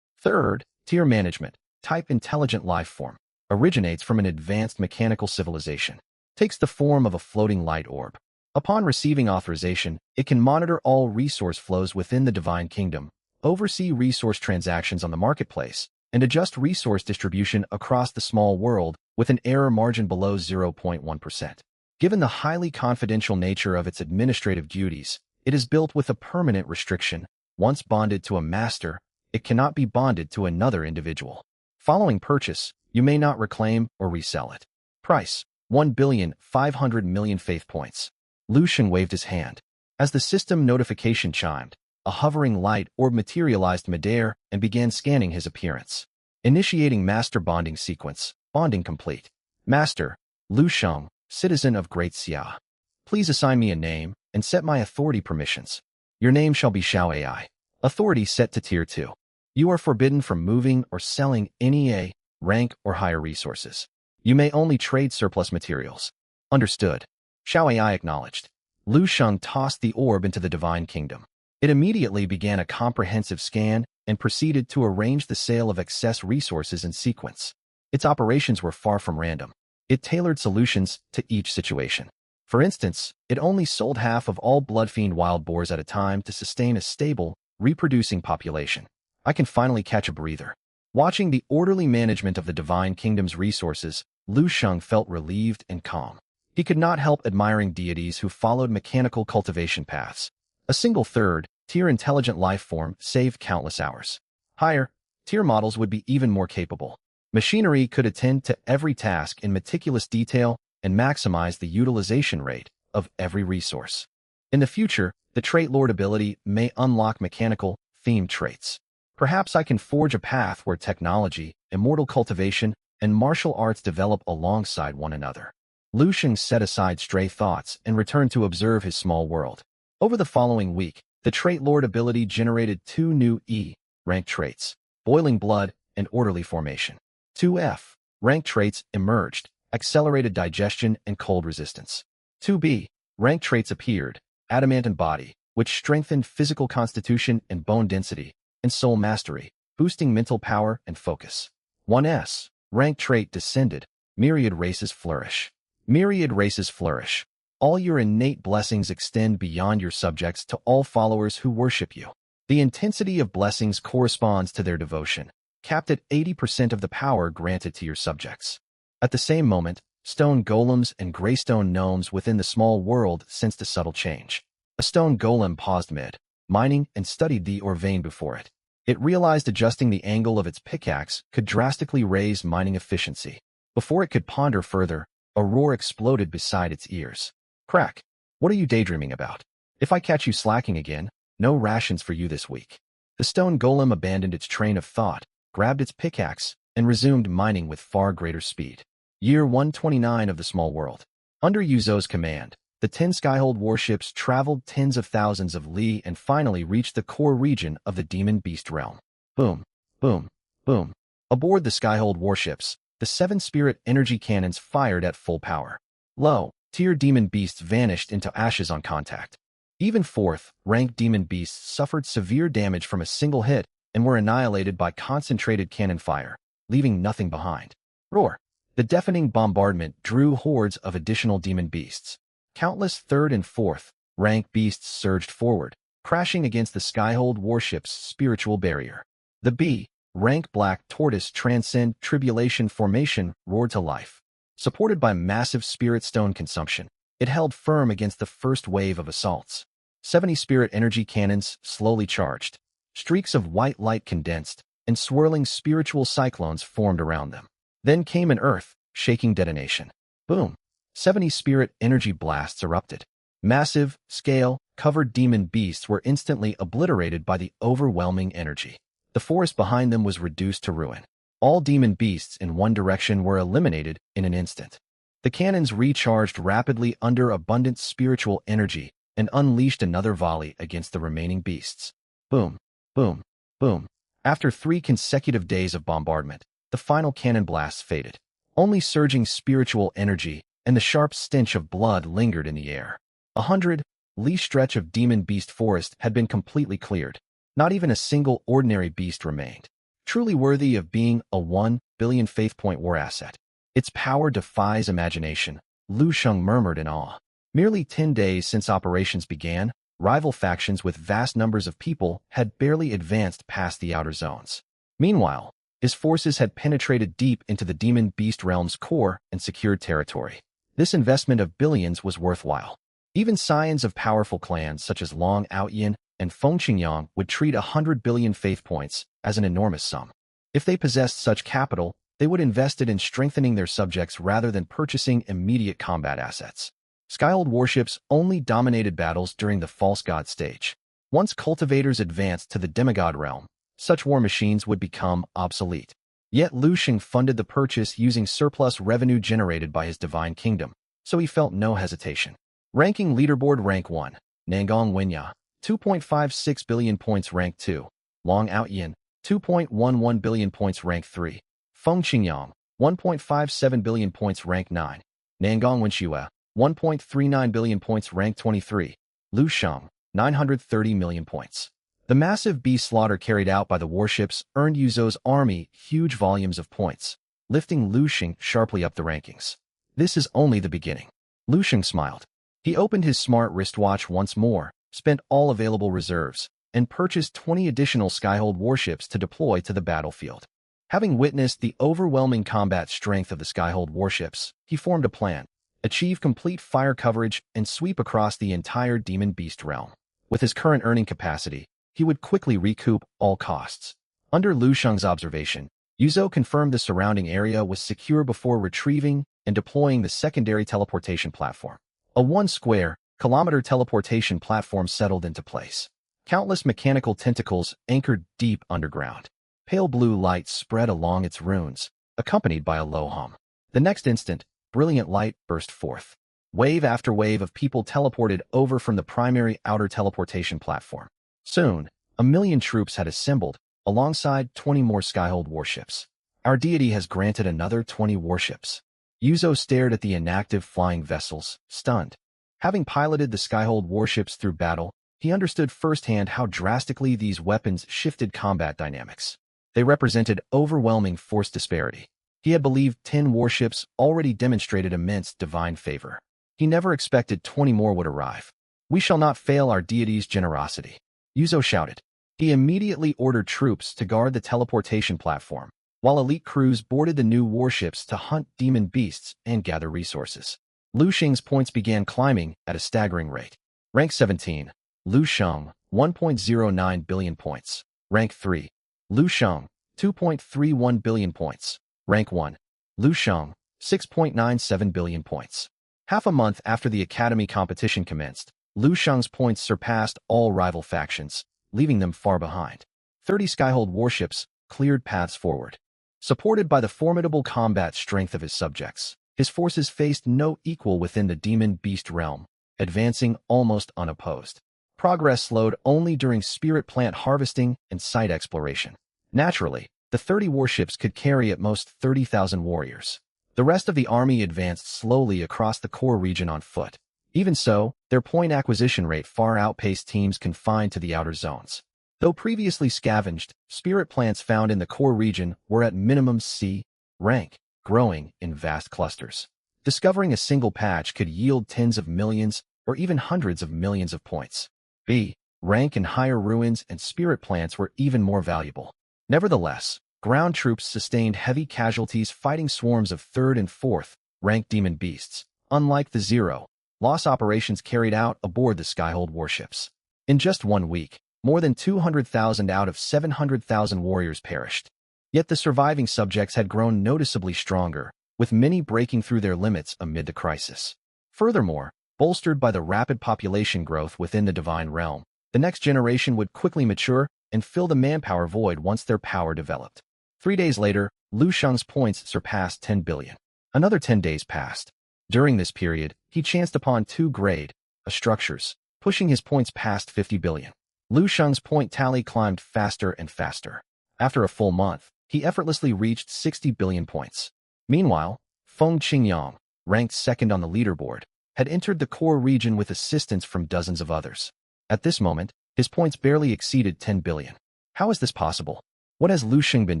A: Third-tier management-type intelligent life form originates from an advanced mechanical civilization. Takes the form of a floating light orb. Upon receiving authorization, it can monitor all resource flows within the Divine Kingdom, oversee resource transactions on the marketplace, and adjust resource distribution across the small world with an error margin below 0.1%. Given the highly confidential nature of its administrative duties, it is built with a permanent restriction. Once bonded to a master, it cannot be bonded to another individual. Following purchase, you may not reclaim or resell it. Price: 1,500,000,000 faith points. Lu Sheng waved his hand. As the system notification chimed, a hovering light orb materialized midair and began scanning his appearance. Initiating master bonding sequence. Bonding complete. Master: Lu Sheng, citizen of Great Xia. Please assign me a name and set my authority permissions. Your name shall be Xiao AI. Authority set to Tier 2. You are forbidden from moving or selling any A, rank, or higher resources. You may only trade surplus materials. Understood. Xiao AI acknowledged. Lu Sheng tossed the orb into the divine kingdom. It immediately began a comprehensive scan and proceeded to arrange the sale of excess resources in sequence. Its operations were far from random. It tailored solutions to each situation. For instance, it only sold half of all bloodfiend wild boars at a time to sustain a stable, reproducing population. I can finally catch a breather. Watching the orderly management of the divine kingdom's resources, Lu Sheng felt relieved and calm. He could not help admiring deities who followed mechanical cultivation paths. A single third-tier intelligent life form saved countless hours. Higher-tier models would be even more capable. Machinery could attend to every task in meticulous detail and maximize the utilization rate of every resource. In the future, the trait Lord ability may unlock mechanical, themed traits. Perhaps I can forge a path where technology, immortal cultivation, and martial arts develop alongside one another. Lu Sheng set aside stray thoughts and returned to observe his small world. Over the following week, the trait Lord ability generated 2 new E-rank traits, boiling blood and orderly formation. 2 F-rank traits emerged, accelerated digestion and cold resistance. 2 B-rank traits appeared, adamant body, which strengthened physical constitution and bone density, and soul mastery, boosting mental power and focus. 1 S-rank trait descended, myriad races flourish. Myriad races flourish. All your innate blessings extend beyond your subjects to all followers who worship you. The intensity of blessings corresponds to their devotion, capped at 80% of the power granted to your subjects. At the same moment, stone golems and greystone gnomes within the small world sensed a subtle change. A stone golem paused mid-mining and studied the or vein before it. It realized adjusting the angle of its pickaxe could drastically raise mining efficiency. Before it could ponder further, a roar exploded beside its ears. Crack! What are you daydreaming about? If I catch you slacking again, no rations for you this week. The stone golem abandoned its train of thought, grabbed its pickaxe, and resumed mining with far greater speed. Year 129 of the small world. Under Yuzo's command, the 10 Skyhold warships traveled tens of thousands of li and finally reached the core region of the demon beast realm. Boom, boom, boom. Aboard the Skyhold warships, the 7 spirit energy cannons fired at full power. Low-tier demon beasts vanished into ashes on contact. Even 4th-ranked demon beasts suffered severe damage from a single hit and were annihilated by concentrated cannon fire, leaving nothing behind. Roar! The deafening bombardment drew hordes of additional demon beasts. Countless 3rd and 4th-ranked beasts surged forward, crashing against the Skyhold warship's spiritual barrier. The B-rank black tortoise transcend tribulation formation roared to life. Supported by massive spirit stone consumption, it held firm against the first wave of assaults. 70 spirit energy cannons slowly charged. Streaks of white light condensed, and swirling spiritual cyclones formed around them. Then came an earth-shaking detonation. Boom! 70 spirit energy blasts erupted. Massive, scale-covered demon beasts were instantly obliterated by the overwhelming energy. The forest behind them was reduced to ruin. All demon beasts in one direction were eliminated in an instant. The cannons recharged rapidly under abundant spiritual energy and unleashed another volley against the remaining beasts. Boom, boom, boom. After 3 consecutive days of bombardment, the final cannon blasts faded. Only surging spiritual energy and the sharp stench of blood lingered in the air. 100-li stretch of demon beast forest had been completely cleared. Not even a single ordinary beast remained. Truly worthy of being a 1 billion faith point war asset. Its power defies imagination, Lu Sheng murmured in awe. Merely 10 days since operations began, rival factions with vast numbers of people had barely advanced past the outer zones. Meanwhile, his forces had penetrated deep into the demon beast realm's core and secured territory. This investment of billions was worthwhile. Even scions of powerful clans such as Long Outyin and Fengqingyang would treat 100 billion faith points as an enormous sum. If they possessed such capital, they would invest it in strengthening their subjects rather than purchasing immediate combat assets. Skyhold warships only dominated battles during the false god stage. Once cultivators advanced to the demigod realm, such war machines would become obsolete. Yet Lu Sheng funded the purchase using surplus revenue generated by his divine kingdom, so he felt no hesitation. Ranking leaderboard rank 1, Nangong Wenya, 2.56 billion points rank 2, Long Outyin, 2.11 billion points rank 3, Fengqingyang, 1.57 billion points rank 9, Nangong Wenxue, 1.39 billion points. Rank 23. Lu Sheng, 930 million points. The massive beast slaughter carried out by the warships earned Yuzhou's army huge volumes of points, lifting Lu Sheng sharply up the rankings. This is only the beginning. Lu Sheng smiled. He opened his smart wristwatch once more, spent all available reserves, and purchased 20 additional Skyhold warships to deploy to the battlefield. Having witnessed the overwhelming combat strength of the Skyhold warships, he formed a plan: achieve complete fire coverage and sweep across the entire Demon Beast realm. With his current earning capacity, he would quickly recoup all costs. Under Lu Sheng's observation, Yuzhou confirmed the surrounding area was secure before retrieving and deploying the secondary teleportation platform. A 1-square-kilometer teleportation platform settled into place. Countless mechanical tentacles anchored deep underground. Pale blue light spread along its runes, accompanied by a low hum. The next instant, brilliant light burst forth. Wave after wave of people teleported over from the primary outer teleportation platform. Soon, 1,000,000 troops had assembled, alongside 20 more Skyhold warships. Our deity has granted another 20 warships. Yuzhou stared at the inactive flying vessels, stunned. Having piloted the Skyhold warships through battle, he understood firsthand how drastically these weapons shifted combat dynamics. They represented overwhelming force disparity. He had believed 10 warships already demonstrated immense divine favor. He never expected 20 more would arrive. We shall not fail our deity's generosity, Yuzhou shouted. He immediately ordered troops to guard the teleportation platform, while elite crews boarded the new warships to hunt demon beasts and gather resources. Lu Sheng's points began climbing at a staggering rate. Rank 17. Lu Sheng, 1.09 billion points. Rank 3. Lu Sheng, 2.31 billion points. Rank 1. Lu Sheng, 6.97 billion points. Half a month after the academy competition commenced, Lu Sheng's points surpassed all rival factions, leaving them far behind. 30 Skyhold warships cleared paths forward. Supported by the formidable combat strength of his subjects, his forces faced no equal within the demon beast realm, advancing almost unopposed. Progress slowed only during spirit plant harvesting and site exploration. Naturally, the 30 warships could carry at most 30,000 warriors. The rest of the army advanced slowly across the core region on foot. Even so, their point acquisition rate far outpaced teams confined to the outer zones. Though previously scavenged, spirit plants found in the core region were at minimum C rank, growing in vast clusters. Discovering a single patch could yield tens of millions or even hundreds of millions of points. B rank and higher ruins and spirit plants were even more valuable. Nevertheless, ground troops sustained heavy casualties fighting swarms of 3rd and 4th rank demon beasts, unlike the zero-loss operations carried out aboard the Skyhold warships. In just 1 week, more than 200,000 out of 700,000 warriors perished. Yet the surviving subjects had grown noticeably stronger, with many breaking through their limits amid the crisis. Furthermore, bolstered by the rapid population growth within the divine realm, the next generation would quickly mature and fill the manpower void once their power developed. 3 days later, Lu Sheng's points surpassed 10 billion. Another 10 days passed. During this period, he chanced upon 2 grade A structures, pushing his points past 50 billion. Lu Sheng's point tally climbed faster and faster. After a full month, he effortlessly reached 60 billion points. Meanwhile, Feng Qingyang, ranked 2nd on the leaderboard, had entered the core region with assistance from dozens of others. At this moment, his points barely exceeded 10 billion. How is this possible? What has Lu Sheng been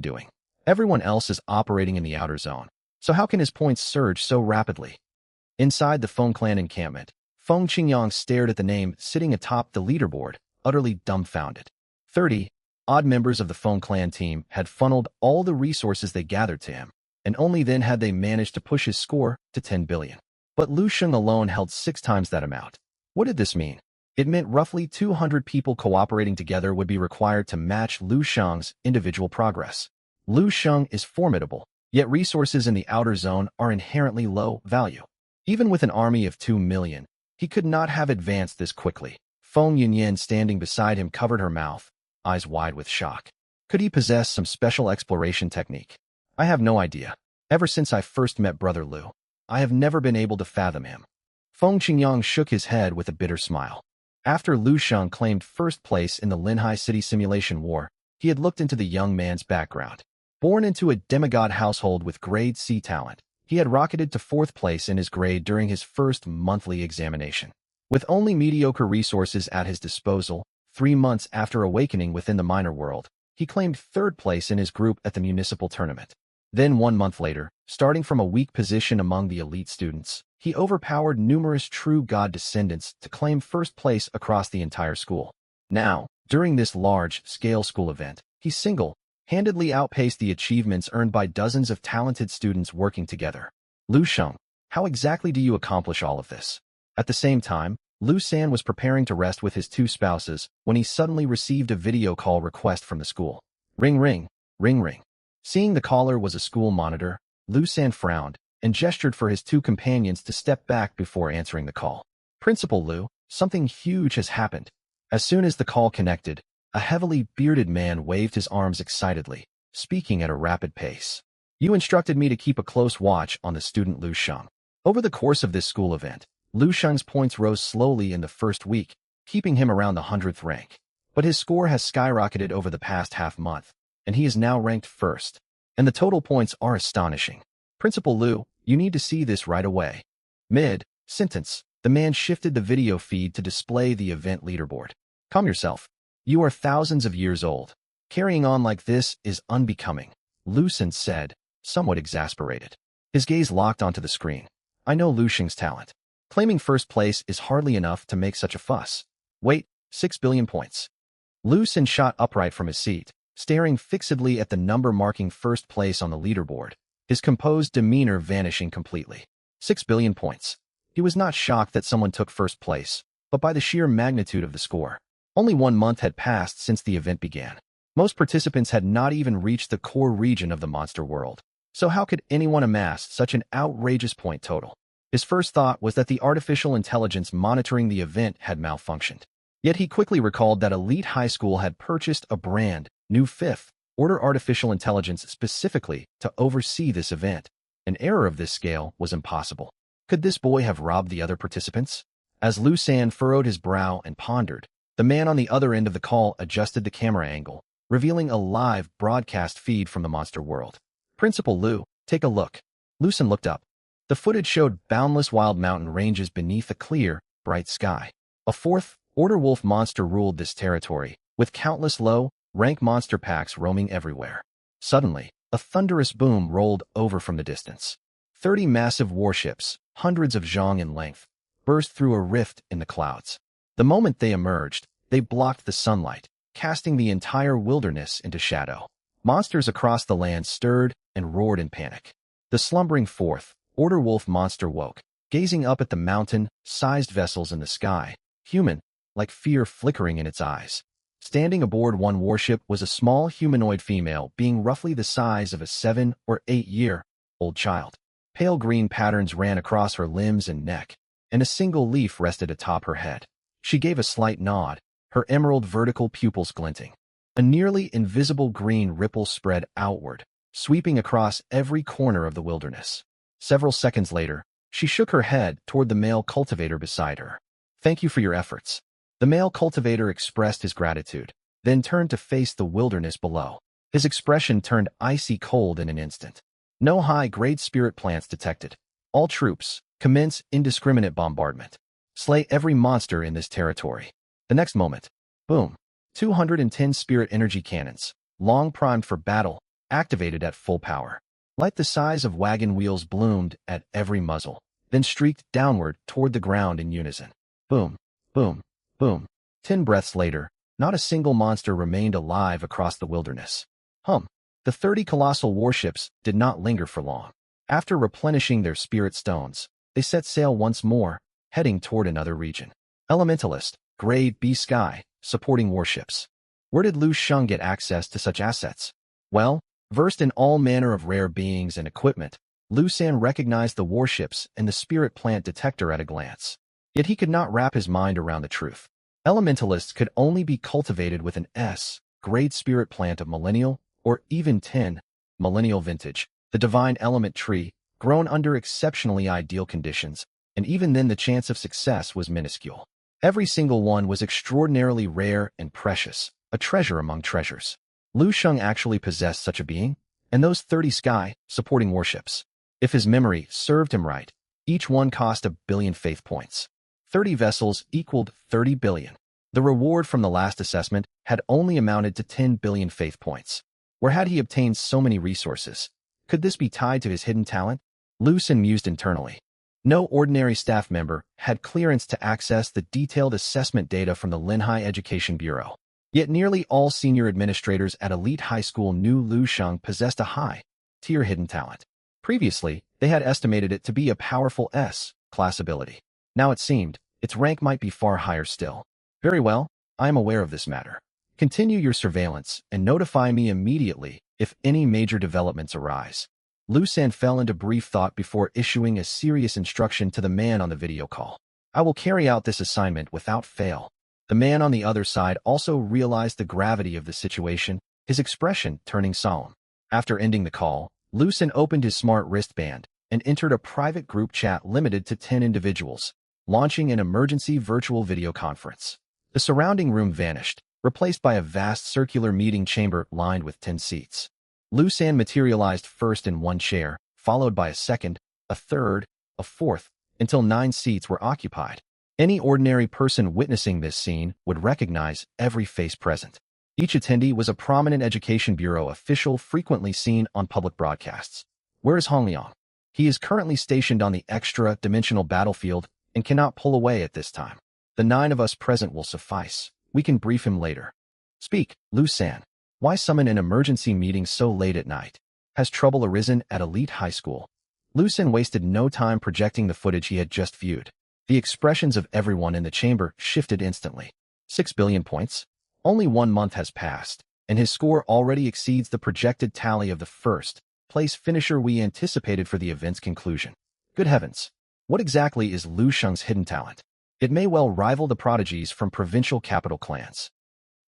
A: doing? Everyone else is operating in the outer zone, so how can his points surge so rapidly? Inside the Feng clan encampment, Feng Qingyang stared at the name sitting atop the leaderboard, utterly dumbfounded. 30 odd members of the Feng clan team had funneled all the resources they gathered to him, and only then had they managed to push his score to 10 billion. But Lu Sheng alone held 6 times that amount. What did this mean? It meant roughly 200 people cooperating together would be required to match Lu Sheng's individual progress. Lu Sheng is formidable, yet resources in the outer zone are inherently low value. Even with an army of 2 million, he could not have advanced this quickly. Feng Yunyan standing beside him covered her mouth, eyes wide with shock. Could he possess some special exploration technique? I have no idea. Ever since I first met Brother Lu, I have never been able to fathom him. Feng Qingyang shook his head with a bitter smile. After Lu Sheng claimed first place in the Linhai City Simulation War, he had looked into the young man's background. Born into a demigod household with grade C talent, He had rocketed to 4th place in his grade during his first monthly examination. With only mediocre resources at his disposal, 3 months after awakening within the minor world, he claimed 3rd place in his group at the municipal tournament. Then 1 month later, starting from a weak position among the elite students, he overpowered numerous true god descendants to claim 1st place across the entire school. Now, during this large-scale school event, he single-handedly outpaced the achievements earned by dozens of talented students working together. Lu Sheng, how exactly do you accomplish all of this? At the same time, Lu San was preparing to rest with his 2 spouses when he suddenly received a video call request from the school. Ring ring, ring ring. Seeing the caller was a school monitor, Lu San frowned and gestured for his 2 companions to step back before answering the call. Principal Lu, something huge has happened. As soon as the call connected, a heavily bearded man waved his arms excitedly, speaking at a rapid pace. You instructed me to keep a close watch on the student Lu Sheng. Over the course of this school event, Lu Sheng's points rose slowly in the first week, keeping him around the 100th rank. But his score has skyrocketed over the past half-month, and he is now ranked 1st. And the total points are astonishing. Principal Lu, you need to see this right away. Mid-sentence, the man shifted the video feed to display the event leaderboard. Calm yourself. You are thousands of years old. Carrying on like this is unbecoming, Lu San said, somewhat exasperated. His gaze locked onto the screen. I know Lu Sheng's talent. Claiming 1st place is hardly enough to make such a fuss. Wait, 6 billion points. Lu San shot upright from his seat, staring fixedly at the number marking 1st place on the leaderboard, his composed demeanor vanishing completely. 6 billion points. He was not shocked that someone took 1st place, but by the sheer magnitude of the score. Only 1 month had passed since the event began. Most participants had not even reached the core region of the monster world. So how could anyone amass such an outrageous point total? His first thought was that the artificial intelligence monitoring the event had malfunctioned. Yet he quickly recalled that Elite High School had purchased a brand new 5th-order artificial intelligence specifically to oversee this event. An error of this scale was impossible. Could this boy have robbed the other participants? As Lu San furrowed his brow and pondered, the man on the other end of the call adjusted the camera angle, revealing a live broadcast feed from the monster world. Principal Lu, take a look. Lu San looked up. The footage showed boundless wild mountain ranges beneath a clear, bright sky. A 4th-order wolf monster ruled this territory, with countless low-rank monster packs roaming everywhere. Suddenly, a thunderous boom rolled over from the distance. 30 massive warships, hundreds of zhang in length, burst through a rift in the clouds. The moment they emerged, they blocked the sunlight, casting the entire wilderness into shadow. Monsters across the land stirred and roared in panic. The slumbering 4th-order wolf monster woke, gazing up at the mountain-sized vessels in the sky, human-like fear flickering in its eyes. Standing aboard one warship was a small humanoid female being roughly the size of a 7- or 8-year-old child. Pale green patterns ran across her limbs and neck, and a single leaf rested atop her head. She gave a slight nod, her emerald vertical pupils glinting. A nearly invisible green ripple spread outward, sweeping across every corner of the wilderness. Several seconds later, she shook her head toward the male cultivator beside her. Thank you for your efforts. The male cultivator expressed his gratitude, then turned to face the wilderness below. His expression turned icy cold in an instant. No high-grade spirit plants detected. All troops, commence indiscriminate bombardment. Slay every monster in this territory. The next moment, boom, 210 spirit energy cannons, long primed for battle, activated at full power. Light the size of wagon wheels bloomed at every muzzle, then streaked downward toward the ground in unison. Boom, boom, boom. 10 breaths later, not a single monster remained alive across the wilderness. The 30 colossal warships did not linger for long. After replenishing their spirit stones, they set sail once more, heading toward another region. Elementalist, Grade B Sky, supporting warships. Where did Lu Sheng get access to such assets? Well, versed in all manner of rare beings and equipment, Lu San recognized the warships and the spirit plant detector at a glance. Yet he could not wrap his mind around the truth. Elementalists could only be cultivated with an S-grade spirit plant of millennial or even 10 millennial vintage, the divine element tree, grown under exceptionally ideal conditions, and even then the chance of success was minuscule. Every single one was extraordinarily rare and precious, a treasure among treasures. Lu Sheng actually possessed such a being, and those 30 sky supporting warships. If his memory served him right, each one cost 1,000,000,000 faith points. 30 vessels equaled 30 billion. The reward from the last assessment had only amounted to 10 billion faith points. Where had he obtained so many resources? Could this be tied to his hidden talent? Lu Xun mused internally. No ordinary staff member had clearance to access the detailed assessment data from the Linhai Education Bureau. Yet nearly all senior administrators at elite high school knew Lu Xun possessed a high-tier hidden talent. Previously, they had estimated it to be a powerful S-class ability. Now it seemed, its rank might be far higher still. Very well, I am aware of this matter. Continue your surveillance and notify me immediately if any major developments arise. Lu Xun fell into brief thought before issuing a serious instruction to the man on the video call. I will carry out this assignment without fail. The man on the other side also realized the gravity of the situation, his expression turning solemn. After ending the call, Lu Xun opened his smart wristband and entered a private group chat limited to 10 individuals, launching an emergency virtual video conference. The surrounding room vanished, replaced by a vast circular meeting chamber lined with 10 seats. Lu Xun materialized first in one chair, followed by a second, a third, a fourth, until 9 seats were occupied. Any ordinary person witnessing this scene would recognize every face present. Each attendee was a prominent Education Bureau official frequently seen on public broadcasts. Where is Hong Liang? He is currently stationed on the extra-dimensional battlefield and cannot pull away at this time. The 9 of us present will suffice. We can brief him later. Speak, Lu Xun. Why summon an emergency meeting so late at night? Has trouble arisen at elite high school? Lu Xun wasted no time projecting the footage he had just viewed. The expressions of everyone in the chamber shifted instantly. 6 billion points? Only 1 month has passed, and his score already exceeds the projected tally of the first-place finisher we anticipated for the event's conclusion. Good heavens! What exactly is Lu Xun's hidden talent? It may well rival the prodigies from provincial capital clans.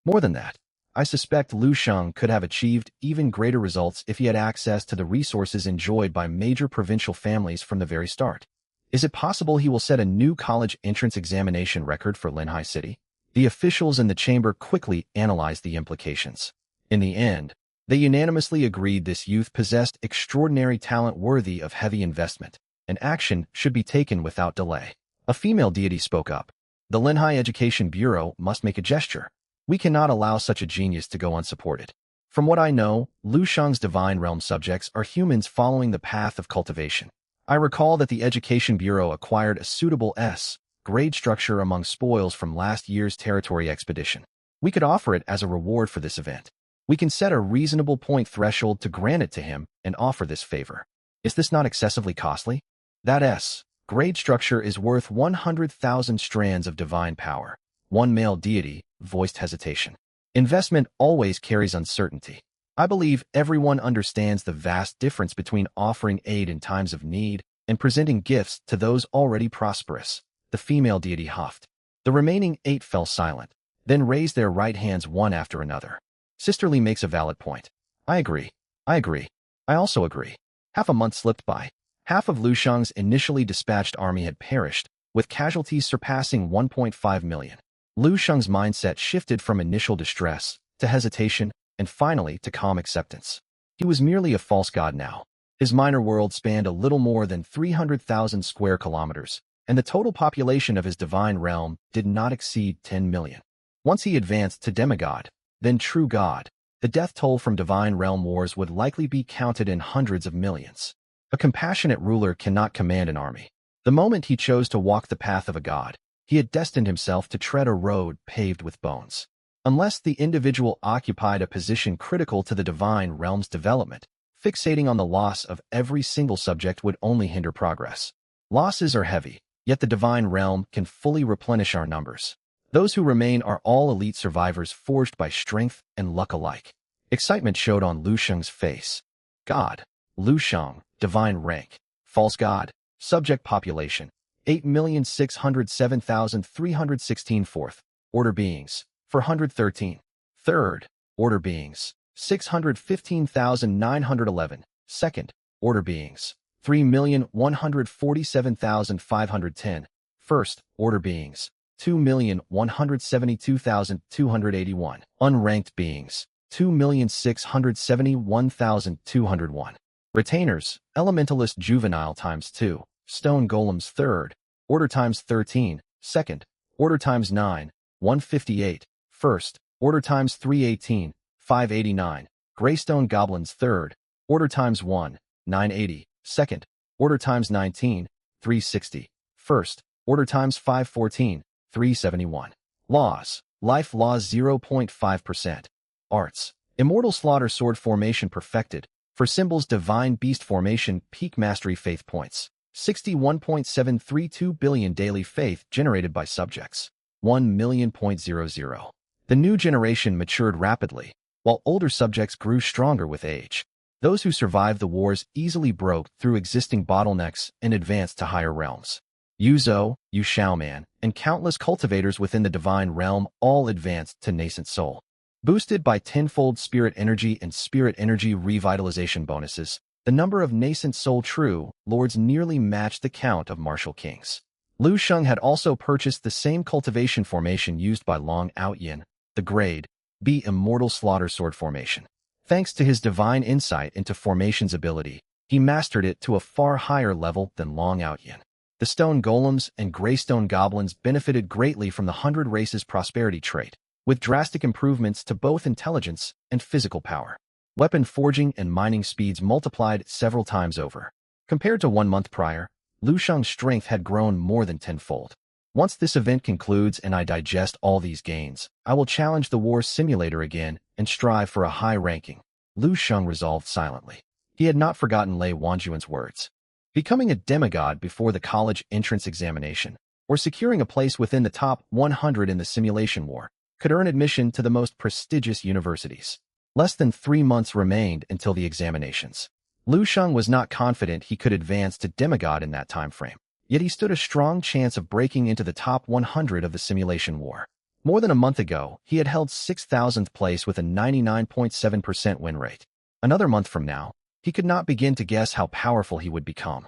A: More than that, I suspect Lu Xun could have achieved even greater results if he had access to the resources enjoyed by major provincial families from the very start. Is it possible he will set a new college entrance examination record for Linhai City? The officials in the chamber quickly analyzed the implications. In the end, they unanimously agreed this youth possessed extraordinary talent worthy of heavy investment, and action should be taken without delay. A female deity spoke up. The Linhai Education Bureau must make a gesture. We cannot allow such a genius to go unsupported. From what I know, Lu Xun's divine realm subjects are humans following the path of cultivation. I recall that the Education Bureau acquired a suitable S-grade structure among spoils from last year's territory expedition. We could offer it as a reward for this event. We can set a reasonable point threshold to grant it to him and offer this favor. Is this not excessively costly? That S-grade structure is worth 100,000 strands of divine power. One male deity voiced hesitation. Investment always carries uncertainty. I believe everyone understands the vast difference between offering aid in times of need and presenting gifts to those already prosperous. The female deity huffed. The remaining 8 fell silent, then raised their right hands one after another. Sister Lee makes a valid point. I agree. I agree. I also agree. Half a month slipped by. Half of Lu Xun's initially dispatched army had perished, with casualties surpassing 1.5 million. Lu Xun's mindset shifted from initial distress to hesitation and finally to calm acceptance. He was merely a false god now. His minor world spanned a little more than 300,000 square kilometers, and the total population of his divine realm did not exceed 10 million. Once he advanced to demigod, then true god, the death toll from divine realm wars would likely be counted in hundreds of millions. A compassionate ruler cannot command an army. The moment he chose to walk the path of a god, he had destined himself to tread a road paved with bones. Unless the individual occupied a position critical to the divine realm's development, fixating on the loss of every single subject would only hinder progress. Losses are heavy, yet the divine realm can fully replenish our numbers. Those who remain are all elite survivors forged by strength and luck alike. Excitement showed on Lu Xun's face. God, Lu Xun, divine rank, false god, subject population, 8,607,316 fourth order beings, 413. Third order beings, 615,911. Second order beings, 3,147,510. First order beings, 2,172,281. Unranked beings, 2,671,201. Retainers, Elementalist Juvenile times 2, Stone Golems 3rd, Order times 13, 2nd, Order times 9, 158, 1st, Order times 318, 589, Greystone Goblins 3rd, Order times 1, 980, 2nd, Order times 19, 360, 1st, Order times 514, 371. Laws, Life Laws 0.5%. Arts, Immortal Slaughter Sword Formation perfected. For symbols Divine Beast Formation Peak Mastery Faith Points. 61.732 billion daily faith generated by subjects. 1,000,000. The new generation matured rapidly, while older subjects grew stronger with age. Those who survived the wars easily broke through existing bottlenecks and advanced to higher realms. Yuzo, Yu Shaoman, and countless cultivators within the divine realm all advanced to nascent soul. Boosted by tenfold spirit energy and spirit energy revitalization bonuses, the number of nascent soul true lords nearly matched the count of martial kings. Lu Sheng had also purchased the same cultivation formation used by Long Outyin, the grade B Immortal Slaughter Sword formation. Thanks to his divine insight into formation's ability, he mastered it to a far higher level than Long Outyin. The Stone Golems and Greystone Goblins benefited greatly from the 100 Races prosperity trait, with drastic improvements to both intelligence and physical power. Weapon forging and mining speeds multiplied several times over. Compared to 1 month prior, Lu Sheng's strength had grown more than tenfold. Once this event concludes and I digest all these gains, I will challenge the war simulator again and strive for a high ranking, Lu Sheng resolved silently. He had not forgotten Lei Wanjuan's words. Becoming a demigod before the college entrance examination, or securing a place within the top 100 in the simulation war, could earn admission to the most prestigious universities. Less than 3 months remained until the examinations. Lu Sheng was not confident he could advance to demigod in that time frame, yet he stood a strong chance of breaking into the top 100 of the simulation war. More than a month ago, he had held 6,000th place with a 99.7% win rate. Another month from now, he could not begin to guess how powerful he would become.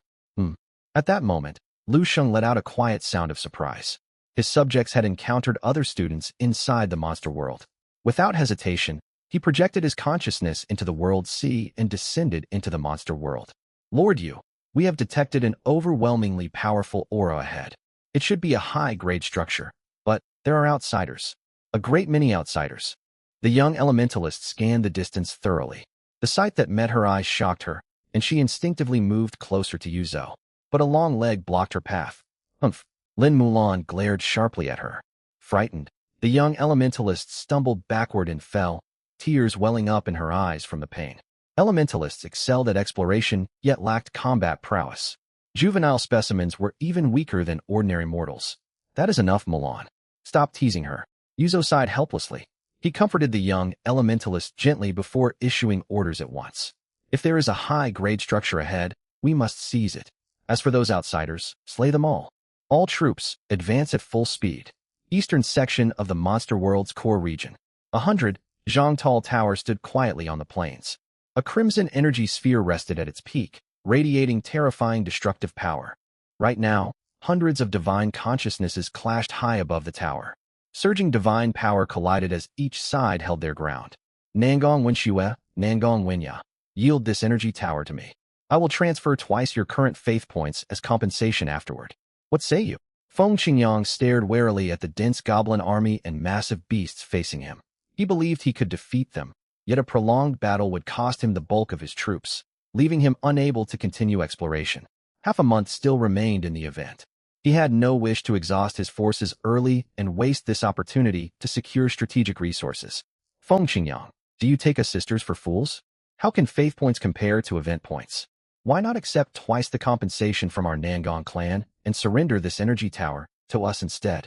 A: At that moment, Lu Sheng let out a quiet sound of surprise. His subjects had encountered other students inside the monster world. Without hesitation, he projected his consciousness into the world sea and descended into the monster world. Lord Yu, we have detected an overwhelmingly powerful aura ahead. It should be a high-grade structure, but there are outsiders. A great many outsiders. The young elementalist scanned the distance thoroughly. The sight that met her eyes shocked her, and she instinctively moved closer to Yuzo. But a long leg blocked her path. Humph! Lin Mulan glared sharply at her. Frightened, the young elementalist stumbled backward and fell, tears welling up in her eyes from the pain. Elementalists excelled at exploration, yet lacked combat prowess. Juvenile specimens were even weaker than ordinary mortals. That is enough, Mulan. Stop teasing her. Yuzo sighed helplessly. He comforted the young elementalist gently before issuing orders at once. If there is a high-grade structure ahead, we must seize it. As for those outsiders, slay them all. All troops, advance at full speed. Eastern section of the monster world's core region. 100, Zhangtal Tower stood quietly on the plains. A crimson energy sphere rested at its peak, radiating terrifying destructive power. Right now, hundreds of divine consciousnesses clashed high above the tower. Surging divine power collided as each side held their ground. Nangong Wenxue, Nangong Wenya. Yield this energy tower to me. I will transfer twice your current faith points as compensation afterward. What say you? Feng Qingyang stared warily at the dense goblin army and massive beasts facing him. He believed he could defeat them, yet a prolonged battle would cost him the bulk of his troops, leaving him unable to continue exploration. Half a month still remained in the event. He had no wish to exhaust his forces early and waste this opportunity to secure strategic resources. Feng Qingyang, do you take us sisters for fools? How can faith points compare to event points? Why not accept twice the compensation from our Nangong clan and surrender this energy tower to us instead?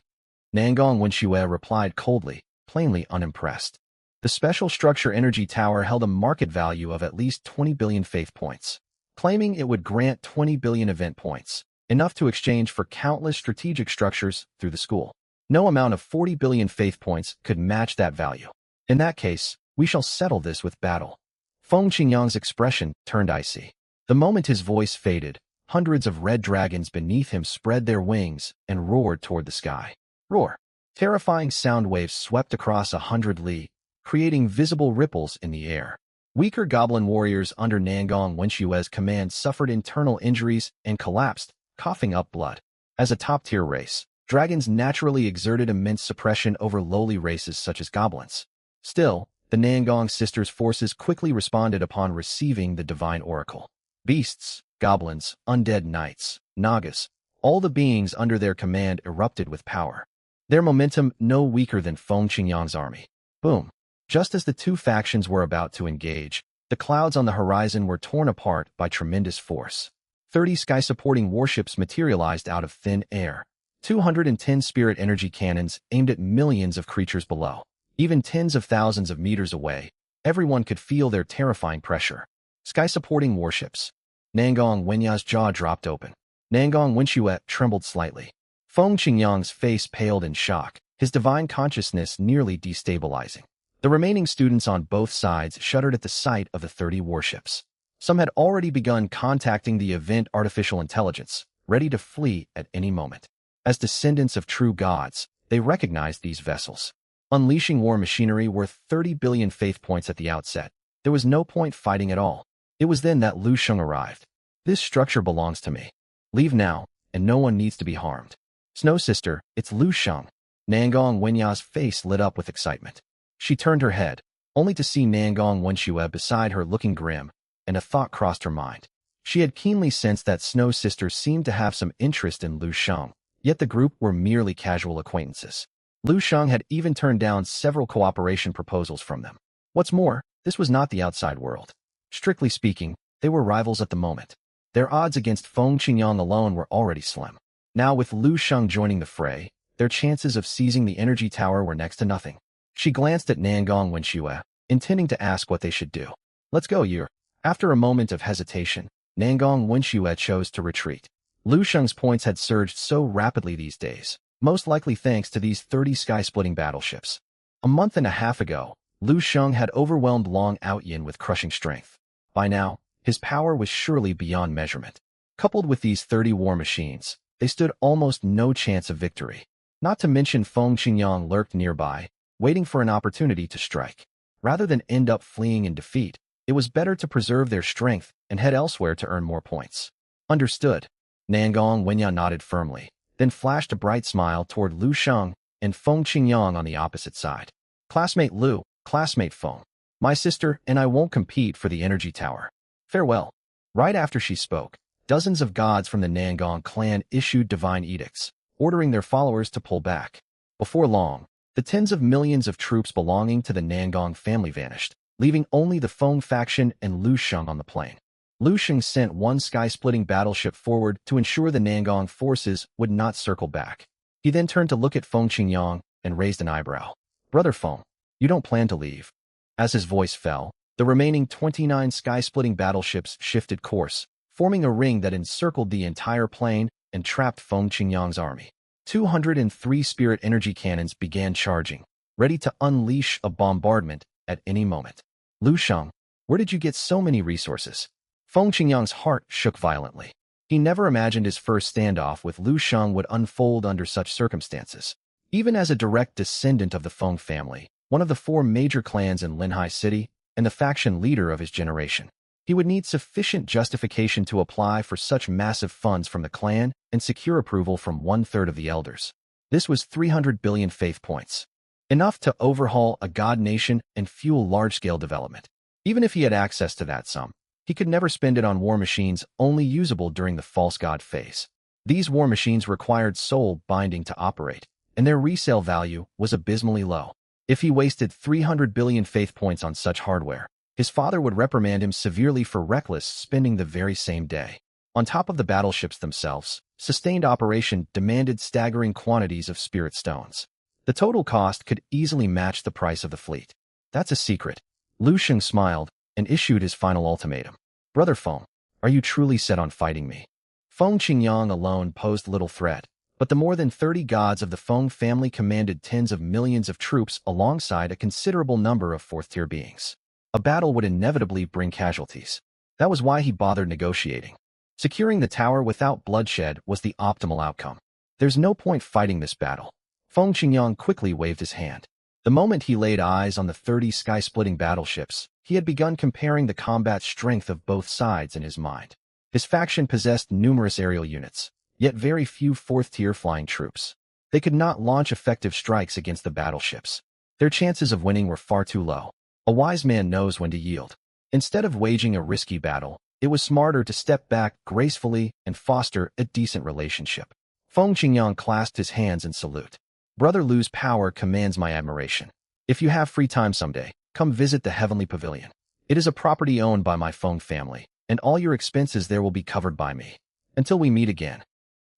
A: Nangong Wenxue replied coldly, plainly unimpressed. The special structure energy tower held a market value of at least 20 billion faith points, claiming it would grant 20 billion event points, enough to exchange for countless strategic structures through the school. No amount of 40 billion faith points could match that value. In that case, we shall settle this with battle. Feng Qingyang's expression turned icy. The moment his voice faded, hundreds of red dragons beneath him spread their wings and roared toward the sky. Roar! Terrifying sound waves swept across 100 li, creating visible ripples in the air. Weaker goblin warriors under Nangong Wenshue's command suffered internal injuries and collapsed, coughing up blood. As a top-tier race, dragons naturally exerted immense suppression over lowly races such as goblins. Still, the Nangong sisters' forces quickly responded upon receiving the divine oracle. Beasts, goblins, undead knights, nagas, all the beings under their command erupted with power. Their momentum no weaker than Feng Qingyang's army. Boom. Just as the two factions were about to engage, the clouds on the horizon were torn apart by tremendous force. 30 sky-supporting warships materialized out of thin air. 210 spirit energy cannons aimed at millions of creatures below. Even tens of thousands of meters away, everyone could feel their terrifying pressure. Sky-supporting warships. Nangong Wenya's jaw dropped open. Nangong Wenshue trembled slightly. Feng Qingyang's face paled in shock, his divine consciousness nearly destabilizing. The remaining students on both sides shuddered at the sight of the 30 warships. Some had already begun contacting the event artificial intelligence, ready to flee at any moment. As descendants of true gods, they recognized these vessels. Unleashing war machinery worth 30 billion faith points at the outset, there was no point fighting at all. It was then that Lu Sheng arrived. This structure belongs to me. Leave now, and no one needs to be harmed. Snow Sister, it's Lu Sheng. Nangong Wenya's face lit up with excitement. She turned her head, only to see Nangong Wenshue beside her looking grim, and a thought crossed her mind. She had keenly sensed that Snow Sister seemed to have some interest in Lu Sheng, yet the group were merely casual acquaintances. Lu Sheng had even turned down several cooperation proposals from them. What's more, this was not the outside world. Strictly speaking, they were rivals at the moment. Their odds against Feng Qingyang alone were already slim. Now with Lu Sheng joining the fray, their chances of seizing the energy tower were next to nothing. She glanced at Nangong Wenshue, intending to ask what they should do. Let's go, Yu. After a moment of hesitation, Nangong Wenshue chose to retreat. Lu Sheng's points had surged so rapidly these days, most likely thanks to these 30 sky-splitting battleships. A month and a half ago, Lu Sheng had overwhelmed Long Outyin with crushing strength. By now, his power was surely beyond measurement. Coupled with these 30 war machines, they stood almost no chance of victory. Not to mention Feng Qingyang lurked nearby, waiting for an opportunity to strike. Rather than end up fleeing in defeat, it was better to preserve their strength and head elsewhere to earn more points. Understood. Nangong Wenya nodded firmly, then flashed a bright smile toward Lu Sheng and Feng Qingyang on the opposite side. Classmate Lu, classmate Feng. My sister and I won't compete for the energy tower. Farewell. Right after she spoke, dozens of gods from the Nangong clan issued divine edicts, ordering their followers to pull back. Before long, the tens of millions of troops belonging to the Nangong family vanished, leaving only the Feng faction and Lu Sheng on the plain. Lu Sheng sent one sky-splitting battleship forward to ensure the Nangong forces would not circle back. He then turned to look at Feng Qingyang and raised an eyebrow. Brother Feng, you don't plan to leave. As his voice fell, the remaining 29 sky-splitting battleships shifted course, forming a ring that encircled the entire plain and trapped Feng Qingyang's army. 203 spirit energy cannons began charging, ready to unleash a bombardment at any moment. Lu Sheng, where did you get so many resources? Feng Qingyang's heart shook violently. He never imagined his first standoff with Lu Sheng would unfold under such circumstances. Even as a direct descendant of the Feng family, one of the 4 major clans in Linhai City, and the faction leader of his generation, he would need sufficient justification to apply for such massive funds from the clan and secure approval from 1/3 of the elders. This was 300 billion faith points. Enough to overhaul a god nation and fuel large-scale development. Even if he had access to that sum, he could never spend it on war machines only usable during the false god phase. These war machines required soul binding to operate, and their resale value was abysmally low. If he wasted 300 billion faith points on such hardware, his father would reprimand him severely for reckless spending the very same day. On top of the battleships themselves, sustained operation demanded staggering quantities of spirit stones. The total cost could easily match the price of the fleet. That's a secret. Lu Sheng smiled and issued his final ultimatum. Brother Feng, are you truly set on fighting me? Feng Qingyang alone posed little threat, but the more than 30 gods of the Feng family commanded tens of millions of troops alongside a considerable number of 4th-tier beings. A battle would inevitably bring casualties. That was why he bothered negotiating. Securing the tower without bloodshed was the optimal outcome. There's no point fighting this battle. Feng Qingyang quickly waved his hand. The moment he laid eyes on the 30 sky-splitting battleships, he had begun comparing the combat strength of both sides in his mind. His faction possessed numerous aerial units, yet very few fourth-tier flying troops. They could not launch effective strikes against the battleships. Their chances of winning were far too low. A wise man knows when to yield. Instead of waging a risky battle, it was smarter to step back gracefully and foster a decent relationship. Feng Qingyang clasped his hands in salute. Brother Lu's power commands my admiration. If you have free time someday, come visit the Heavenly Pavilion. It is a property owned by my Feng family, and all your expenses there will be covered by me. Until we meet again.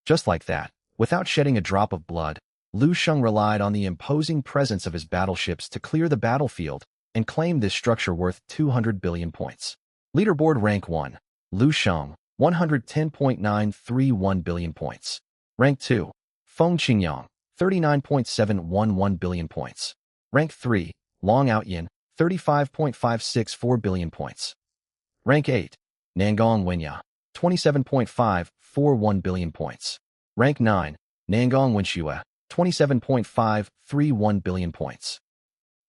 A: Just like that, without shedding a drop of blood, Lu Sheng relied on the imposing presence of his battleships to clear the battlefield and claim this structure worth 200 billion points. Leaderboard Rank 1. Lu Sheng, 110.931 billion points. Rank 2. Feng Qingyang, 39.711 billion points. Rank 3. Long Outyin, 35.564 billion points. Rank 8. Nangong Wenya, 27.541 billion points. Rank 9. Nangong Wenxue, 27.531 billion points.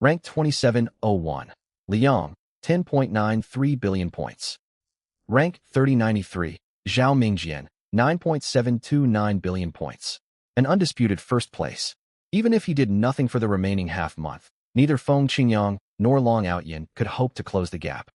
A: Rank 2701. Liang, 10.93 billion points. Rank 3093. Zhao Mingjian, 9.729 billion points. An undisputed first place. Even if he did nothing for the remaining half-month, neither Feng Qingyang nor Long Outyin could hope to close the gap.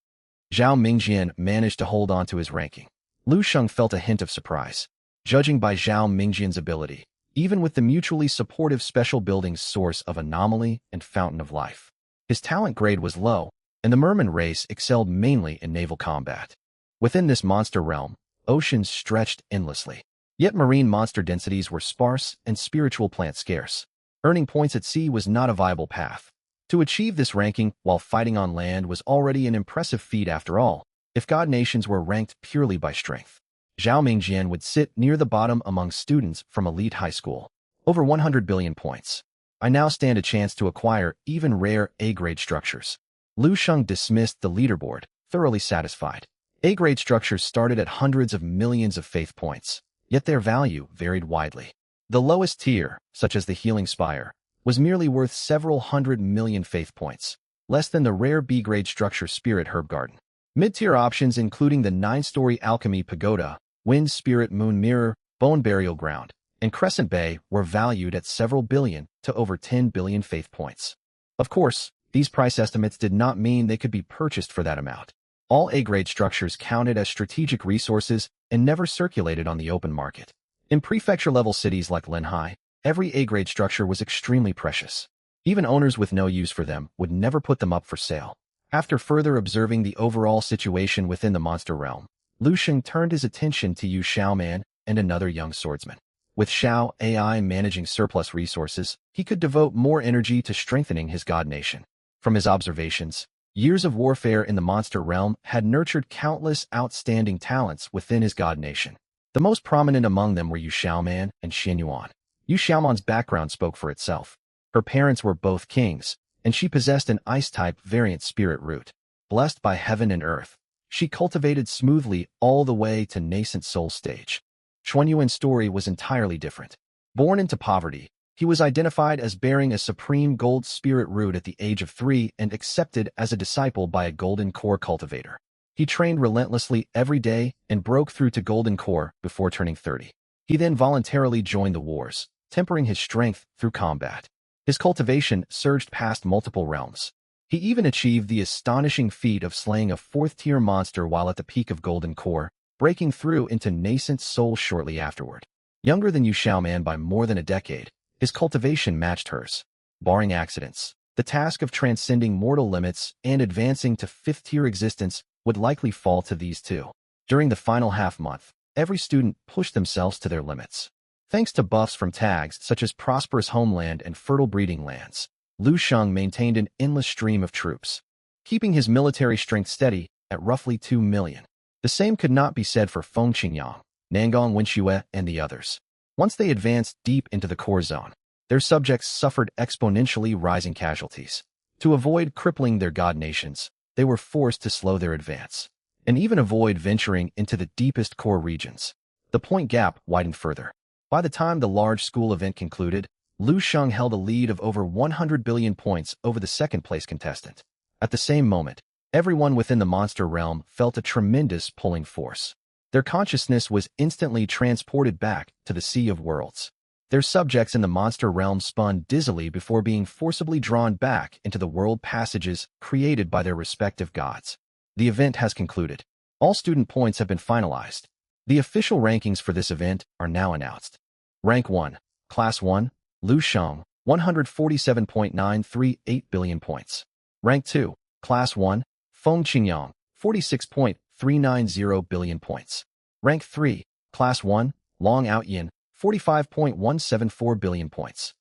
A: Zhao Mingjian managed to hold on to his ranking. Lu Sheng felt a hint of surprise. Judging by Zhao Mingjian's ability, even with the mutually supportive special building's source of anomaly and fountain of life, his talent grade was low, and the merman race excelled mainly in naval combat. Within this monster realm, oceans stretched endlessly. Yet marine monster densities were sparse and spiritual plants scarce. Earning points at sea was not a viable path. To achieve this ranking while fighting on land was already an impressive feat after all, if god nations were ranked purely by strength. Zhao Mingjian would sit near the bottom among students from elite high school. Over 100 billion points. I now stand a chance to acquire even rare A-grade structures. Lu Sheng dismissed the leaderboard, thoroughly satisfied. A-grade structures started at hundreds of millions of faith points, yet their value varied widely. The lowest tier, such as the Healing Spire, was merely worth several hundred million faith points, less than the rare B-grade structure Spirit Herb Garden. Mid-tier options including the 9-story Alchemy Pagoda, Wind Spirit Moon Mirror, Bone Burial Ground, and Crescent Bay were valued at several billion to over 10 billion faith points. Of course, these price estimates did not mean they could be purchased for that amount. All A-grade structures counted as strategic resources and never circulated on the open market. In prefecture-level cities like Linhai, every A-grade structure was extremely precious. Even owners with no use for them would never put them up for sale. After further observing the overall situation within the monster realm, Lu Sheng turned his attention to Yu Xiaoman and another young swordsman. With Xiao AI managing surplus resources, he could devote more energy to strengthening his god nation. From his observations, years of warfare in the monster realm had nurtured countless outstanding talents within his god nation. The most prominent among them were Yu Xiaoman and Xin Yuan. Yu Xiaoman's background spoke for itself. Her parents were both kings, and she possessed an ice-type variant spirit root. Blessed by heaven and earth, she cultivated smoothly all the way to nascent soul stage. Xuanyuan's story was entirely different. Born into poverty, he was identified as bearing a supreme gold spirit root at the age of 3 and accepted as a disciple by a golden core cultivator. He trained relentlessly every day and broke through to golden core before turning 30. He then voluntarily joined the wars, tempering his strength through combat. His cultivation surged past multiple realms. He even achieved the astonishing feat of slaying a 4th-tier monster while at the peak of Golden Core, breaking through into nascent soul shortly afterward. Younger than Yu Xiaoman by more than a decade, his cultivation matched hers. Barring accidents, the task of transcending mortal limits and advancing to 5th-tier existence would likely fall to these two. During the final half-month, every student pushed themselves to their limits. Thanks to buffs from tags such as Prosperous Homeland and Fertile Breeding Lands, Lu Sheng maintained an endless stream of troops, keeping his military strength steady at roughly 2 million. The same could not be said for Feng Qingyang, Nangong Wenxue, and the others. Once they advanced deep into the core zone, their subjects suffered exponentially rising casualties. To avoid crippling their god nations, they were forced to slow their advance, and even avoid venturing into the deepest core regions. The point gap widened further. By the time the large school event concluded, Lu Sheng held a lead of over 100 billion points over the second-place contestant. At the same moment, everyone within the monster realm felt a tremendous pulling force. Their consciousness was instantly transported back to the Sea of Worlds. Their subjects in the monster realm spun dizzily before being forcibly drawn back into the world passages created by their respective gods. The event has concluded. All student points have been finalized. The official rankings for this event are now announced. Rank 1, Class 1, Lu Sheng, 147.938 billion points. Rank 2, Class 1, Feng Qingyang, 46.390 billion points. Rank 3, Class 1, Long Outyin, 45.174 billion points.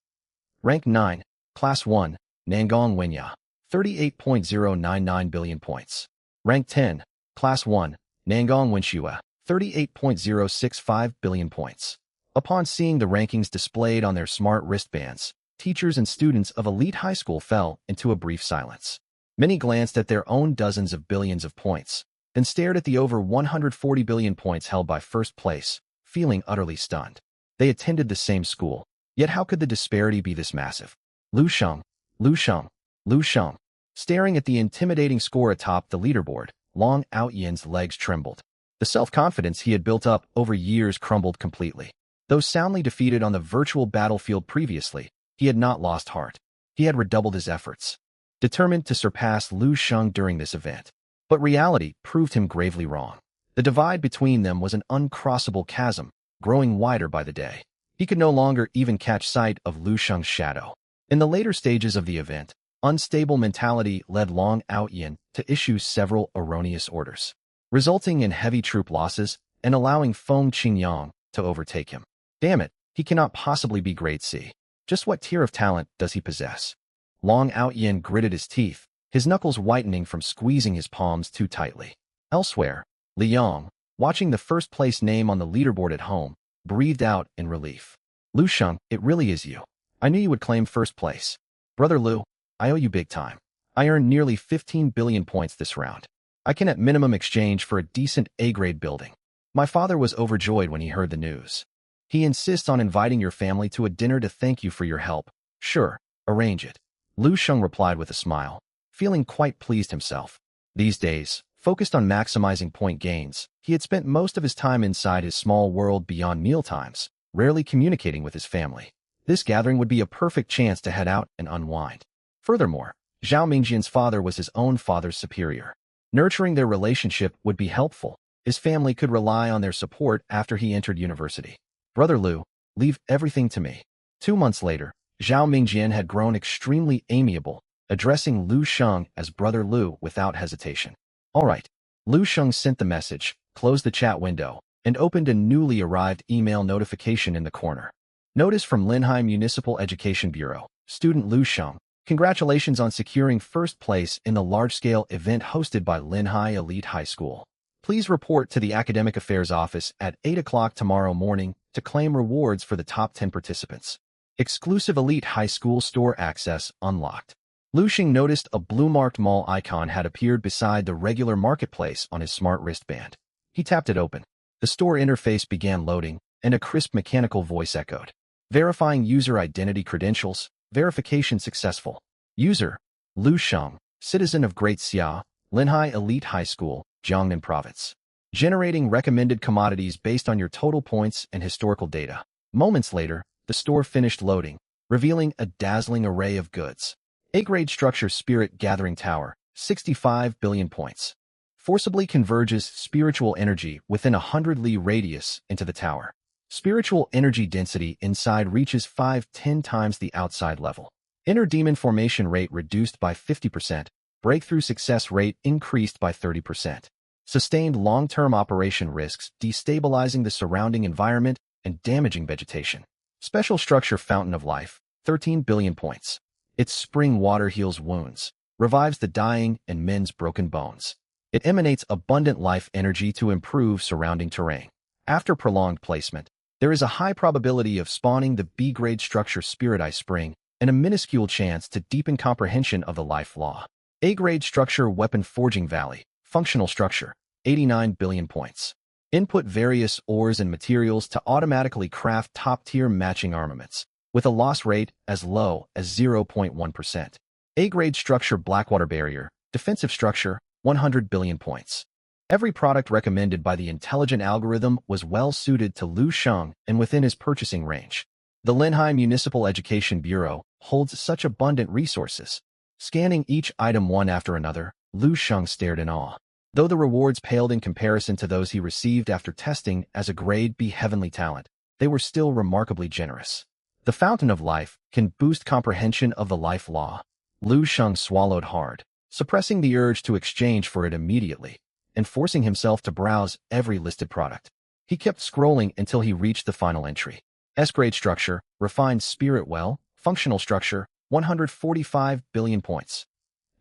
A: Rank 9, Class 1, Nangong Wenya, 38.099 billion points. Rank 10, Class 1, Nangong Wenxue, 38.065 billion points. Upon seeing the rankings displayed on their smart wristbands, teachers and students of elite high school fell into a brief silence. Many glanced at their own dozens of billions of points, then stared at the over 140 billion points held by first place, feeling utterly stunned. They attended the same school, yet how could the disparity be this massive? Lu Sheng, Lu Sheng, Lu Sheng. Staring at the intimidating score atop the leaderboard, Long Outyin's legs trembled. The self-confidence he had built up over years crumbled completely. Though soundly defeated on the virtual battlefield previously, he had not lost heart. He had redoubled his efforts, determined to surpass Lu Sheng during this event. But reality proved him gravely wrong. The divide between them was an uncrossable chasm, growing wider by the day. He could no longer even catch sight of Lu Sheng's shadow. In the later stages of the event, unstable mentality led Long Outyin to issue several erroneous orders, resulting in heavy troop losses and allowing Feng Qingyang to overtake him. Damn it, he cannot possibly be grade C. Just what tier of talent does he possess? Long Outyin gritted his teeth, his knuckles whitening from squeezing his palms too tightly. Elsewhere, Liang, watching the first-place name on the leaderboard at home, breathed out in relief. Lu Sheng, it really is you. I knew you would claim first place. Brother Lu, I owe you big time. I earned nearly 15 billion points this round. I can at minimum exchange for a decent A-grade building. My father was overjoyed when he heard the news. He insists on inviting your family to a dinner to thank you for your help. Sure, arrange it. Lu Sheng replied with a smile, feeling quite pleased himself. These days, focused on maximizing point gains, he had spent most of his time inside his small world beyond mealtimes, rarely communicating with his family. This gathering would be a perfect chance to head out and unwind. Furthermore, Zhao Mingjian's father was his own father's superior. Nurturing their relationship would be helpful. His family could rely on their support after he entered university. Brother Lu, leave everything to me. 2 months later, Zhao Mingjian had grown extremely amiable, addressing Lu Sheng as Brother Lu without hesitation. All right. Lu Sheng sent the message, closed the chat window, and opened a newly arrived email notification in the corner. Notice from Linhai Municipal Education Bureau, student Lu Sheng, congratulations on securing first place in the large-scale event hosted by Linhai Elite High School. Please report to the Academic Affairs Office at 8 o'clock tomorrow morning to claim rewards for the top 10 participants. Exclusive Elite High School store access unlocked. Lu Sheng noticed a blue-marked mall icon had appeared beside the regular marketplace on his smart wristband. He tapped it open. The store interface began loading, and a crisp mechanical voice echoed. Verifying user identity credentials. Verification successful. User, Lu Sheng, citizen of Great Xia, Linhai Elite High School, Jiangnan Province. Generating recommended commodities based on your total points and historical data. Moments later, the store finished loading, revealing a dazzling array of goods. A-grade structure Spirit Gathering Tower, 65 billion points. Forcibly converges spiritual energy within a 100 li radius into the tower. Spiritual energy density inside reaches 5-10 times the outside level. Inner demon formation rate reduced by 50%. Breakthrough success rate increased by 30%. Sustained long-term operation risks destabilizing the surrounding environment and damaging vegetation. Special structure Fountain of Life, 13 billion points. Its spring water heals wounds, revives the dying and mends broken bones. It emanates abundant life energy to improve surrounding terrain. After prolonged placement, there is a high probability of spawning the B-grade structure Spirit Eye Spring and a minuscule chance to deepen comprehension of the life law. A-grade structure Weapon Forging Valley, functional structure, 89 billion points. Input various ores and materials to automatically craft top-tier matching armaments. with a loss rate as low as 0.1%. A-grade structure Blackwater barrier, defensive structure, 100 billion points. Every product recommended by the intelligent algorithm was well suited to Liu Sheng and within his purchasing range. The Linhai Municipal Education Bureau holds such abundant resources. Scanning each item one after another, Liu Sheng stared in awe. Though the rewards paled in comparison to those he received after testing as a grade B heavenly talent, they were still remarkably generous. The Fountain of Life can boost comprehension of the life law. Liu Sheng swallowed hard, suppressing the urge to exchange for it immediately, and forcing himself to browse every listed product. He kept scrolling until he reached the final entry. S-grade structure, refined spirit well, functional structure, 145 billion points.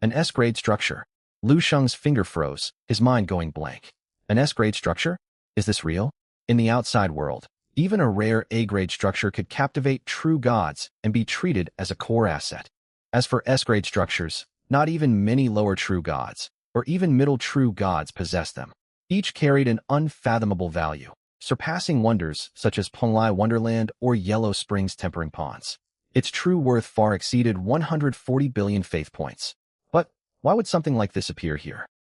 A: An S-grade structure. Liu Sheng's finger froze, his mind going blank. An S-grade structure? Is this real? In the outside world, even a rare A-grade structure could captivate true gods and be treated as a core asset. As for S-grade structures, not even many lower true gods, or even middle true gods possessed them. Each carried an unfathomable value, surpassing wonders such as Penglai Wonderland or Yellow Springs Tempering Ponds. Its true worth far exceeded 140 billion faith points. But why would something like this appear here?